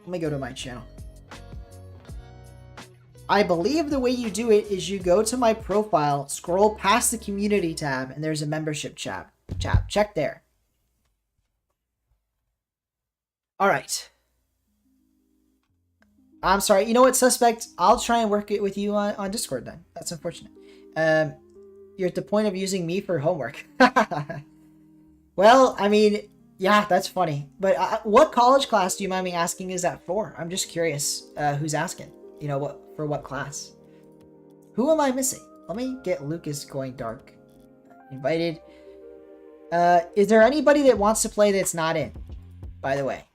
Let me go to my channel. I believe the way you do it is you go to my profile, scroll past the community tab, and there's a membership tab. Check there. All right. I'm sorry. You know what, Suspect? I'll try and work it with you on Discord then. That's unfortunate. You're at the point of using me for homework. Well, I mean, yeah, that's funny. But what college class do you mind me asking is that for? I'm just curious who's asking. You know, for what class? Who am I missing? Let me get Lucas going dark. Invited. Is there anybody that wants to play that's not in? By the way.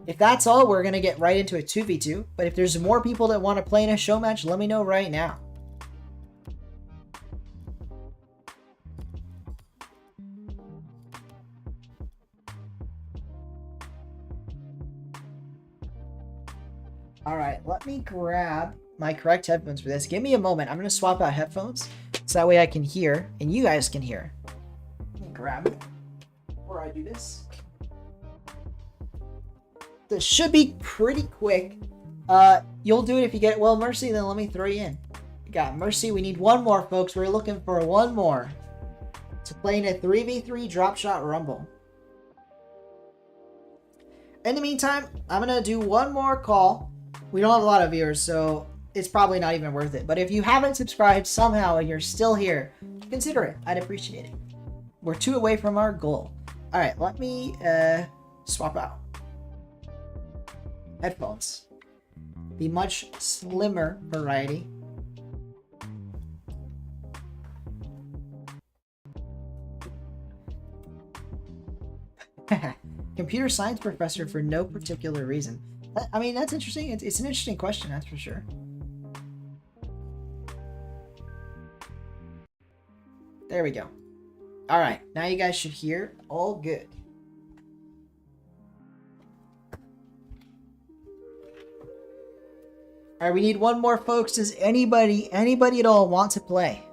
If that's all, we're going to get right into a 2v2. But if there's more people that want to play in a show match, let me know right now. Alright, let me grab my correct headphones for this. Give me a moment. I'm going to swap out headphones so that way I can hear and you guys can hear. Let me grab it before I do this. This should be pretty quick. You'll do it if you get it. Well, Mercy, then let me throw you in. We got Mercy. We need one more, folks. We're looking for one more to play in a 3v3 Dropshot Rumble. In the meantime, I'm going to do one more call. We don't have a lot of viewers, so it's probably not even worth it. But if you haven't subscribed somehow and you're still here, consider it. I'd appreciate it. We're 2 away from our goal. All right, let me swap out headphones. The much slimmer variety. Computer science professor for no particular reason. I mean, that's interesting. It's an interesting question, that's for sure. There we go. All right, now you guys should hear. All good. All right, we need one more, folks. Does anybody at all want to play?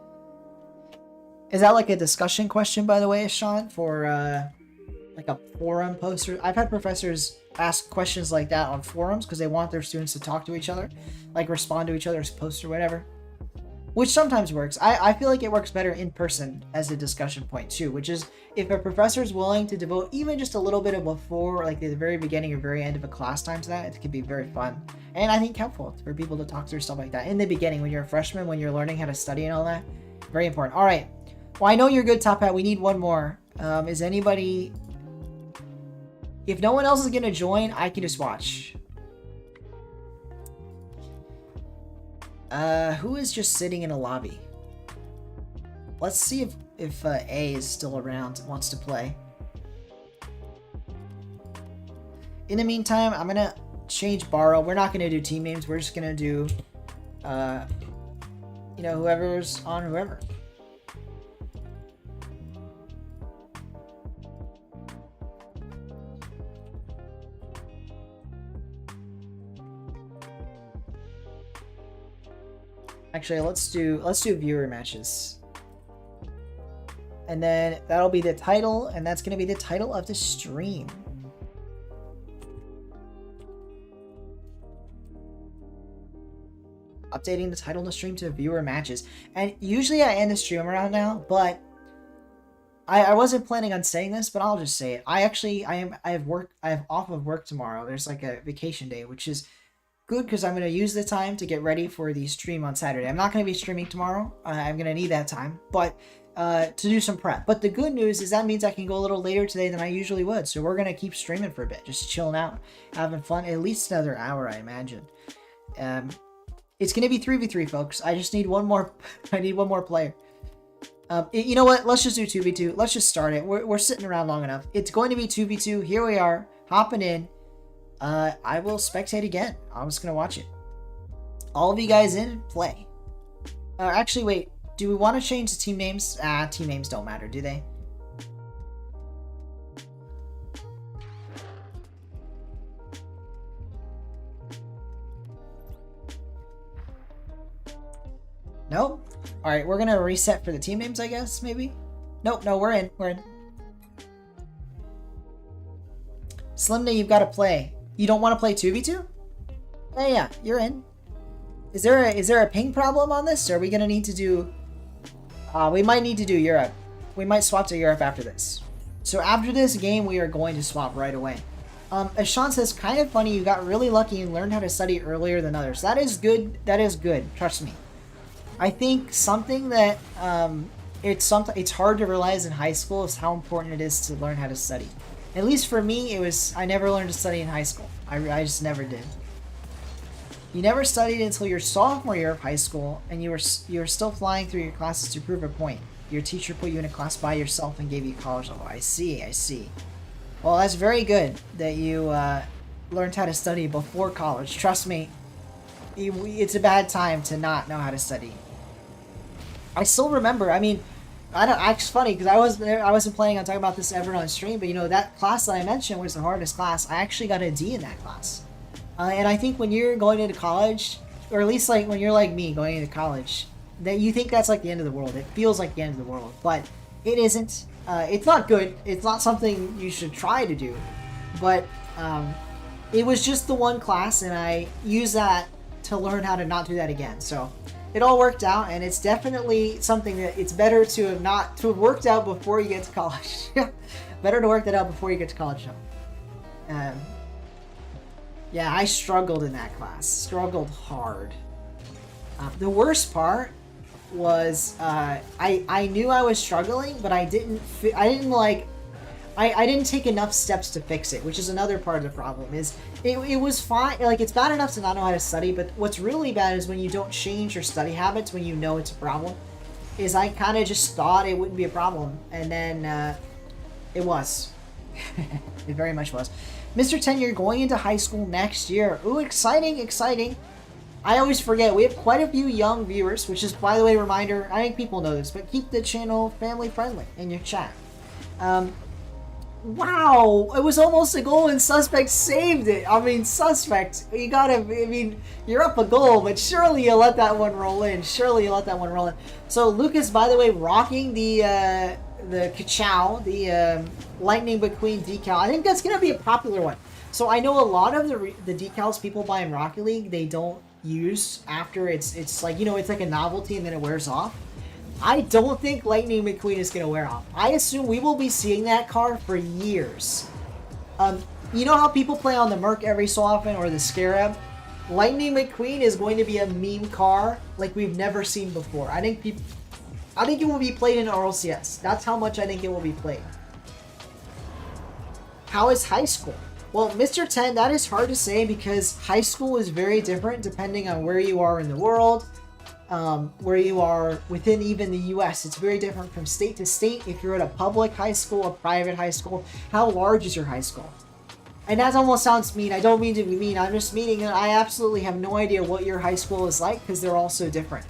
Is that like a discussion question, by the way, Sean, for like a forum poster? I've had professors ask questions like that on forums because they want their students to talk to each other, like respond to each other's posts or whatever, which sometimes works. I feel like it works better in person as a discussion point too, which is if a professor is willing to devote even just a little bit of before, like the very beginning or very end of a class time to that, it can be very fun. And I think helpful for people to talk through stuff like that in the beginning when you're a freshman, when you're learning how to study and all that. Very important. All right. Well, I know you're good, Top Hat. We need one more. Is anybody... If no one else is going to join, I can just watch. Who is just sitting in a lobby? Let's see if A is still around and wants to play. In the meantime, I'm going to change borrow. We're not going to do team names. We're just going to do, you know, whoever's on whoever. Actually, let's do viewer matches. And then that'll be the title, and that's going to be the title of the stream. Updating the title of the stream to viewer matches. And usually I end the stream around now, but I wasn't planning on saying this, but I'll just say it. I have off of work tomorrow. There's like a vacation day, which is good because I'm going to use the time to get ready for the stream on Saturday. I'm not going to be streaming tomorrow. I'm going to need that time, but to do some prep. But the good news is that means I can go a little later today than I usually would. So we're going to keep streaming for a bit, just chilling out, having fun, at least another hour, I imagine. It's going to be 3v3, folks. I just need one more. I need one more player. You know what? Let's just do 2v2. Let's just start it. We're sitting around long enough. It's going to be 2v2. Here we are, hopping in. I will spectate again. I'm just going to watch it. All of you guys in, play. Actually, wait. Do we want to change the team names? Team names don't matter, do they? No? Alright, we're going to reset for the team names, I guess, maybe? Nope, no, we're in. We're in. Slimna, you've got to play. You don't want to play 2v2? Yeah, you're in. Is there a ping problem on this? Or are we going to need to do... we might need to do Europe. We might swap to Europe after this. So after this game, we are going to swap right away. As Sean says, kind of funny, you got really lucky and learned how to study earlier than others. That is good. That is good. Trust me. I think something that it's hard to realize in high school is how important it is to learn how to study. At least for me, I never learned to study in high school. I just never did. You never studied until your sophomore year of high school, and you were still flying through your classes to prove a point. Your teacher put you in a class by yourself and gave you college level. I see. Well, that's very good that you learned how to study before college. Trust me, it's a bad time to not know how to study. I still remember. I mean, it's funny because I wasn't planning on talking about this ever on stream, but you know that class that I mentioned was the hardest class. I actually got a D in that class. And I think when you're going into college, or at least like when you're like me going into college, that you think that's like the end of the world. It feels like the end of the world, but it isn't. It's not good. It's not something you should try to do. But it was just the one class, and I used that to learn how to not do that again. So it all worked out, and it's definitely something that it's better to have worked out before you get to college. Better to work that out before you get to college. Yeah, I struggled in that class. Struggled hard. The worst part was I knew I was struggling, but I didn't take enough steps to fix it, which is another part of the problem. Is it was fine. Like, it's bad enough to not know how to study, but what's really bad is when you don't change your study habits when you know it's a problem. Is I kind of just thought it wouldn't be a problem, and then it was. It very much was. Mr. 10, you're going into high school next year. Ooh, exciting, exciting. I always forget, we have quite a few young viewers, which is, by the way, a reminder, I think people know this, but keep the channel family friendly in your chat. Wow, it was almost a goal and Suspect saved it. I mean, Suspect, you gotta, I mean, you're up a goal, but surely you let that one roll in. Surely you let that one roll in. So Lucas, by the way, rocking the Kachow, the Lightning McQueen decal. I think that's gonna be a popular one. So I know a lot of the decals people buy in Rocket League, they don't use after it's like, you know, it's like a novelty and then it wears off. I don't think Lightning McQueen is going to wear off. I assume we will be seeing that car for years. You know how people play on the Merc every so often, or the Scarab? Lightning McQueen is going to be a meme car like we've never seen before. I think it will be played in RLCS. That's how much I think it will be played. How is high school? Well, Mr. 10, that is hard to say because high school is very different depending on where you are in the world. Where you are within even the US. It's very different from state to state. If you're at a public high school, a private high school, how large is your high school? And that almost sounds mean. I don't mean to be mean. I'm just meaning that I absolutely have no idea what your high school is like because they're all so different.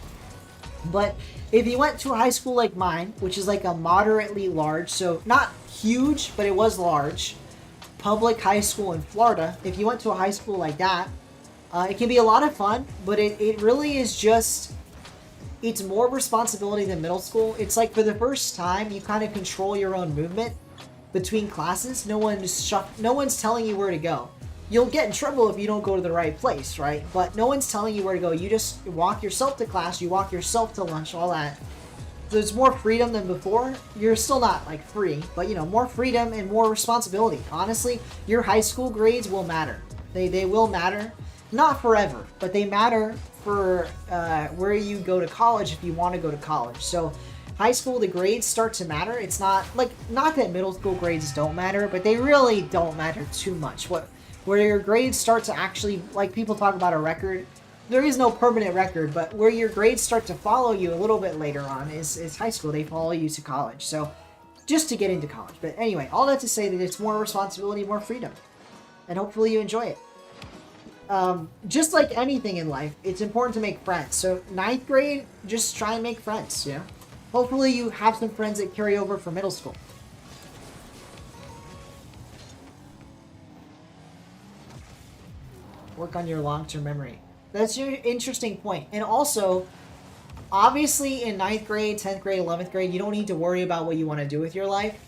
But if you went to a high school like mine, which is like a moderately large, so not huge, but it was large, public high school in Florida, if you went to a high school like that, it can be a lot of fun, but it really is just... It's more responsibility than middle school. It's like for the first time, you kind of control your own movement between classes. No one's telling you where to go. You'll get in trouble if you don't go to the right place, right? But no one's telling you where to go. You just walk yourself to class, you walk yourself to lunch, all that. There's more freedom than before. You're still not like free, but you know, more freedom and more responsibility. Honestly, your high school grades will matter. They will matter. Not forever, but they matter for where you go to college if you want to go to college. So high school, the grades start to matter. It's not like, not that middle school grades don't matter, but they really don't matter too much. Where your grades start to actually, like people talk about a record, there is no permanent record, but where your grades start to follow you a little bit later on is high school. They follow you to college. So just to get into college. But anyway, all that to say that it's more responsibility, more freedom. And hopefully you enjoy it. Just like anything in life, it's important to make friends. So 9th grade, just try and make friends, you know? Hopefully you have some friends that carry over from middle school. Work on your long-term memory. That's an interesting point. And also, obviously in 9th grade, 10th grade, 11th grade, you don't need to worry about what you want to do with your life.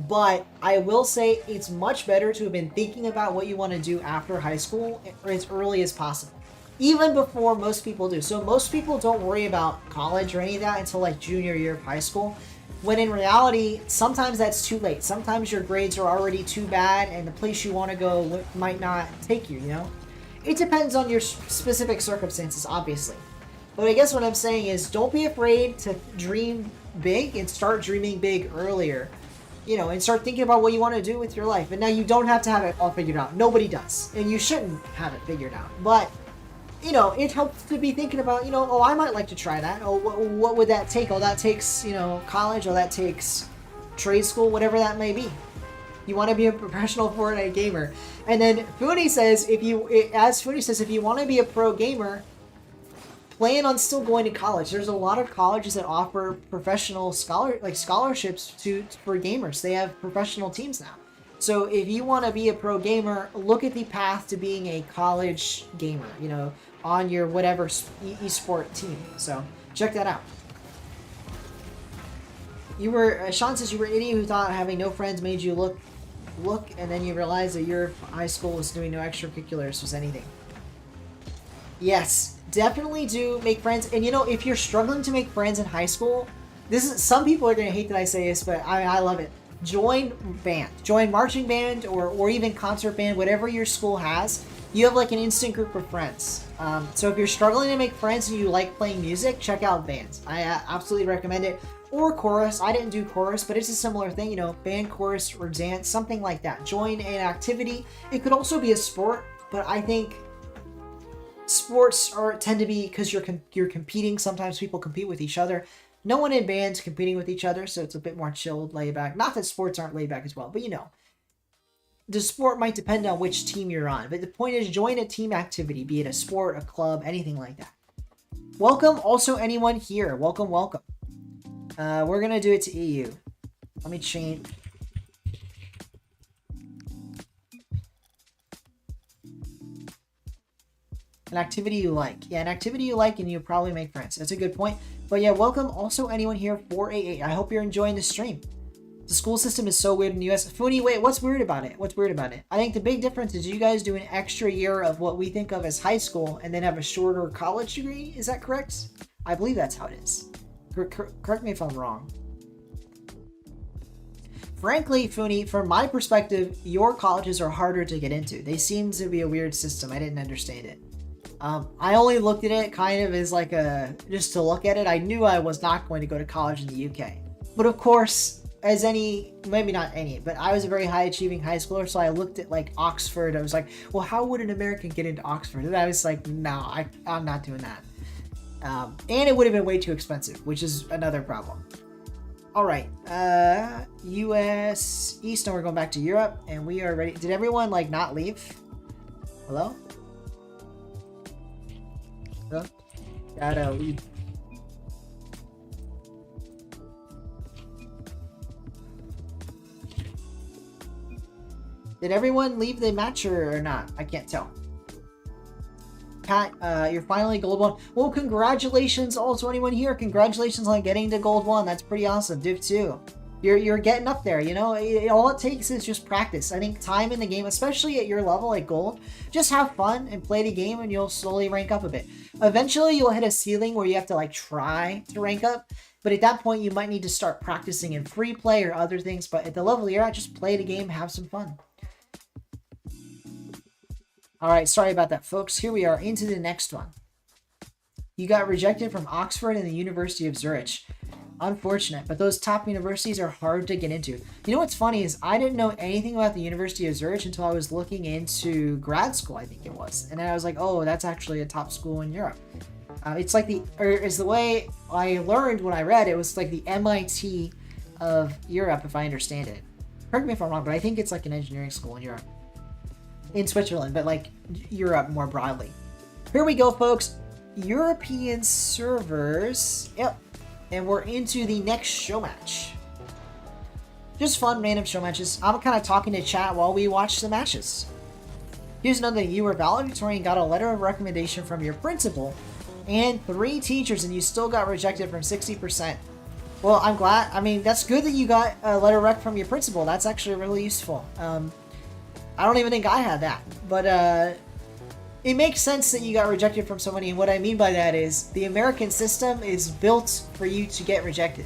But I will say it's much better to have been thinking about what you want to do after high school as early as possible. Even before most people do. So most people don't worry about college or any of that until like junior year of high school. When in reality, sometimes that's too late. Sometimes your grades are already too bad and the place you want to go might not take you, you know? It depends on your specific circumstances, obviously. But I guess what I'm saying is don't be afraid to dream big and start dreaming big earlier. You know, and start thinking about what you want to do with your life. And now you don't have to have it all figured out. Nobody does. And you shouldn't have it figured out. But, you know, it helps to be thinking about, you know, oh, I might like to try that. Oh, what would that take? Oh, that takes, you know, college. Oh, that takes trade school, whatever that may be. You want to be a professional Fortnite gamer. And then Foodie says, if you want to be a pro gamer, plan on still going to college. There's a lot of colleges that offer professional scholarships for gamers. They have professional teams now. So if you want to be a pro gamer, look at the path to being a college gamer, you know, on your whatever esport team. So check that out. Sean says you were an idiot who thought having no friends made you look, and then you realized that your high school was doing no extracurriculars was anything. Yes. Definitely do make friends. And you know, if you're struggling to make friends in high school, some people are going to hate that I say this, but I love it. Join band. Join marching band or even concert band, whatever your school has. You have like an instant group of friends. So if you're struggling to make friends and you like playing music, check out bands. I absolutely recommend it. Or chorus. I didn't do chorus, but it's a similar thing, you know, band, chorus, or dance, something like that. Join an activity. It could also be a sport, but I think sports tend to be, because you're competing. Sometimes people compete with each other. No one in bands competing with each other, so it's a bit more chilled, laid back. Not that sports aren't laid back as well, but you know, the sport might depend on which team you're on, but the point is join a team activity, be it a sport, a club, anything like that. Welcome also anyone here. Welcome, welcome. We're gonna do it to EU. Let me change. An activity you like. Yeah, an activity you like and you probably make friends. That's a good point. But yeah, welcome also anyone here 488. I hope you're enjoying the stream. The school system is so weird in the US. Funi, wait, what's weird about it? What's weird about it? I think the big difference is you guys do an extra year of what we think of as high school and then have a shorter college degree. Is that correct? I believe that's how it is. Correct me if I'm wrong. Frankly, Funi, from my perspective, your colleges are harder to get into. They seem to be a weird system. I didn't understand it. I only looked at it kind of as like just to look at it. I knew I was not going to go to college in the UK. But of course, as maybe not any, but I was a very high achieving high schooler, so I looked at like Oxford. I was like, well, how would an American get into Oxford? And I was like, no, I'm not doing that. And it would have been way too expensive, which is another problem. All right, US East, and we're going back to Europe, and we are ready. Did everyone like not leave? Hello? Hello? Gotta leave. Did everyone leave the match or not? I can't tell. Pat, you're finally gold 1. Well, congratulations also anyone here. Congratulations on getting to gold 1. That's pretty awesome. Div 2. You're getting up there, you know? All it takes is just practice. I think time in the game, especially at your level like gold, just have fun and play the game and you'll slowly rank up a bit. Eventually you'll hit a ceiling where you have to like try to rank up, but at that point you might need to start practicing in free play or other things, but at the level you're at, just play the game, have some fun. All right, sorry about that, folks. Here we are into the next one. You got rejected from Oxford and the University of Zurich. Unfortunate, but those top universities are hard to get into. You know what's funny is I didn't know anything about the University of Zurich until I was looking into grad school, I think it was. And then I was like, oh, that's actually a top school in Europe. It's like is the way I learned when I read it was like the MIT of Europe, if I understand it. Correct me if I'm wrong, but I think it's like an engineering school in Europe. In Switzerland, but like Europe more broadly. Here we go, folks. European servers. Yep. And we're into the next show match. Just fun random show matches. I'm kind of talking to chat while we watch the matches. Here's another thing. You were valedictorian, got a letter of recommendation from your principal and 3 teachers, and you still got rejected from 60%. Well, I'm glad. I mean, that's good that you got a letter of rec from your principal. That's actually really useful. I don't even think I had that, but it makes sense that you got rejected from so many, and what I mean by that is the American system is built for you to get rejected,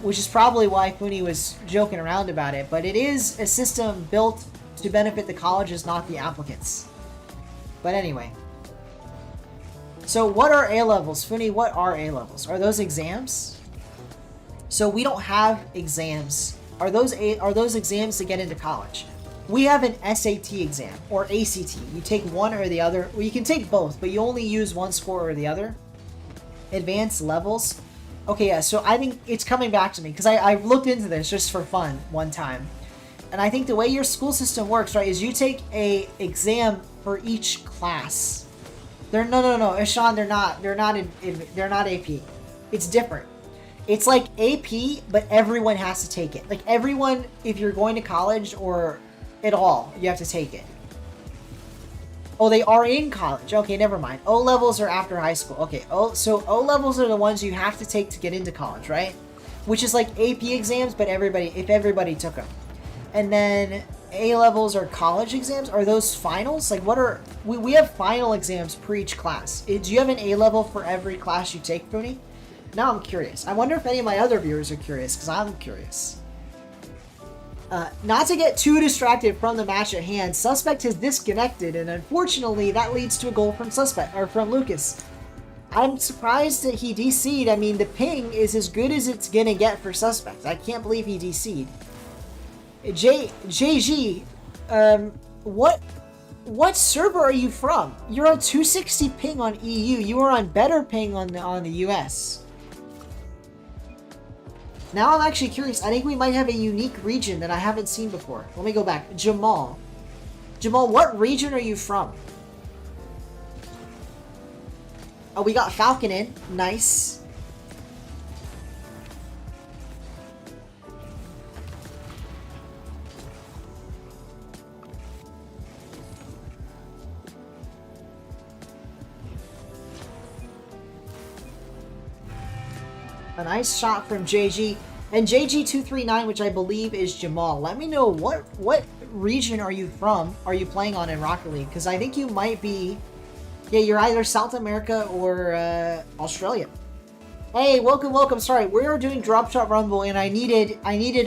which is probably why Funi was joking around about it, but it is a system built to benefit the colleges, not the applicants. But anyway. So what are A-levels? Funi, what are A-levels? Are those exams? So we don't have exams. Are those exams to get into college? We have an SAT exam, or ACT. You take one or the other. Well, you can take both, but you only use one score or the other. Advanced levels. Okay, yeah, so I think it's coming back to me, because I've looked into this just for fun one time. And I think the way your school system works, right, is you take a exam for each class. No, Sean, they're not AP. It's different. It's like AP, but everyone has to take it. Like everyone, if you're going to college or at all, you have to take it. Oh, they are in college. Okay, never mind. O levels are after high school. Okay, so O levels are the ones you have to take to get into college, right? Which is like AP exams, but if everybody took them. And then A levels are college exams. Are those finals? Like what are we have final exams per each class. Do you have an A level for every class you take, Funi? Now I'm curious. I wonder if any of my other viewers are curious, because I'm curious. Not to get too distracted from the match at hand, Suspect has disconnected, and unfortunately that leads to a goal from from Lucas. I'm surprised that he DC'd. I mean, the ping is as good as it's gonna get for Suspect. I can't believe he DC'd. JG, what server are you from? You're on 260 ping on EU. You are on better ping on the US. Now I'm actually curious. I think we might have a unique region that I haven't seen before. Let me go back. Jamal. Jamal, what region are you from? Oh, we got Falcon in. Nice. A nice shot from JG. And JG239, which I believe is Jamal. Let me know what region are you from? Are you playing on in Rocket League? Because I think you might be... Yeah, you're either South America or Australia. Hey, welcome, welcome. Sorry, we are doing Dropshot Rumble, and I needed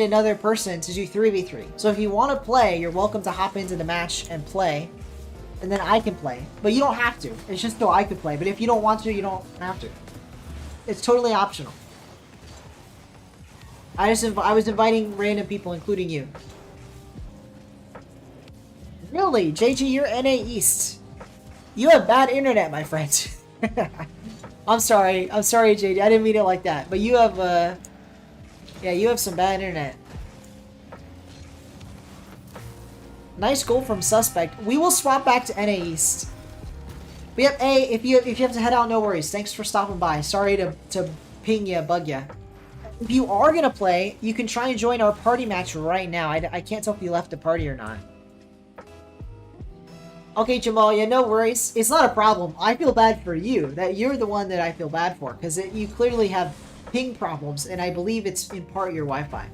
another person to do 3v3. So if you want to play, you're welcome to hop into the match and play. And then I can play. But you don't have to. It's just so I could play. But if you don't want to, you don't have to. It's totally optional. I was inviting random people, including you. Really? JG, you're NA East. You have bad internet, my friend. I'm sorry, JD. I didn't mean it like that. But you have, yeah, you have some bad internet. Nice goal from Suspect. We will swap back to NA East. But yep, A, if you have to head out, no worries. Thanks for stopping by. Sorry to ping ya, bug ya. If you are gonna play, you can try and join our party match right now. I can't tell if you left the party or not. Okay, Jamal, yeah, no worries. It's not a problem. I feel bad for you. That you're the one that I feel bad for. Because you clearly have ping problems, and I believe it's in part your Wi-Fi.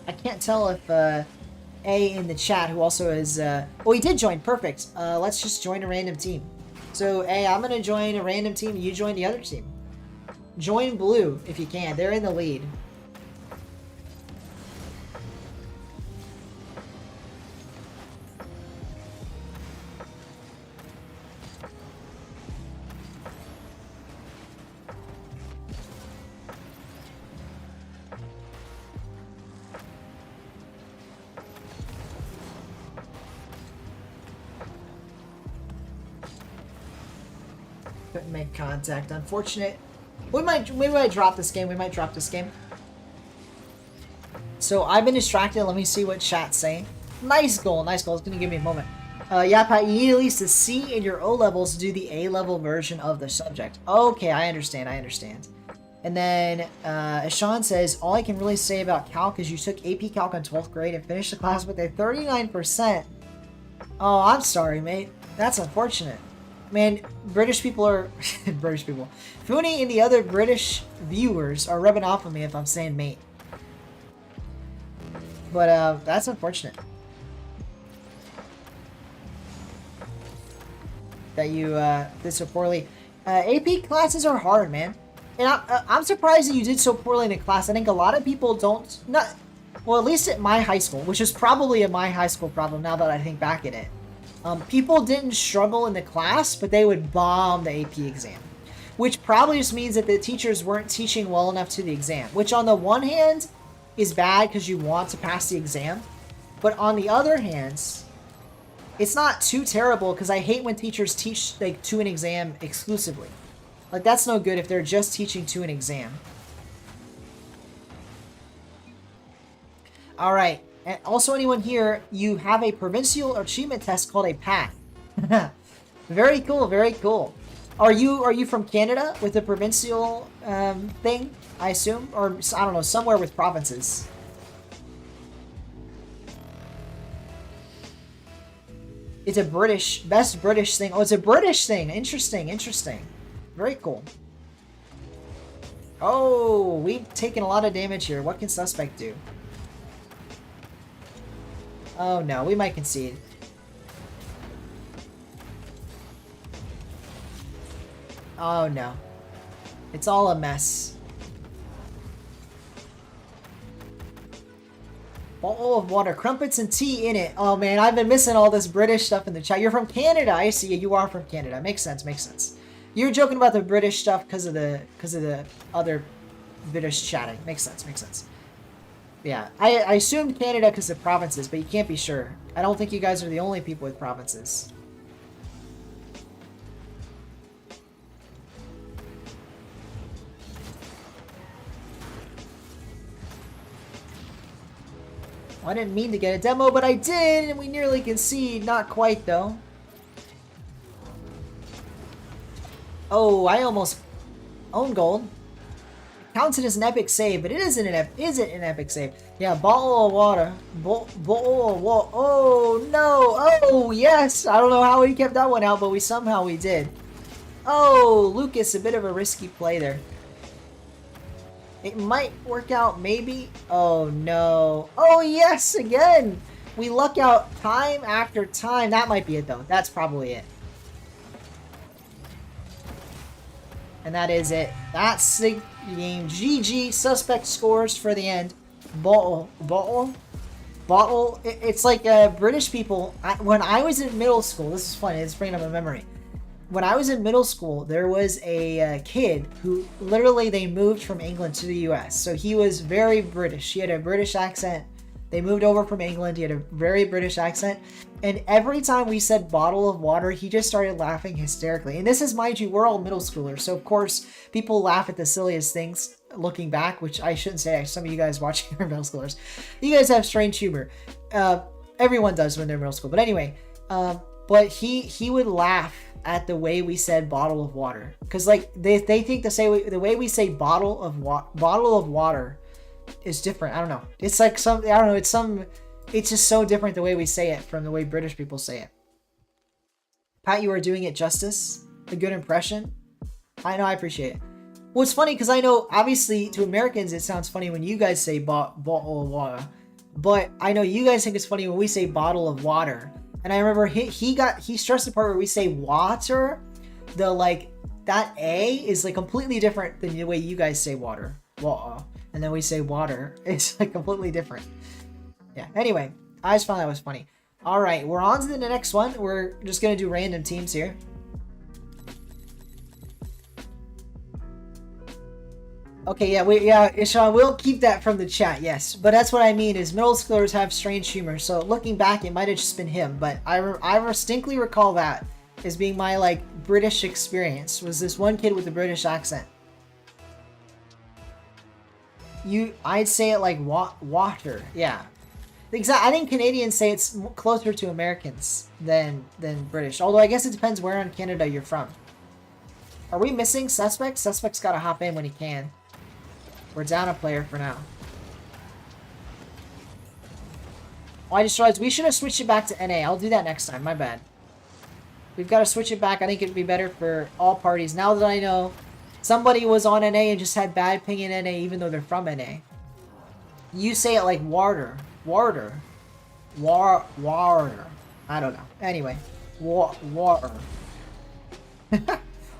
I can't tell if A in the chat, who also is... well, he did join. Perfect. Let's just join a random team. So, A, I'm going to join a random team. You join the other team. Join blue if you can. They're in the lead. Couldn't make contact. Unfortunate. We might drop this game. We might drop this game. So I've been distracted. Let me see what chat's saying. Nice goal. Nice goal. It's going to give me a moment. Yeah, Pat, you need at least a C in your O levels to do the A level version of the subject. Okay, I understand. I understand. And then Sean says, all I can really say about Calc is you took AP Calc in 12th grade and finished the class with a 39%. Oh, I'm sorry, mate. That's unfortunate. Man, British people are... British people. Fooney and the other British viewers are rubbing off on me if I'm saying mate. But, that's unfortunate. That you, did so poorly. AP classes are hard, man. And I'm surprised that you did so poorly in the class. I think a lot of people don't... Well, at least at my high school, which is probably a my high school problem now that I think back at it. People didn't struggle in the class, but they would bomb the AP exam. Which probably just means that the teachers weren't teaching well enough to the exam. Which on the one hand is bad because you want to pass the exam. But on the other hand, it's not too terrible because I hate when teachers teach like to an exam exclusively. Like that's no good if they're just teaching to an exam. Alright. And also, anyone here, you have a provincial achievement test called a PAT. Very cool, very cool. Are you from Canada with a provincial thing, I assume? Or, I don't know, somewhere with provinces. It's a best British thing. Oh, it's a British thing. Interesting, interesting. Very cool. Oh, we've taken a lot of damage here. What can Suspect do? Oh no, we might concede. Oh no. It's all a mess. Bowl of water, crumpets and tea in it. Oh man, I've been missing all this British stuff in the chat. You're from Canada, I see. You are from Canada. Makes sense, makes sense. You're joking about the British stuff because of the other British chatting. Makes sense, makes sense. Yeah, I assumed Canada because of provinces, but you can't be sure. I don't think you guys are the only people with provinces. I didn't mean to get a demo, but I did, and we nearly concede. Not quite, though. Oh, I almost own gold. Counts it as an epic save, but it isn't an epic save. Yeah, bottle of water. Bottle of water. Oh, no. Oh, yes. I don't know how we kept that one out, but somehow we did. Oh, Lucas, a bit of a risky play there. It might work out, maybe. Oh, no. Oh, yes, again. We luck out time after time. That might be it, though. That's probably it. And that is it. That's the game. GG. Suspect scores for the end. Bottle. It's like British people. When I was in middle school, this is funny. It's bringing up a memory. When I was in middle school, there was a kid who literally they moved from England to the US. So he was very British. He had a British accent. They moved over from England. He had a very British accent. And every time we said bottle of water, he just started laughing hysterically. And this is, mind you, we're all middle schoolers. So, of course, people laugh at the silliest things looking back, which I shouldn't say. Some of you guys watching are middle schoolers. You guys have strange humor. Everyone does when they're middle school. But anyway, but he would laugh at the way we said bottle of water. Because, like, they think the way we say bottle of water is different. I don't know. It's like I don't know. It's just so different the way we say it from the way British people say it. Pat, you are doing it justice. A good impression. I know, I appreciate it. Well, it's funny because I know, obviously, to Americans, it sounds funny when you guys say bottle of water. But I know you guys think it's funny when we say bottle of water. And I remember he stressed the part where we say water. That A is like completely different than the way you guys say water. Water. And then we say water. It's like completely different. Yeah, anyway, I just found that was funny. All right, we're on to the next one. We're just going to do random teams here. Okay, yeah, Ishan, we'll keep that from the chat, yes. But that's what I mean is middle schoolers have strange humor. So looking back, it might have just been him. But I distinctly recall that as being my, like, British experience. Was this one kid with a British accent. I'd say it like water, yeah. I think Canadians say it's closer to Americans than British. Although I guess it depends where in Canada you're from. Are we missing Suspect? Suspect's got to hop in when he can. We're down a player for now. Oh, I just realized we should have switched it back to NA. I'll do that next time. My bad. We've got to switch it back. I think it'd be better for all parties. Now that I know somebody was on NA and just had bad ping in NA even though they're from NA. You say it like water. Water. Water. I don't know. Anyway. Water.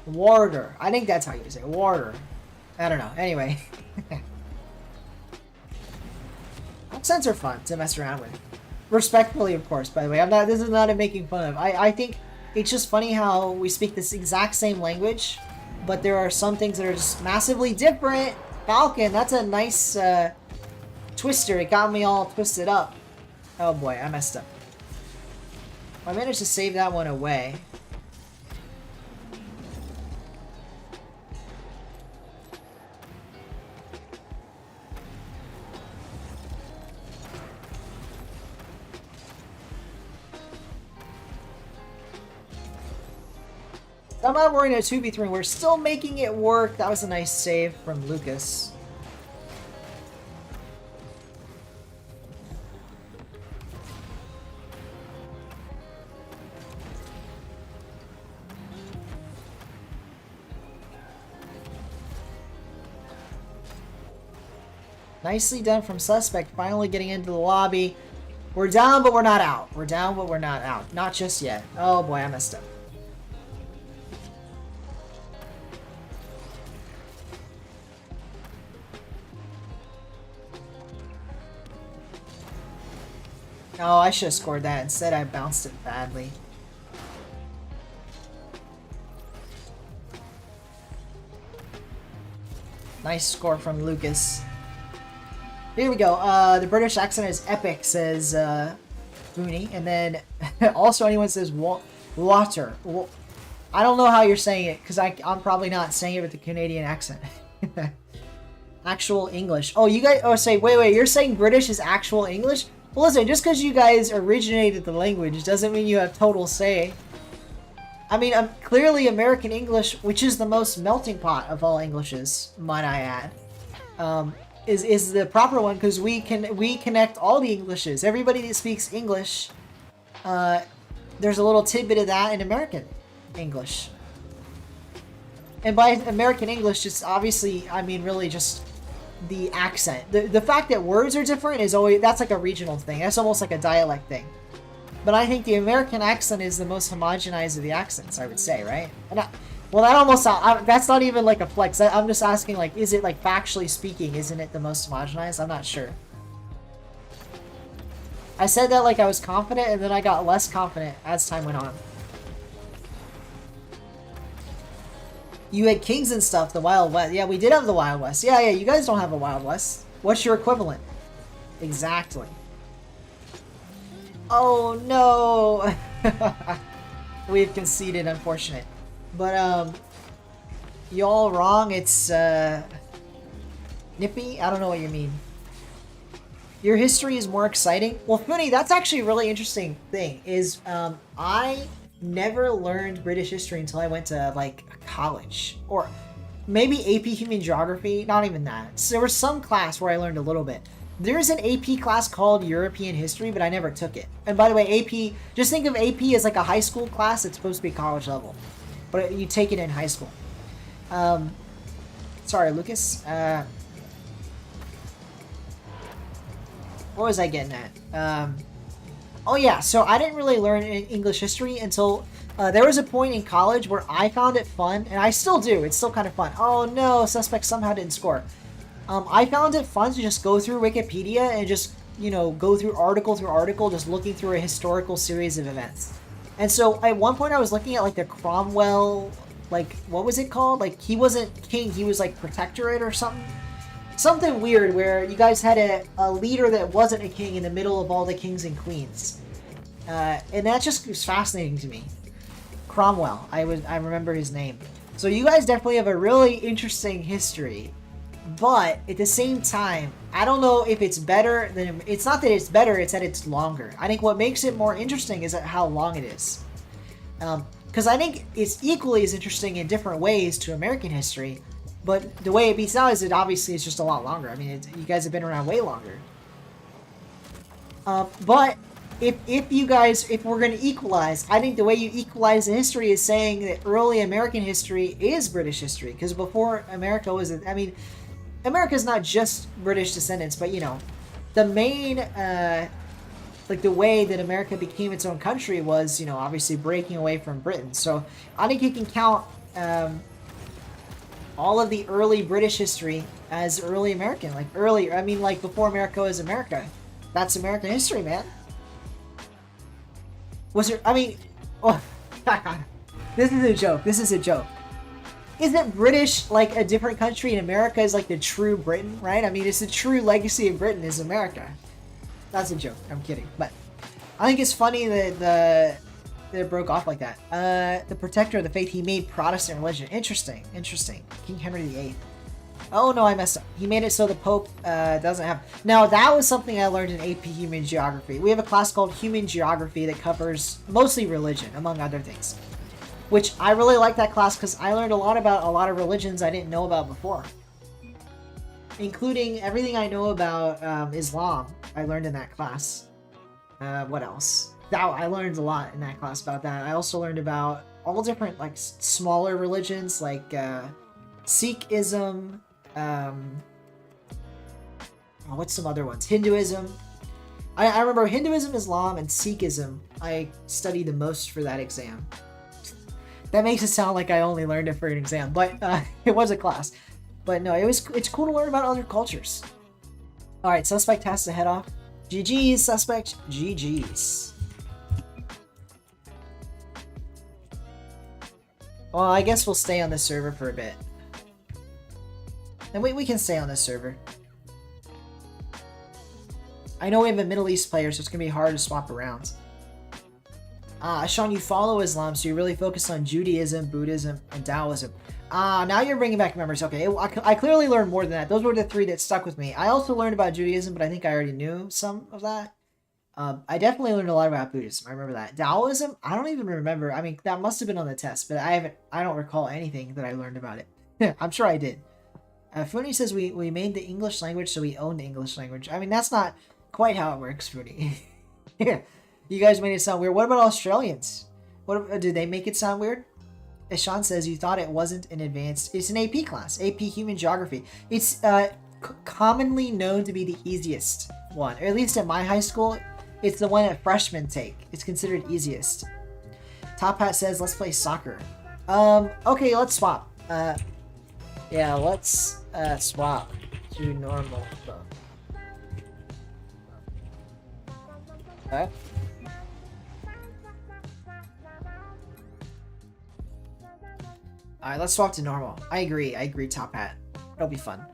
Water. I think that's how you say it. Water. I don't know. Anyway. Accents are fun to mess around with. Respectfully, of course, by the way. This is not a making fun of. I think it's just funny how we speak this exact same language, but there are some things that are just massively different. Falcon, that's a nice twister. It got me all twisted up. Oh boy, I messed up. I managed to save that one away. Somehow we're in a 2v3. We're still making it work. That was a nice save from Lucas. Nicely done from Suspect, finally getting into the lobby. We're down, but we're not out. We're down, but we're not out. Not just yet. Oh boy, I messed up. Oh, I should have scored that. Instead, I bounced it badly. Nice score from Lucas. Here we go. The British accent is epic, says Booney. And then also anyone says water. I don't know how you're saying it, because I'm probably not saying it with the Canadian accent. Actual English. Oh, you guys... Oh, wait. You're saying British is actual English? Well, listen, just because you guys originated the language doesn't mean you have total say. I mean, clearly American English, which is the most melting pot of all Englishes, might I add, is the proper one, because we connect all the Englishes. Everybody that speaks English, there's a little tidbit of that in American English. And by American English, just obviously, I mean, really just the accent. The fact that words are different is always, that's like a regional thing. That's almost like a dialect thing. But I think the American accent is the most homogenized of the accents, I would say, right? Well, that almost, that's not even like a flex. I'm just asking, like, is it, like, factually speaking, isn't it the most homogenized? I'm not sure. I said that like I was confident, and then I got less confident as time went on. You had kings and stuff, the Wild West. Yeah, we did have the Wild West. Yeah, you guys don't have a Wild West. What's your equivalent? Exactly. Oh, no. We've conceded, unfortunate. But, y'all wrong. It's, nippy? I don't know what you mean. Your history is more exciting? Well, Funny, that's actually a really interesting thing, is, I never learned British history until I went to, like, college. Or maybe AP Human Geography. Not even that. So there was some class where I learned a little bit. There's an AP class called European History, but I never took it. And by the way, AP, just think of AP as like a high school class. It's supposed to be college level. But you take it in high school. Sorry, Lucas. What was I getting at? Oh yeah, so I didn't really learn English history until there was a point in college where I found it fun, and I still do. It's still kind of fun. Oh no, suspect somehow didn't score. I found it fun to just go through Wikipedia and just, you know, go through article, just looking through a historical series of events. And so at one point I was looking at like the Cromwell, like, what was it called? Like, he wasn't king, he was like protectorate or something. Something weird where you guys had a leader that wasn't a king in the middle of all the kings and queens. And that just was fascinating to me. Cromwell, I remember his name. So you guys definitely have a really interesting history. But at the same time, I don't know if it's better than... It's not that it's better, it's that it's longer. I think what makes it more interesting is how long it is. Because I think it's equally as interesting in different ways to American history. But the way it beats out is it obviously is just a lot longer. I mean, you guys have been around way longer. But if we're going to equalize, I think the way you equalize the history is saying that early American history is British history. Because before America was... I mean... America's not just British descendants, but, you know, the main, like, the way that America became its own country was, you know, obviously breaking away from Britain. So I think you can count all of the early British history as early American. Like, early, I mean, like, before America was America. That's American history, man. Was there, I mean, oh, this is a joke. This is a joke. Isn't British like a different country and America is like the true Britain, right? I mean, it's the true legacy of Britain is America. That's a joke. I'm kidding. But I think it's funny that it broke off like that. The protector of the faith, he made Protestant religion. Interesting. Interesting. King Henry VIII. Oh no, I messed up. He made it so the Pope doesn't have... Now, that was something I learned in AP Human Geography. We have a class called Human Geography that covers mostly religion, among other things. Which I really like that class because I learned a lot about a lot of religions I didn't know about before. Including everything I know about Islam, I learned in that class. What else? I learned a lot in that class about that. I also learned about all different, like, smaller religions, like Sikhism, what's some other ones? Hinduism. I remember Hinduism, Islam, and Sikhism I studied the most for that exam. That makes it sound like I only learned it for an exam, but it was a class. But no, it's cool to learn about other cultures. Alright, suspect has to head off. GG's, suspect. GG's. Well, I guess we'll stay on this server for a bit. And we can stay on this server. I know we have a Middle East player, so it's going to be hard to swap around. Sean, you follow Islam, so you really focus on Judaism, Buddhism, and Taoism. Now you're bringing back memories. Okay, I clearly learned more than that. Those were the 3 that stuck with me. I also learned about Judaism, but I think I already knew some of that. I definitely learned a lot about Buddhism. I remember that. Taoism, I don't even remember. I mean, that must have been on the test, but I don't recall anything that I learned about it. I'm sure I did. Funi says we made the English language, so we own the English language. I mean, that's not quite how it works, Funi. Yeah. You guys made it sound weird. What about Australians? What did they make it sound weird? As Sean says, you thought it wasn't an advanced. It's an AP class, AP Human Geography. It's commonly known to be the easiest one, or at least at my high school, it's the one that freshmen take. It's considered easiest. Top Hat says, let's play soccer. Okay, let's swap. Yeah, let's swap to normal. Okay. Alright, let's swap to normal. I agree, Top Hat. It'll be fun.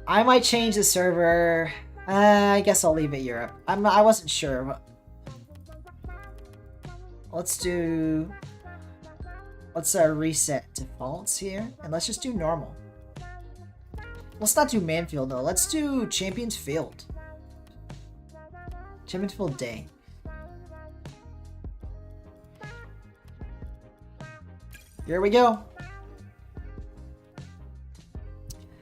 I might change the server. I guess I'll leave it Europe. I wasn't sure. Let's reset defaults here, and let's just do normal. Let's not do Manfield though. Let's do Champions Field. Champions Field Day. Here we go.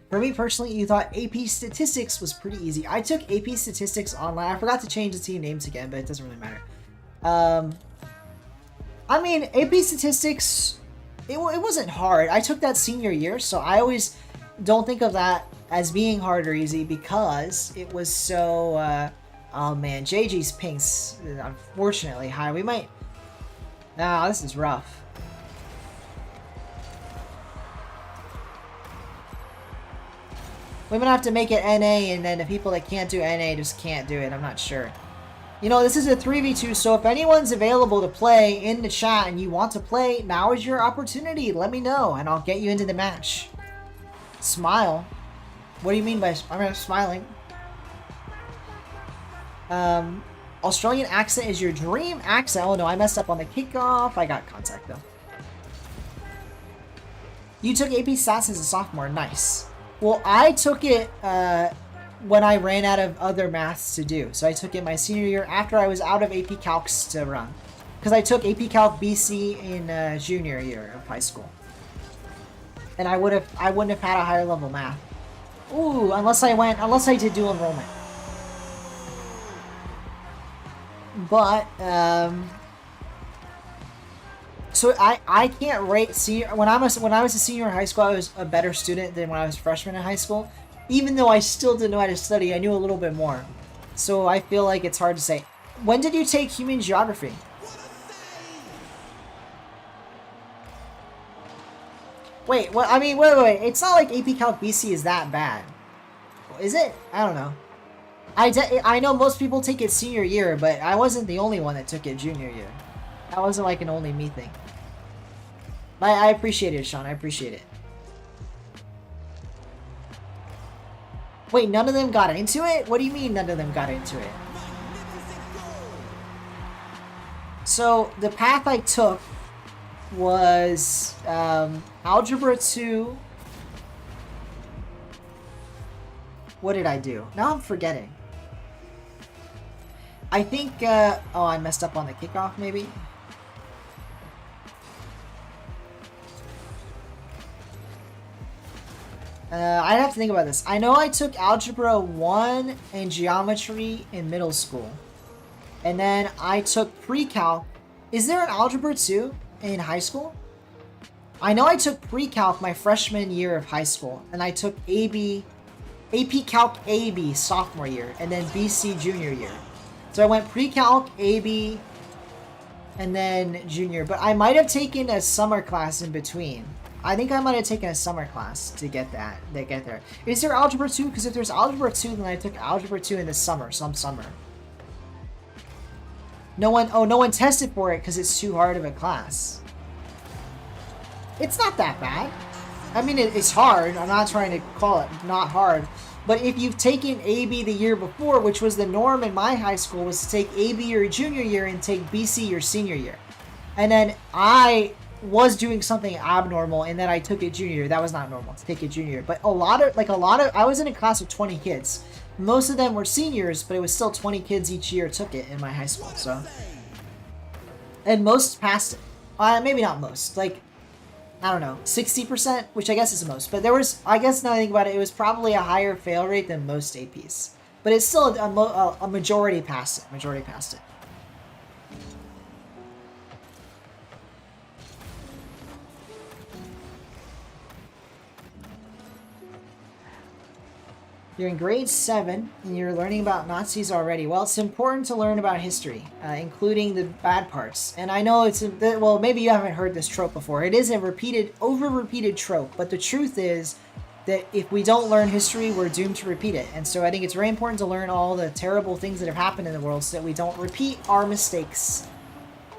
For me personally, you thought AP Statistics was pretty easy. I took AP Statistics online. I forgot to change the team names again, but it doesn't really matter. I mean, AP Statistics, it wasn't hard. I took that senior year, so I always don't think of that as being hard or easy because it was so, oh man, JG's ping's unfortunately high. We might, nah, this is rough. We're gonna have to make it NA, and then the people that can't do NA just can't do it. I'm not sure. You know, this is a 3v2, so if anyone's available to play in the chat and you want to play, now is your opportunity. Let me know, and I'll get you into the match. Smile. What do you mean by I'm smiling? Australian accent is your dream accent. Oh no, I messed up on the kickoff. I got contact though. You took AP Stats as a sophomore. Nice. Well, I took it when I ran out of other maths to do. So I took it my senior year after I was out of AP Calcs to run. Because I took AP Calc BC in junior year of high school. And I wouldn't have had a higher level math. Ooh, unless I did dual enrollment. But, so I can't rate senior. When I was a senior in high school, I was a better student than when I was a freshman in high school. Even though I still didn't know how to study, I knew a little bit more. So I feel like it's hard to say. When did you take Human Geography? Wait, what? I mean, wait. It's not like AP Calc BC is that bad. Is it? I don't know. I know most people take it senior year, but I wasn't the only one that took it junior year. That wasn't like an only me thing. I appreciate it, Sean. I appreciate it. Wait, none of them got into it? What do you mean none of them got into it? So, the path I took was Algebra 2. What did I do? Now I'm forgetting. I think, oh, I messed up on the kickoff, maybe? I'd have to think about this. I know I took Algebra 1 and Geometry in middle school. And then I took Pre-Calc. Is there an Algebra 2 in high school? I know I took Pre-Calc my freshman year of high school. And I took AP Calc AB sophomore year. And then BC junior year. So I went Pre-Calc, AB, and then junior. But I might have taken a summer class in between. I think I might have taken a summer class to get that. To get there. Is there Algebra 2? Because if there's Algebra 2, then I took Algebra 2 in the summer, some summer. No one tested for it because it's too hard of a class. It's not that bad. I mean, it's hard. I'm not trying to call it not hard. But if you've taken AB the year before, which was the norm in my high school, was to take AB your junior year and take BC your senior year. And then I was doing something abnormal, and then I took it junior year. That was not normal to take it junior year. But a lot of, I was in a class of 20 kids. Most of them were seniors, but it was still 20 kids each year took it in my high school, so. And most passed it. Maybe not most, like, I don't know, 60%, which I guess is the most. But there was, I guess now I think about it, it was probably a higher fail rate than most APs. But it's still a majority passed it. Majority passed it. You're in grade 7, and you're learning about Nazis already. Well, it's important to learn about history, including the bad parts. And I know it's, well, maybe you haven't heard this trope before. It is a over-repeated trope, but the truth is that if we don't learn history, we're doomed to repeat it. And so I think it's very important to learn all the terrible things that have happened in the world so that we don't repeat our mistakes.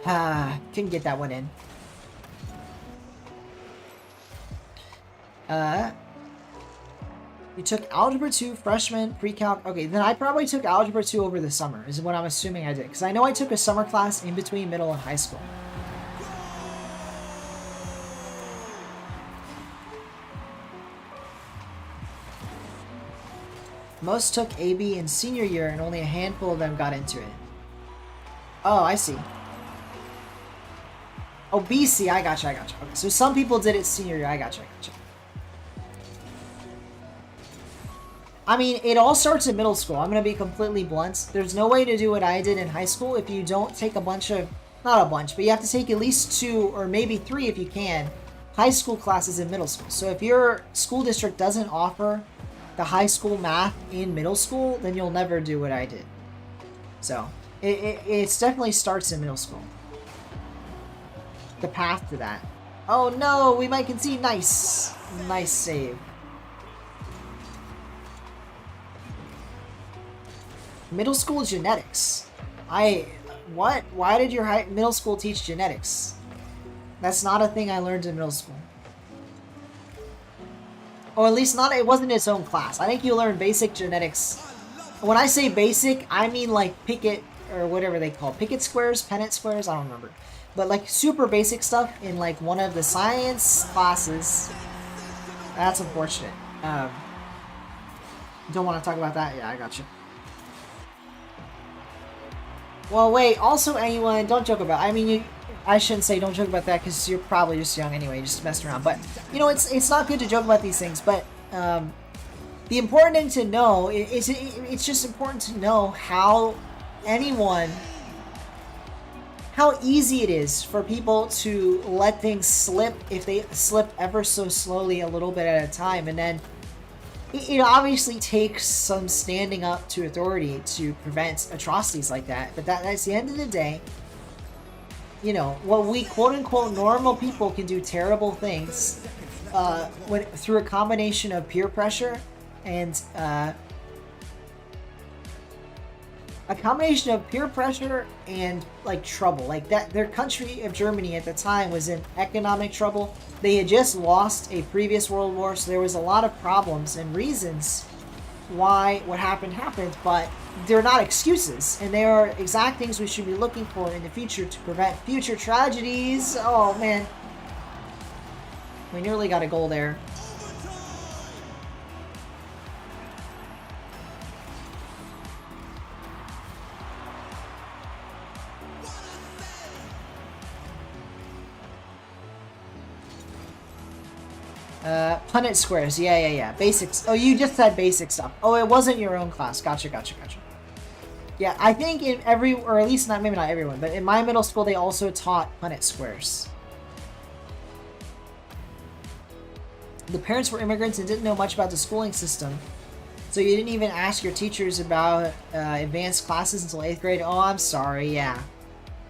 Couldn't get that one in. You took Algebra 2, freshman, pre-calc. Okay, then I probably took Algebra 2 over the summer, is what I'm assuming I did. Because I know I took a summer class in between middle and high school. Most took AB in senior year, and only a handful of them got into it. Oh, I see. Oh, BC, I gotcha. Okay, so some people did it senior year, I gotcha. I mean, it all starts in middle school. I'm going to be completely blunt. There's no way to do what I did in high school if you don't take a bunch of, not a bunch, but you have to take at least 2 or maybe 3 if you can, high school classes in middle school. So if your school district doesn't offer the high school math in middle school, then you'll never do what I did. So it definitely starts in middle school. The path to that. Oh no, we might concede. Nice save. Middle school genetics. What? Why did your middle school teach genetics? That's not a thing I learned in middle school. Or at least not, it wasn't its own class. I think you learn basic genetics. When I say basic, I mean like Pickett, or whatever they call it. Pickett squares, Punnett squares, I don't remember. But like super basic stuff in like one of the science classes. That's unfortunate. Don't want to talk about that? Yeah, I got you. Well, wait, also anyone, don't joke about, I mean, I shouldn't say don't joke about that because you're probably just young anyway, just messing around. But, you know, it's not good to joke about these things, but the important thing to know is it's just important to know how easy it is for people to let things slip if they slip ever so slowly a little bit at a time. And then it obviously takes some standing up to authority to prevent atrocities like that. But that's the end of the day. You know, what we quote-unquote normal people can do terrible things through a combination of peer pressure and like trouble. Like that, their country of Germany at the time was in economic trouble. They had just lost a previous world war, so there was a lot of problems and reasons why what happened, but they're not excuses, and they are exact things we should be looking for in the future to prevent future tragedies. Oh man, we nearly got a goal there. Punnett squares, yeah. Basics. Oh, you just said basic stuff. Oh, it wasn't your own class. Gotcha. Yeah, I think in every, or at least not, maybe not everyone, but in my middle school, they also taught Punnett squares. The parents were immigrants and didn't know much about the schooling system, so you didn't even ask your teachers about advanced classes until 8th grade. Oh, I'm sorry, yeah.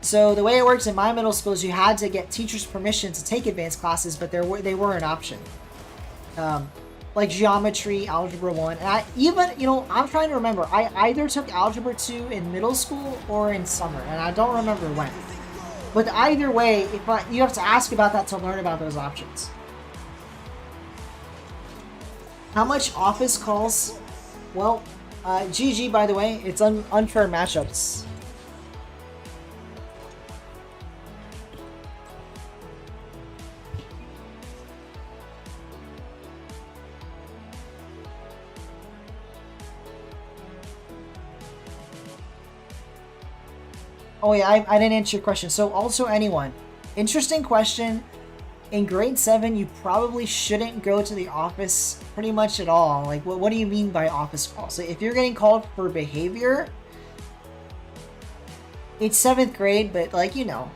So the way it works in my middle school is you had to get teachers' permission to take advanced classes, but they were an option. Like geometry, algebra 1, and I even, you know, I'm trying to remember, I either took algebra 2 in middle school or in summer, and I don't remember when. But either way, you have to ask about that to learn about those options. How much office calls Well, GG, by the way. It's unfair matchups. Oh yeah, I didn't answer your question. So also anyone, interesting question. In grade 7, you probably shouldn't go to the office pretty much at all. Like, what do you mean by office call? So if you're getting called for behavior, it's 7th grade, but like, you know,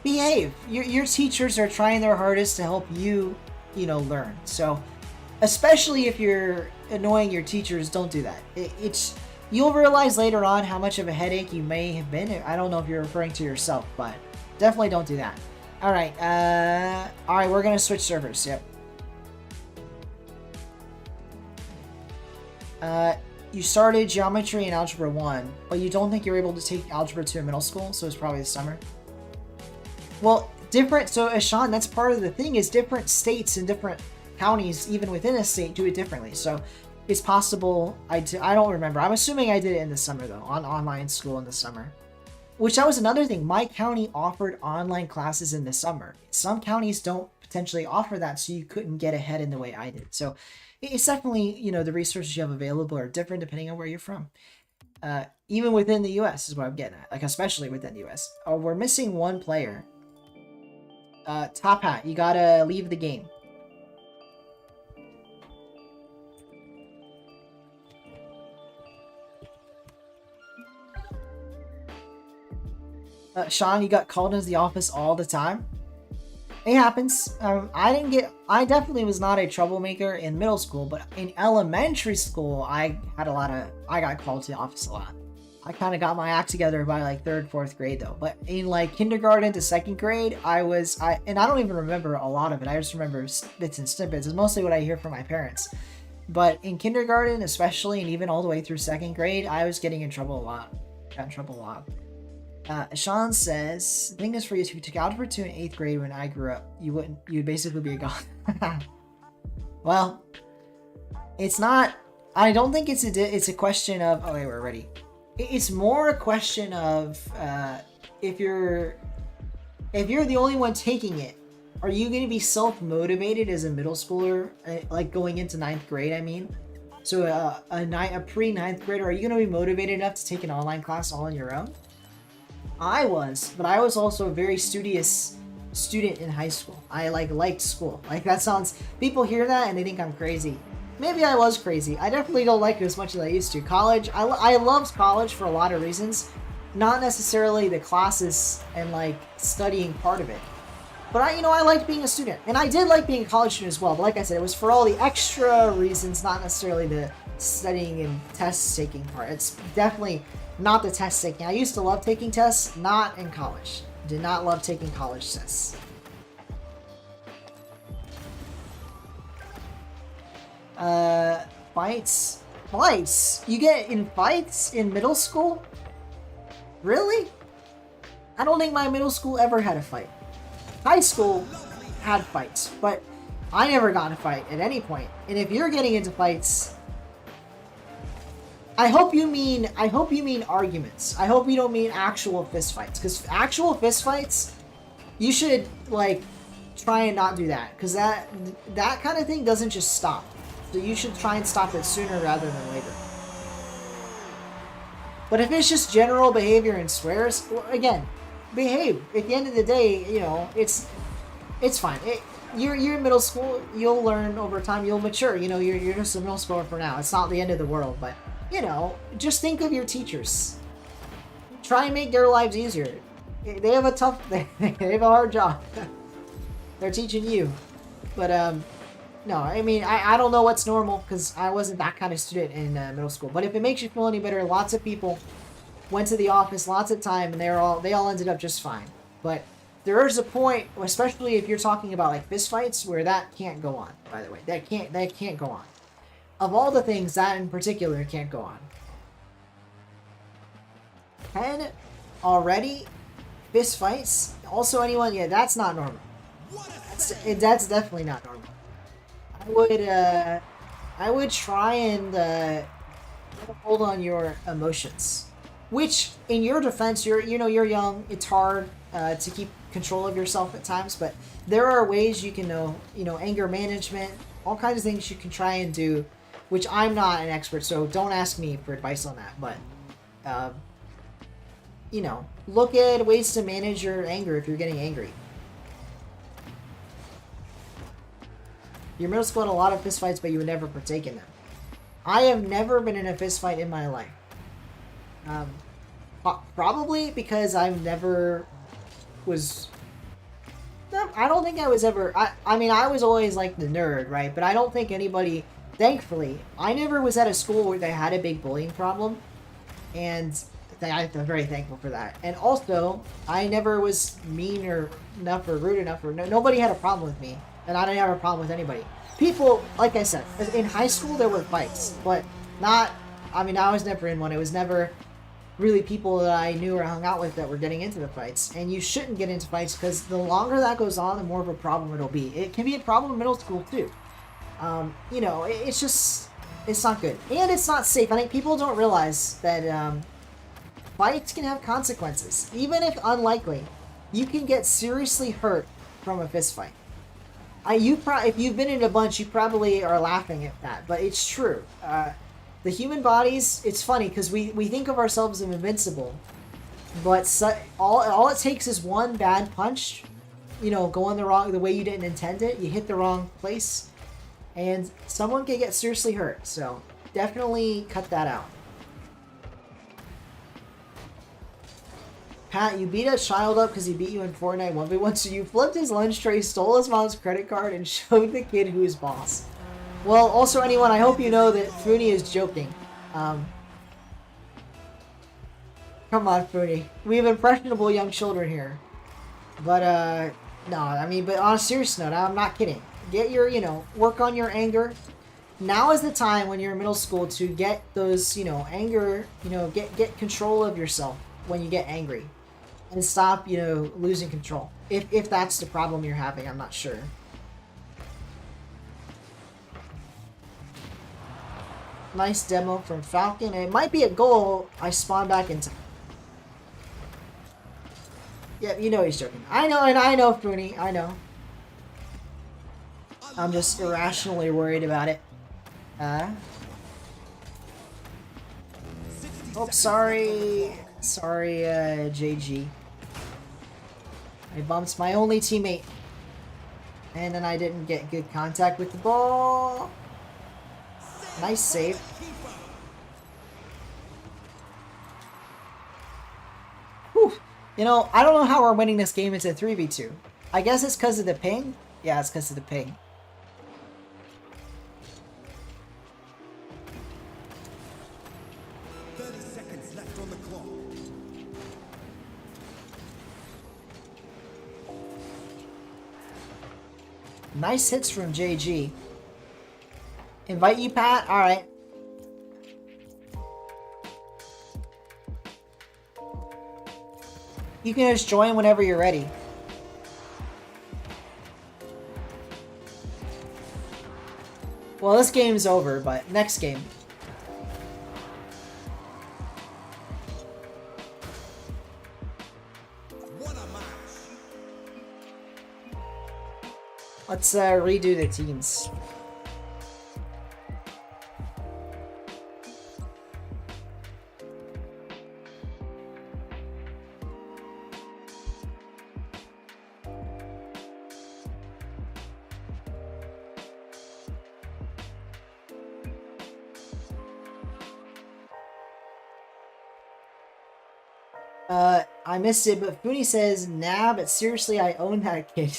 behave. Your teachers are trying their hardest to help you, you know, learn. So especially if you're annoying your teachers, don't do that. It's you'll realize later on how much of a headache you may have been. I don't know if you're referring to yourself, but definitely don't do that. All right, we're gonna switch servers. Yep. You started geometry and algebra 1, but you don't think you're able to take algebra 2 in middle school, so it's probably the summer. Well, different. So, Ashan, that's part of the thing is different states and different counties, even within a state, do it differently. So, it's possible. I don't remember. I'm assuming I did it in the summer though, on online school in the summer. Which that was another thing. My county offered online classes in the summer. Some counties don't potentially offer that, so you couldn't get ahead in the way I did. So it's definitely, you know, the resources you have available are different depending on where you're from. Even within the U.S. is what I'm getting at. Like, especially within the U.S. Oh, we're missing one player. Top Hat, you gotta leave the game. Sean, you got called into the office all the time. It happens. I definitely was not a troublemaker in middle school, but in elementary school, I got called to the office a lot. I kind of got my act together by like 3rd, 4th grade though. But in like kindergarten to 2nd grade, I don't even remember a lot of it. I just remember bits and snippets. It's mostly what I hear from my parents. But in kindergarten, especially, and even all the way through 2nd grade, I was getting in trouble a lot. Got in trouble a lot. Sean says, the thing is for you, if you took algebra 2 in 8th grade when I grew up, you'd basically be a god. Well, it's not, I don't think it's a question of, oh wait, we're ready. It's more a question of, if you're the only one taking it, are you going to be self-motivated as a middle schooler, like going into 9th grade, I mean? So a pre-9th grader, are you going to be motivated enough to take an online class all on your own? I was, but I was also a very studious student in high school. I liked school. Like, that sounds, people hear that and they think I'm crazy. Maybe I was crazy. I definitely don't like it as much as I used to. College, I loved college for a lot of reasons. Not necessarily the classes and like studying part of it. But I liked being a student. And I did like being a college student as well. But like I said, it was for all the extra reasons, not necessarily the studying and test taking part. It's definitely not the test taking. I used to love taking tests, not in college. Did not love taking college tests. Fights? Fights? You get in fights in middle school? Really? I don't think my middle school ever had a fight. High school had fights, but I never got in a fight at any point. And if you're getting into fights, I hope you mean arguments. I hope you don't mean actual fist fights, because actual fist fights, you should like try and not do that, because that kind of thing doesn't just stop. So you should try and stop it sooner rather than later. But if it's just general behavior and swears, well, again, behave. At the end of the day, it's fine. You're in middle school. You'll learn over time. You'll mature. You're just a middle schooler for now. It's not the end of the world, but just think of your teachers. Try and make their lives easier. They have they have a hard job. They're teaching you. But no, I mean, I don't know what's normal, because I wasn't that kind of student in middle school. But if it makes you feel any better, lots of people went to the office lots of time, and they all ended up just fine. But there is a point, especially if you're talking about like fist fights, where that can't go on. By the way, that can't go on. Of all the things, that in particular can't go on. 10 already? Fist fights? Also anyone? Yeah, that's not normal. That's definitely not normal. I would try and hold on your emotions. Which, in your defense, you're young. It's hard to keep control of yourself at times, but there are ways you can know, anger management, all kinds of things you can try and do, which I'm not an expert, so don't ask me for advice on that. But, look at ways to manage your anger if you're getting angry. Your middle school had a lot of fistfights, but you would never partake in them. I have never been in a fistfight in my life. Probably because I never was... I don't think I was ever... I mean, I was always like the nerd, right? But I don't think anybody... Thankfully, I never was at a school where they had a big bullying problem. And I'm very thankful for that. And also, I never was mean or enough or rude enough. Nobody had a problem with me. And I didn't have a problem with anybody. People, like I said, in high school there were fights. But not... I mean, I was never in one. It was never really people that I knew or hung out with that were getting into the fights. And you shouldn't get into fights because the longer that goes on, the more of a problem it'll be. It can be a problem in middle school too. It's just... It's not good. And it's not safe. I think people don't realize that fights can have consequences. Even if unlikely, you can get seriously hurt from a fist fight. If you've been in a bunch, you probably are laughing at that, but it's true. The human bodies, it's funny because we think of ourselves as invincible, but all it takes is one bad punch, going the way you didn't intend it. You hit the wrong place, and someone can get seriously hurt. So definitely cut that out. Pat, you beat a child up because he beat you in Fortnite 1v1, so you flipped his lunch tray, stole his mom's credit card, and showed the kid who's boss. Well, also anyone, I hope you know that Funi is joking. Come on, Funi. We have impressionable young children here. But, no, I mean, but on a serious note, I'm not kidding. Get your, work on your anger. Now is the time when you're in middle school to get those, anger, get control of yourself when you get angry. And stop, losing control. If that's the problem you're having, I'm not sure. Nice demo from Falcon. It might be a goal. I spawn back in time. Yeah, he's joking. I know, Funi. I know. I'm just irrationally worried about it. Oh, sorry. Sorry, JG. I bumped my only teammate. And then I didn't get good contact with the ball. Nice save. Whew. I don't know how we're winning this game. It's a 3v2. I guess it's because of the ping? Yeah, it's because of the ping. Nice hits from JG. Invite you, Pat? Alright. You can just join whenever you're ready. Well, this game's over, but next game. Let's redo the teams. I missed it, but Funi says, nah, but seriously, I own that kid.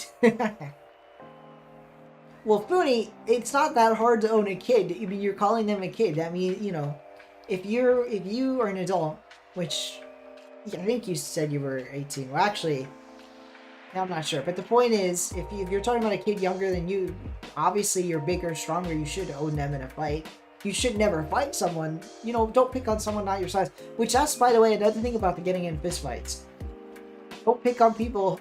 Well, Funi, it's not that hard to own a kid. I mean, you're calling them a kid. I mean, if you are an adult, which I think you said you were 18. Well, actually, I'm not sure. But the point is, if you're talking about a kid younger than you, obviously you're bigger, stronger. You should own them in a fight. You should never fight someone. Don't pick on someone not your size. Which that's, by the way, another thing about the getting in fistfights. Don't pick on people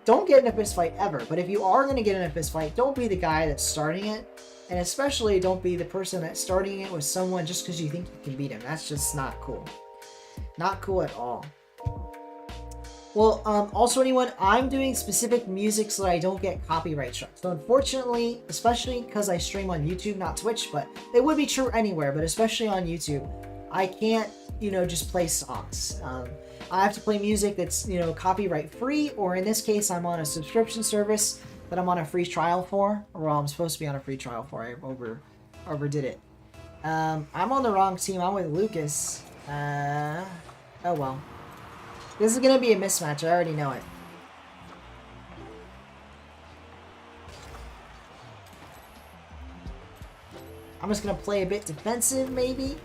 don't get in a fist fight ever. But if you are going to get in a fist fight, don't be the guy that's starting it. And especially don't be the person that's starting it with someone just because you think you can beat him. That's just not cool. Not cool at all. Well, also anyone, I'm doing specific music so that I don't get copyright struck. So unfortunately, especially because I stream on YouTube, not Twitch, but it would be true anywhere, but especially on YouTube, I can't, you know, just play songs. I have to play music that's, you know, copyright free, or in this case, I'm on a subscription service that I'm on a free trial for, or well, I'm supposed to be on a free trial for. I overdid it. I'm on the wrong team. I'm with Lucas. Oh well. This is going to be a mismatch. I already know it. I'm just going to play a bit defensive, maybe.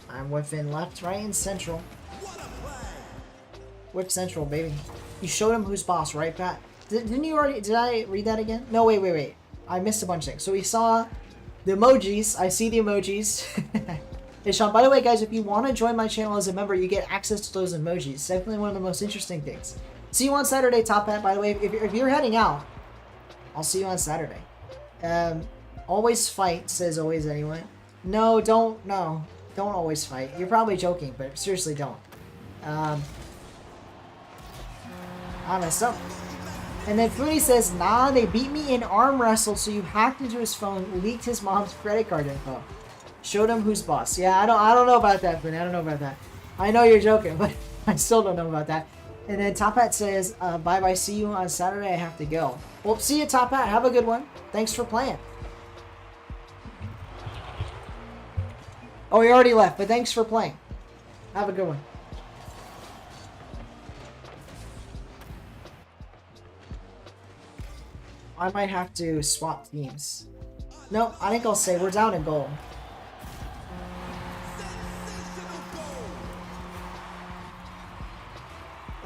I'm whiffing left, right, and central. Whip central, baby. You showed him who's boss, right, Pat? Didn't you already? Did I read that again? No, wait. I missed a bunch of things. So we saw the emojis. I see the emojis. Hey, Sean, by the way, guys, if you want to join my channel as a member, you get access to those emojis. It's definitely one of the most interesting things. See you on Saturday, Top Hat, by the way. If you're heading out, I'll see you on Saturday. Always fight, says always anyone. No, don't always fight. You're probably joking, but seriously, don't. I messed up. And then Foodie says, nah, they beat me in arm wrestle, so you hacked into his phone, leaked his mom's credit card info. Showed him who's boss. Yeah, I don't know about that, Foodie. I don't know about that. I know you're joking, but I still don't know about that. And then Top Hat says, bye-bye, see you on Saturday, I have to go. Well, see you, Top Hat. Have a good one. Thanks for playing. Oh, he already left, but thanks for playing. Have a good one. I might have to swap teams. No, I think I'll say we're down in goal.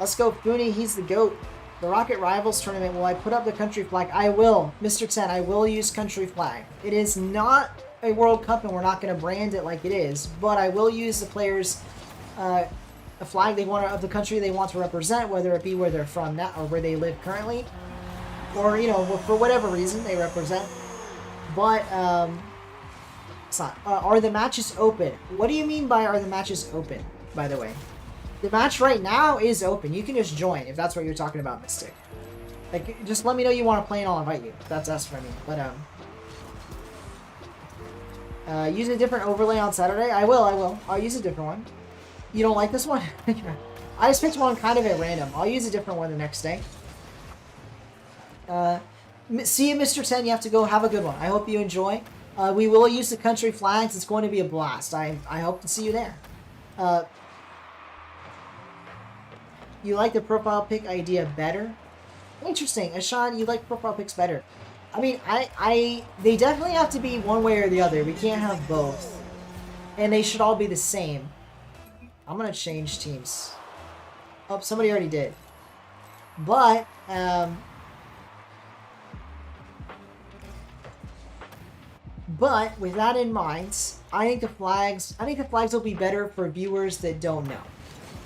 Let's go, Fooney. He's the GOAT. The Rocket Rivals tournament, will I put up the country flag? I will. Mr. 10, I will use country flag. It is not a World Cup, and we're not going to brand it like it is, but I will use the players a flag they want of the country they want to represent, whether it be where they're from now or where they live currently, or you know, for whatever reason they represent. But it's not. Are the matches open? What do you mean by are the matches open? By the way, the match right now is open. You can just join if that's what you're talking about, Mystic. Like, just let me know you want to play and I'll invite you. That's what I mean. But use a different overlay on Saturday? I will. I'll use a different one. You don't like this one? I just picked one kind of at random. I'll use a different one the next day. See you, Mr. 10. You have to go. Have a good one. I hope you enjoy. We will use the country flags. It's going to be a blast. I hope to see you there. You like the profile pic idea better? Interesting. Ashan, you like profile pics better. I mean, they definitely have to be one way or the other. We can't have both. And they should all be the same. I'm going to change teams. Oh, somebody already did. But, with that in mind, I think the flags will be better for viewers that don't know.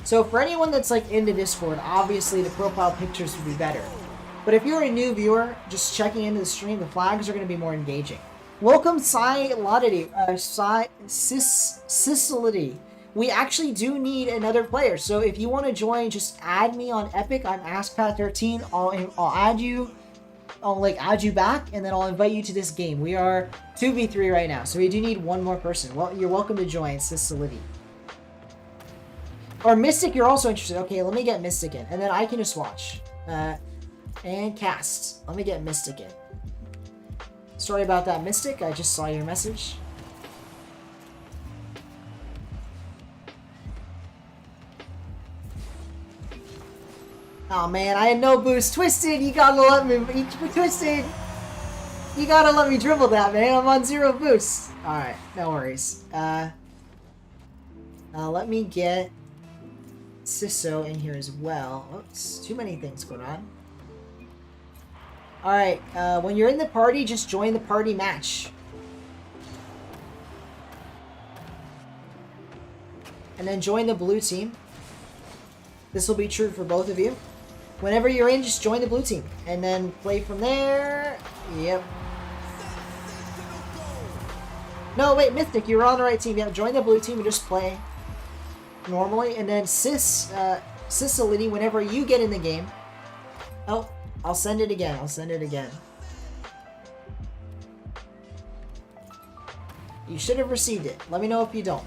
So for anyone that's like into Discord, obviously the profile pictures would be better. But if you're a new viewer, just checking into the stream, the flags are going to be more engaging. Welcome, Sicility. We actually do need another player. So if you want to join, just add me on Epic. I'm AskPat13. I'll add you. I'll add you back, and then I'll invite you to this game. We are 2v3 right now, so we do need one more person. Well, you're welcome to join, Sicility. Or Mystic, you're also interested. Okay, let me get Mystic in, and then I can just watch. And cast. Let me get Mystic in. Sorry about that, Mystic. I just saw your message. Oh man, I had no boost. Twisted, you gotta let me. Twisted, you gotta let me dribble that, man. I'm on 0 boosts. All right, no worries. Let me get Ciso in here as well. Oops, too many things going on. Alright, when you're in the party, just join the party match. And then join the blue team. This will be true for both of you. Whenever you're in, just join the blue team. And then play from there. Yep. No, wait, Mythic, you were on the right team. Yeah, join the blue team and just play normally. And then Sicility, whenever you get in the game. Oh, I'll send it again. I'll send it again. You should have received it. Let me know if you don't.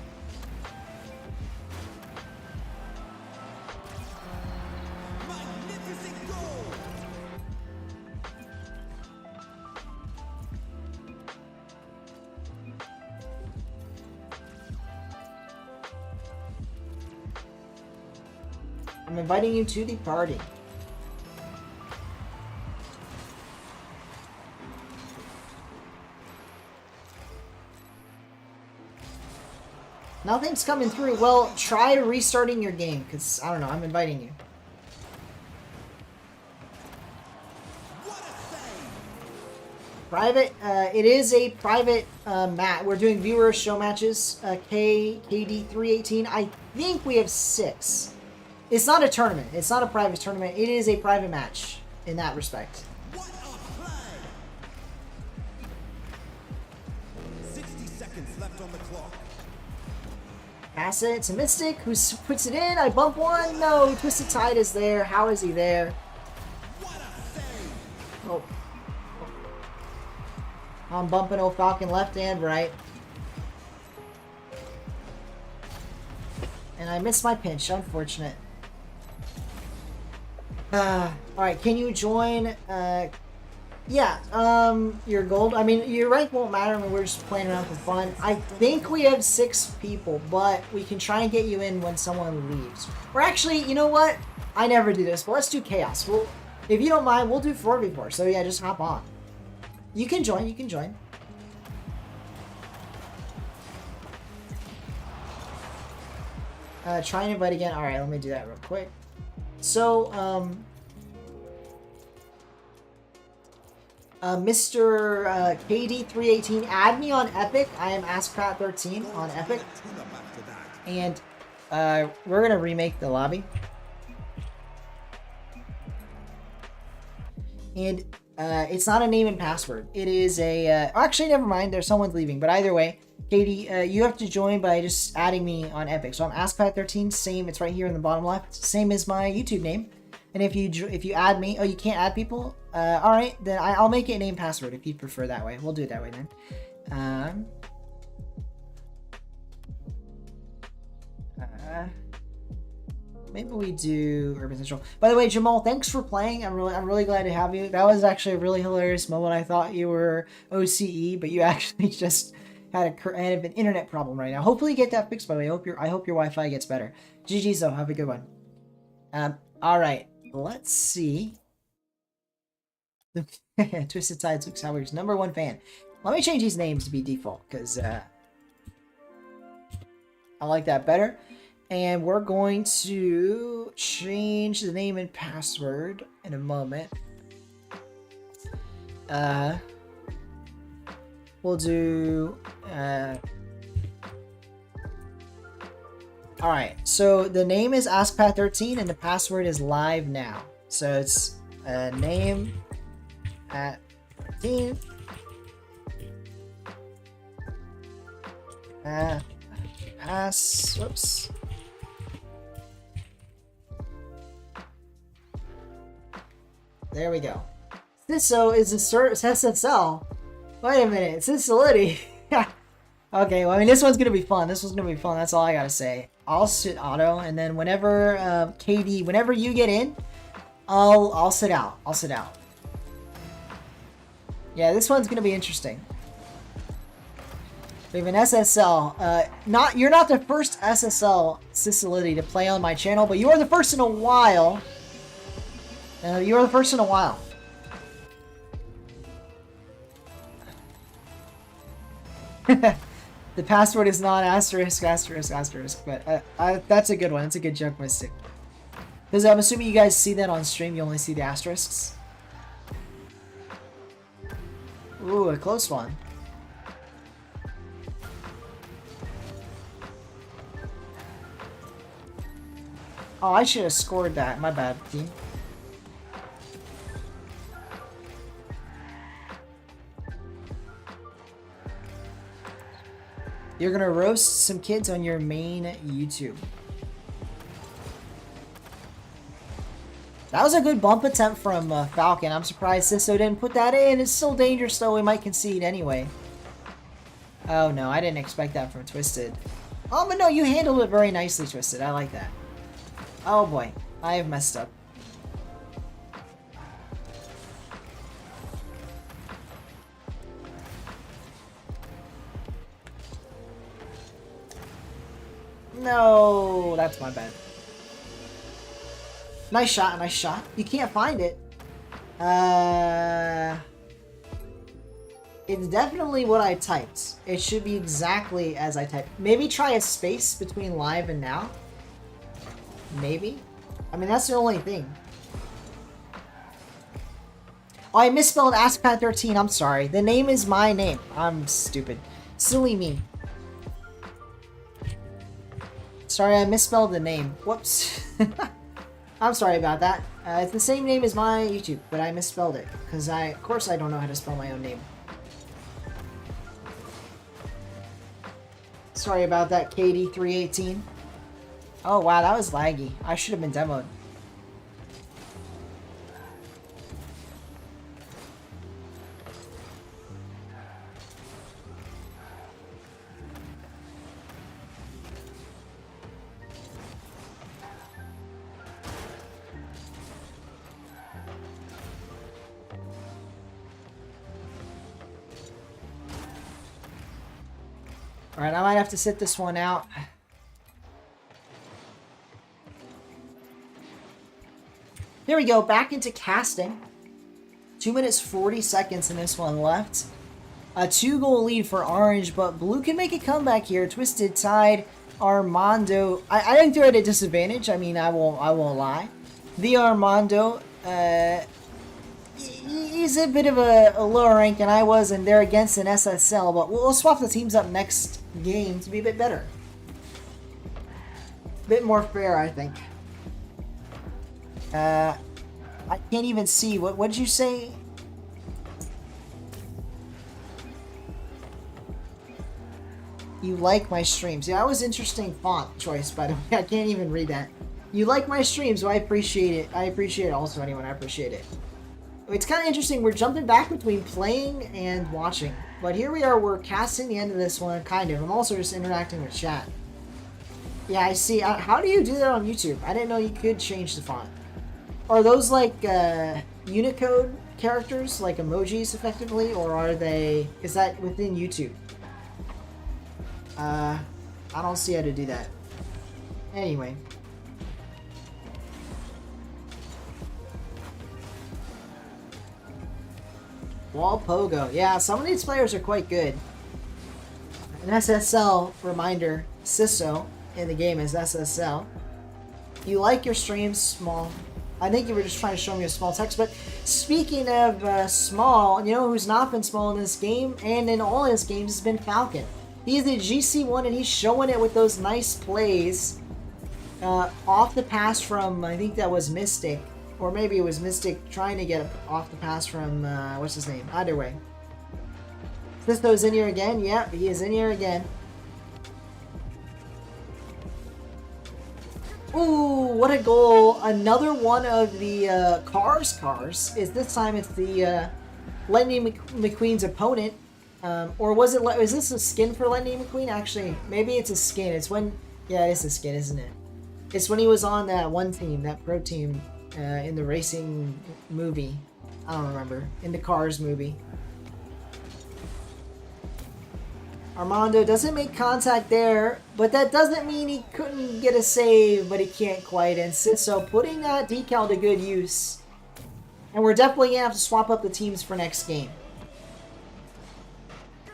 I'm inviting you to the party. Nothing's coming through. Well, try restarting your game, because, I don't know, I'm inviting you. Private, it is a private match. We're doing viewer show matches. KD318. I think we have 6. It's not a tournament. It's not a private tournament. It is a private match in that respect. What a play! 60 seconds left on the clock. Pass it to Mystic, who puts it in. I bump one. No, Twisted Tide is there. How is he there? What a save! Oh. I'm bumping old Falcon left and right. And I missed my pinch. Unfortunate. Alright, can you join? Yeah, your gold. I mean, your rank won't matter. I mean, we're just playing around for fun. I think we have 6 people, but we can try and get you in when someone leaves. Or actually, you know what? I never do this, but let's do Chaos. Well, if you don't mind, we'll do 4v4. So yeah, just hop on. You can join, you can join. Try and invite again. Alright, let me do that real quick. So, Mr. KD318, add me on Epic. I am AskPat13 on Epic. And we're going to remake the lobby. And it's not a name and password. It is a... actually, never mind. There's someone leaving. But either way, Katie, you have to join by just adding me on Epic. So I'm AskPat13. Same. It's right here in the bottom left. Same as my YouTube name. And if you add me... Oh, you can't add people? Alright. Then I'll make it name password if you prefer that way. We'll do it that way then. Maybe we do Urban Central. By the way, Jamal, thanks for playing. I'm really glad to have you. That was actually a really hilarious moment. I thought you were OCE, but you actually just had an internet problem right now. Hopefully you get that fixed, by the way. I hope your Wi-Fi gets better. GG's though. Have a good one. Alright. Let's see. Twisted Sides looks Howard's #1 fan. Let me change these names to be default, because I like that better. And we're going to change the name and password in a moment. We'll do... Alright, so the name is AskPat13 and the password is live now. So it's name at 13. Whoops. There we go. Ciso is a SSL. Wait a minute, Cisolity. Okay, well, I mean, this one's gonna be fun. This one's gonna be fun. That's all I gotta say. I'll sit auto, and then whenever KD, whenever you get in, I'll sit out. I'll sit out. Yeah, this one's gonna be interesting. We have an SSL. You're not the first SSL Cisolity to play on my channel, but you are the first in a while. You are the first in a while. The password is not asterisk, but that's a good one. That's a good joke, Mystic. Because I'm assuming you guys see that on stream, you only see the asterisks. Ooh, a close one. Oh, I should have scored that. My bad, team. You're gonna roast some kids on your main YouTube. That was a good bump attempt from Falcon. I'm surprised Sisto didn't put that in. It's still dangerous, though. We might concede anyway. Oh, no. I didn't expect that from Twisted. Oh, but no. You handled it very nicely, Twisted. I like that. Oh, boy. I have messed up. No. That's my bad. Nice shot, nice shot. You can't find it. It's definitely what I typed. It should be exactly as I typed. Maybe try a space between live and now. Maybe. I mean, that's the only thing. Oh, I misspelled AskPad13. I'm sorry. The name is my name. I'm stupid. Silly me. Sorry, I misspelled the name. Whoops. I'm sorry about that. It's the same name as my YouTube, but I misspelled it. Because of course I don't know how to spell my own name. Sorry about that, KD318. Oh wow, that was laggy. I should have been demoed. Alright, I might have to sit this one out. Here we go, back into casting. 2 minutes 40 seconds in this one left. A 2-goal lead for Orange, but Blue can make a comeback here. Twisted tied Armando. I think they're at a disadvantage. I mean, I won't lie. The Armando, he's a bit of a lower rank than I was, and they're against an SSL, but we'll swap the teams up next game to be a bit better. A bit more fair, I think. I can't even see. What'd you say? You like my streams. Yeah, that was interesting font choice, by the way. I can't even read that. You like my streams, so I appreciate it. I appreciate it also, anyone. I appreciate it. It's kind of interesting. We're jumping back between playing and watching. But here we are. We're casting the end of this one, kind of. I'm also just interacting with chat. Yeah, I see. How do you do that on YouTube? I didn't know you could change the font. Are those like Unicode characters, like emojis, effectively? Or are they... Is that within YouTube? I don't see how to do that. Anyway. Wall Pogo. Yeah, some of these players are quite good. An SSL reminder, Siso in the game is SSL. You like your streams small. I think you were just trying to show me a small text, but speaking of small, you know who's not been small in this game and in all his games has been Falcon. He's the GC1 and he's showing it with those nice plays. Off the pass from, I think that was Mystic. Or maybe it was Mystic trying to get off the pass from, what's his name? Either way. Sisto's in here again. Yep, he is in here again. Ooh, what a goal. Another one of the cars. Is this time it's the Lightning McQueen's opponent. Or was it, is this a skin for Lightning McQueen? Actually, maybe it's a skin. It's when, yeah, it's a skin, isn't it? It's when he was on that one team, that pro team. In the racing movie. I don't remember. In the Cars movie. Armando doesn't make contact there, but that doesn't mean he couldn't get a save, but he can't quite. And so putting that decal to good use. And we're definitely going to have to swap up the teams for next game.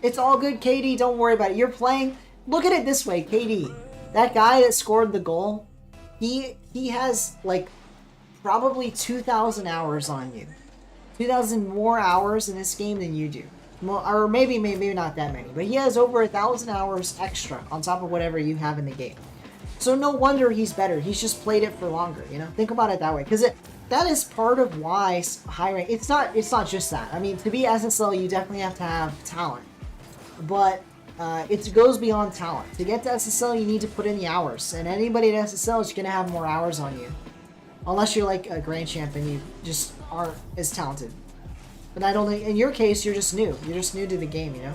It's all good, KD. Don't worry about it. You're playing. Look at it this way, KD. That guy that scored the goal, he has, like, probably 2,000 hours on you. 2,000 more hours in this game than you do. Or maybe not that many, but he has over 1,000 hours extra on top of whatever you have in the game. So no wonder he's better. He's just played it for longer, you know? Think about it that way, because that is part of why high rank. It's not just that. I mean, to be SSL, you definitely have to have talent, but it goes beyond talent. To get to SSL, you need to put in the hours, and anybody at SSL is gonna have more hours on you, unless you're like a grand champ and you just aren't as talented. But I don't think, in your case, you're just new. You're just new to the game, you know?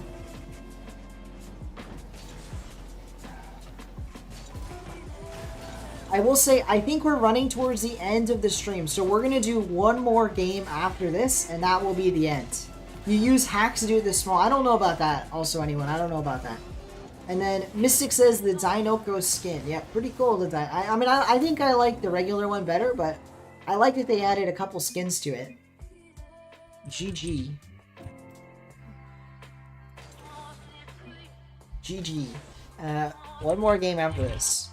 I will say, I think we're running towards the end of the stream, so we're going to do one more game after this, and that will be the end. You use hacks to do it this small. I don't know about that, also, anyone. I don't know about that. And then Mystic says the Dinoko skin. Yeah, pretty cool. I mean, I think I like the regular one better, but I like that they added a couple skins to it. GG. GG. One more game after this.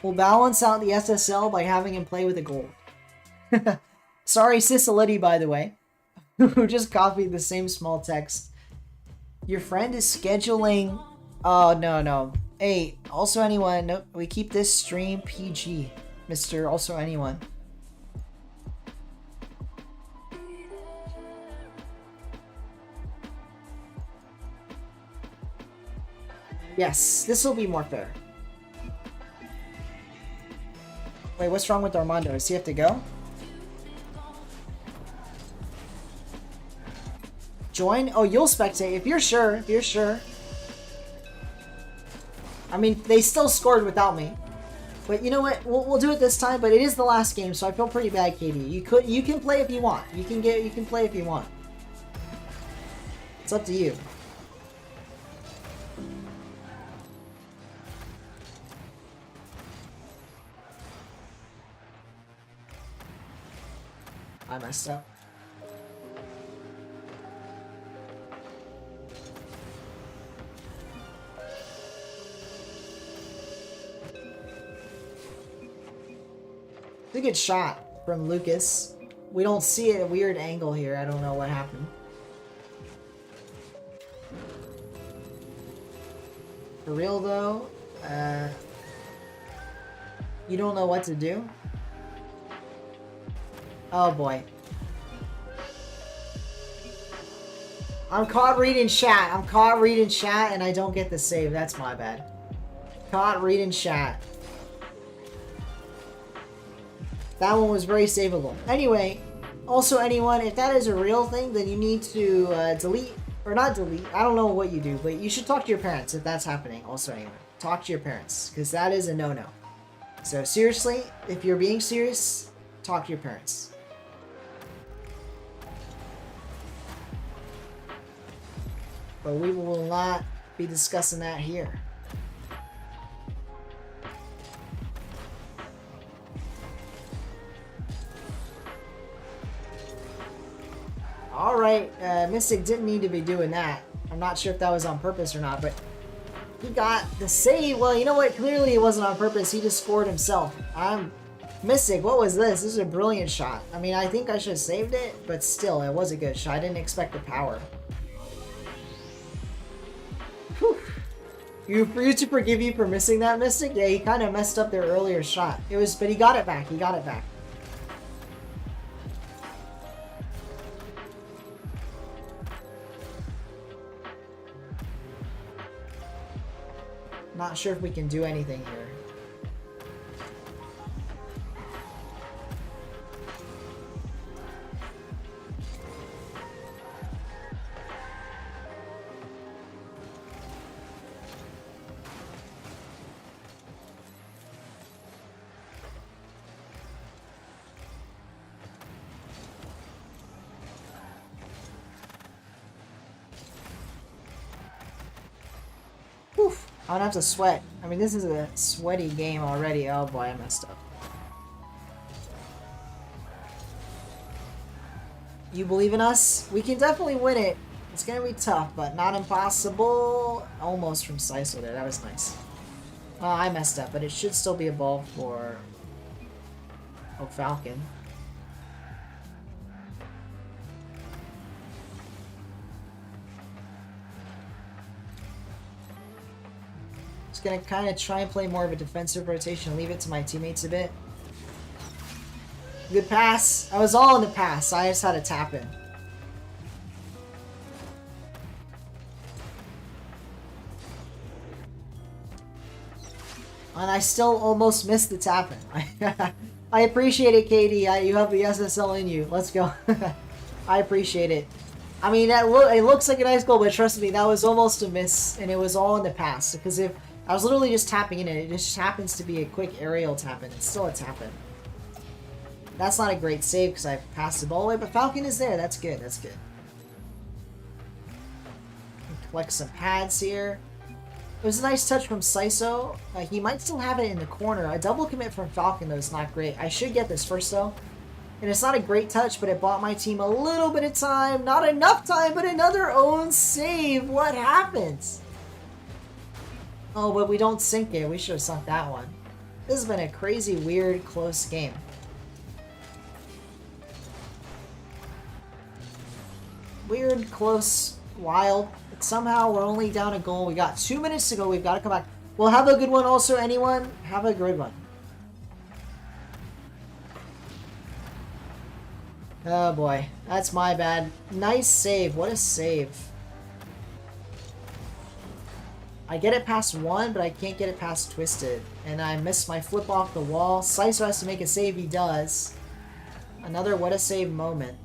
We'll balance out the SSL by having him play with a gold. Sorry, Cisality, by the way, who just copied the same small text. Your friend is scheduling... Oh, no. Hey, also anyone, no, we keep this stream PG, Mr. Also anyone. Yes, this will be more fair. Wait, what's wrong with Armando? Does he have to go? Join? Oh, you'll spectate. If you're sure. I mean, they still scored without me. But you know what? We'll do it this time, but it is the last game, so I feel pretty bad, KD. You can play if you want. You can play if you want. It's up to you. I messed up. It's a good shot from Lucas. We don't see it at a weird angle here. I don't know what happened. For real though, you don't know what to do? Oh boy. I'm caught reading chat. And I don't get the save. That's my bad. Caught reading chat. That one was very savable. Anyway, also anyone, if that is a real thing, then you need to delete, or not delete, I don't know what you do, but you should talk to your parents if that's happening. Also anyone, talk to your parents, because that is a no-no. So seriously, if you're being serious, talk to your parents. But we will not be discussing that here. Alright, Mystic didn't need to be doing that. I'm not sure if that was on purpose or not, but he got the save. Well, you know what? Clearly it wasn't on purpose. He just scored himself. Mystic, what was this? This is a brilliant shot. I mean, I think I should have saved it, but still, it was a good shot. I didn't expect the power. Whew. You to forgive you for missing that, Mystic? Yeah, he kind of messed up their earlier shot. But he got it back. He got it back. Not sure if we can do anything here. Oof. I don't have to sweat. I mean, this is a sweaty game already. Oh boy, I messed up. You believe in us? We can definitely win it. It's gonna be tough, but not impossible. Almost from Saiso there. That was nice. Well, I messed up, but it should still be a ball for Falcon. Just gonna kind of try and play more of a defensive rotation and leave it to my teammates a bit. Good pass. I was all in the pass. I just had to tap in. And I still almost missed the tap in. I appreciate it, KD. You have the SSL in you. Let's go. I appreciate it. I mean, it looks like a nice goal, but trust me, that was almost a miss, and it was all in the pass. Because if I was literally just tapping in it just happens to be a quick aerial tap in. It's still a tap in. That's not a great save because I passed the ball away, but Falcon is there. That's good. That's good. Collect some pads here. It was a nice touch from Saiso. He might still have it in the corner. A double commit from Falcon, though, is not great. I should get this first, though. And it's not a great touch, but it bought my team a little bit of time. Not enough time, but another own save. What happens? Oh, but we don't sink it. We should have sunk that one. This has been a crazy, weird, close game. Weird, close, wild. But somehow we're only down a goal. We got 2 minutes to go. We've got to come back. Well, have a good one also, anyone. Have a good one. Oh boy, that's my bad. Nice save. What a save. I get it past one, but I can't get it past Twisted. And I missed my flip off the wall. Saiso has to make a save. He does. Another what a save moment.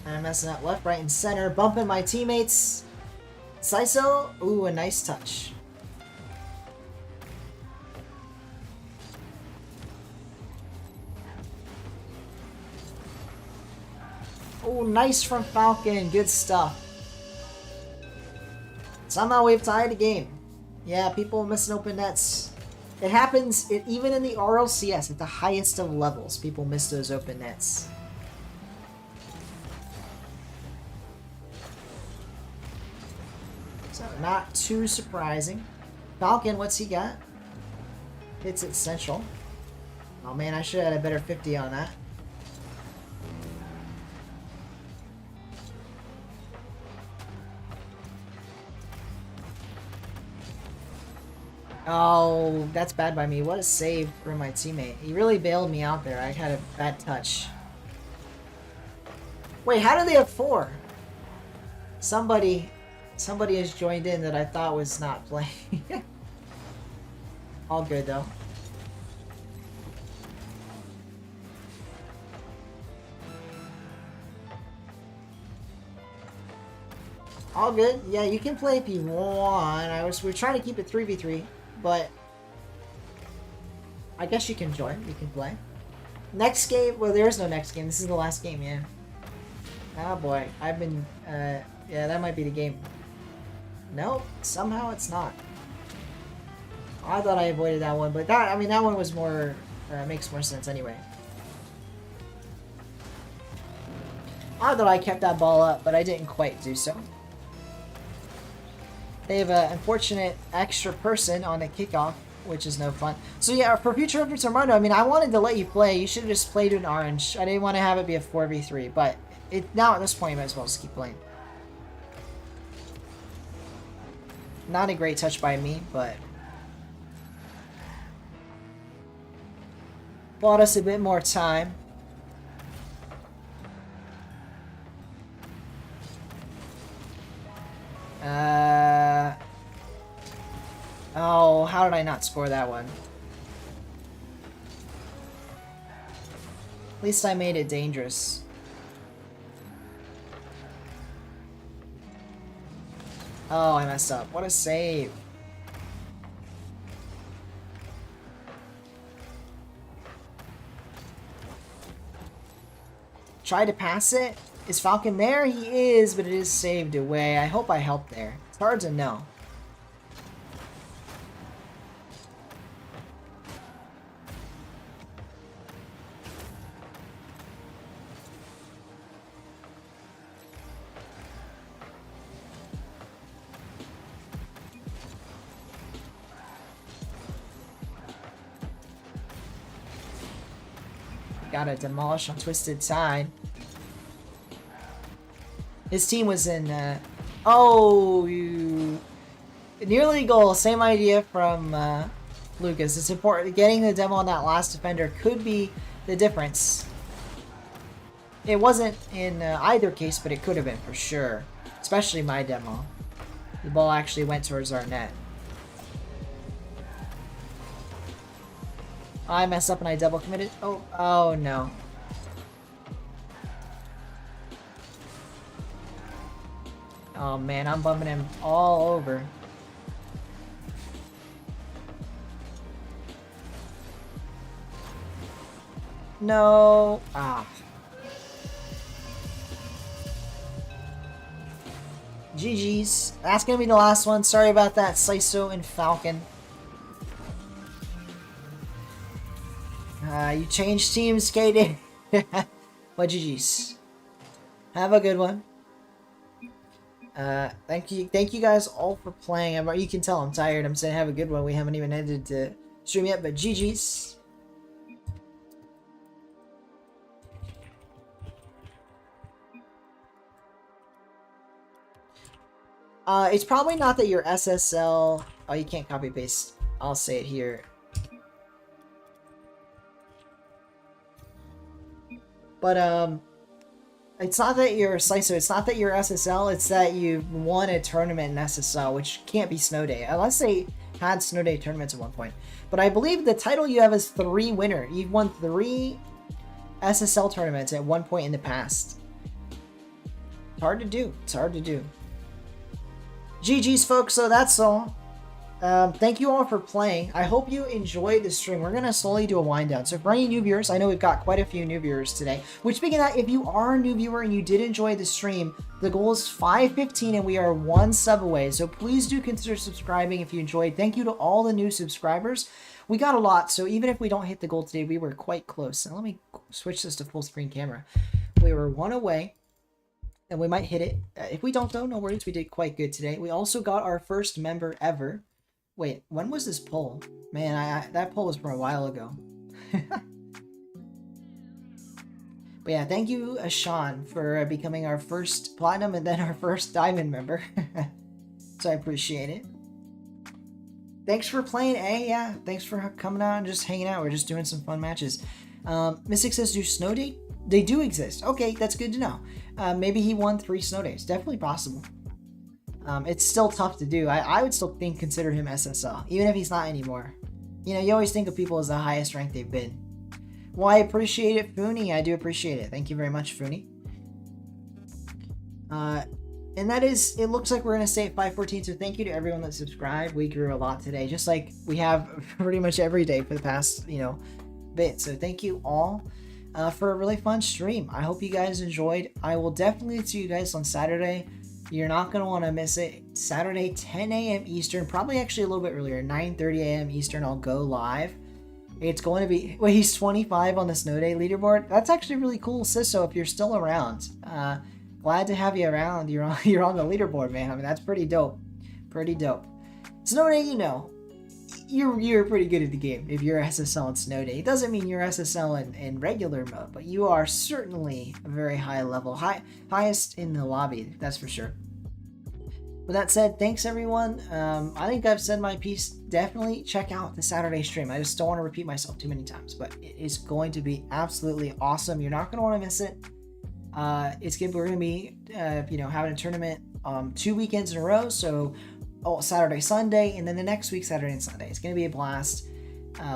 I'm messing up left, right, and center. Bumping my teammates. Saiso. Ooh, a nice touch. Oh, nice from Falcon. Good stuff. Somehow we've tied the game. Yeah, people missing open nets. It happens even in the RLCS at the highest of levels. People miss those open nets. So not too surprising. Falcon, what's he got? Hits it central. Oh man, I should have had a better 50 on that. Oh, that's bad by me. What a save from my teammate. He really bailed me out there. I had a bad touch. Wait, how do they have 4? Somebody has joined in that I thought was not playing. All good, though. All good. Yeah, you can play if you want. We're trying to keep it 3v3. But I guess you can join. You can play. Next game. Well, there is no next game. This is the last game, yeah. Oh boy. I've been... yeah, that might be the game. Nope. Somehow it's not. I thought I avoided that one. But that, I mean, that one was more... makes more sense anyway. I thought I kept that ball up, but I didn't quite do so. They have an unfortunate extra person on the kickoff, which is no fun. So yeah, for future reference, Armando, I mean, I wanted to let you play. You should have just played in orange. I didn't want to have it be a 4v3, but now at this point, you might as well just keep playing. Not a great touch by me, but bought us a bit more time. Oh, how did I not score that one? At least I made it dangerous. Oh, I messed up. What a save. Try to pass it. Is Falcon there? He is, but it is saved away. I hope I helped there. It's hard to know. got a demolish on Twisted Side. His team was in, nearly goal. Same idea from Lucas. It's important. Getting the demo on that last defender could be the difference. It wasn't in either case, but it could have been for sure. Especially my demo. The ball actually went towards our net. I messed up and I double committed. Oh no. Oh man, I'm bumping him all over. No. Ah. GG's. That's gonna be the last one. Sorry about that, Siso and Falcon. You changed teams, KD. But GG's. Have a good one. Thank you guys all for playing. You can tell I'm tired. I'm saying have a good one. We haven't even ended the stream yet, but GG's. It's probably not that your SSL... Oh, you can't copy paste. I'll say it here. But, it's not that you're Slicer, it's not that you're SSL, it's that you won a tournament in SSL, which can't be Snow Day, unless they had Snow Day tournaments at one point. But I believe the title you have is 3 winner. You've won 3 SSL tournaments at one point in the past. It's hard to do. It's hard to do. GG's, folks, so that's all. Thank you all for playing. I hope you enjoyed the stream. We're going to slowly do a wind down. So for any new viewers, I know we've got quite a few new viewers today. Which, speaking of that, if you are a new viewer and you did enjoy the stream, the goal is 515 and we are 1 sub away. So please do consider subscribing if you enjoyed. Thank you to all the new subscribers. We got a lot, so even if we don't hit the goal today, we were quite close. Now let me switch this to full screen camera. We were 1 away. And we might hit it. If we don't, though, no worries. We did quite good today. We also got our first member ever. Wait, when was this poll? Man, that poll was from a while ago. But yeah, thank you, Sean, for becoming our first platinum and then our first diamond member. So I appreciate it. Thanks for playing, eh? Yeah, thanks for coming out and just hanging out. We're just doing some fun matches. Mystic says, do snow day? They do exist. Okay, that's good to know. Maybe he won 3 snow days. Definitely possible. It's still tough to do. I would still consider him SSL, even if he's not anymore. You know, you always think of people as the highest rank they've been. Well, I appreciate it, Fooney. I do appreciate it. Thank you very much, Fooney. And that is, it looks like we're going to stay at 514, so thank you to everyone that subscribed. We grew a lot today, just like we have pretty much every day for the past, bit. So thank you all for a really fun stream. I hope you guys enjoyed. I will definitely see you guys on Saturday. You're not going to want to miss it. Saturday, 10 a.m. Eastern, probably actually a little bit earlier, 9:30 a.m. Eastern, I'll go live. It's going to be, wait, he's 25 on the Snow Day leaderboard. That's actually really cool, Siso, if you're still around. Glad to have you around. You're on the leaderboard, man. I mean, that's pretty dope. Pretty dope. Snow Day, you're pretty good at the game if you're SSL in Snow Day. It doesn't mean you're SSL in regular mode, but you are certainly a very high level. Highest in the lobby, that's for sure. With that said, thanks everyone. I think I've said my piece. Definitely check out the Saturday stream. I just don't want to repeat myself too many times, but it is going to be absolutely awesome. You're not going to want to miss it. We're going to be, having a tournament 2 weekends in a row. So, Saturday, Sunday, and then the next week, Saturday and Sunday. It's going to be a blast.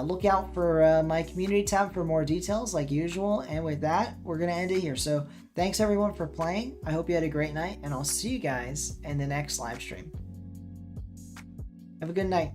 Look out for my community tab for more details like usual. And with that, we're going to end it here. So thanks everyone for playing. I hope you had a great night, and I'll see you guys in the next live stream. Have a good night.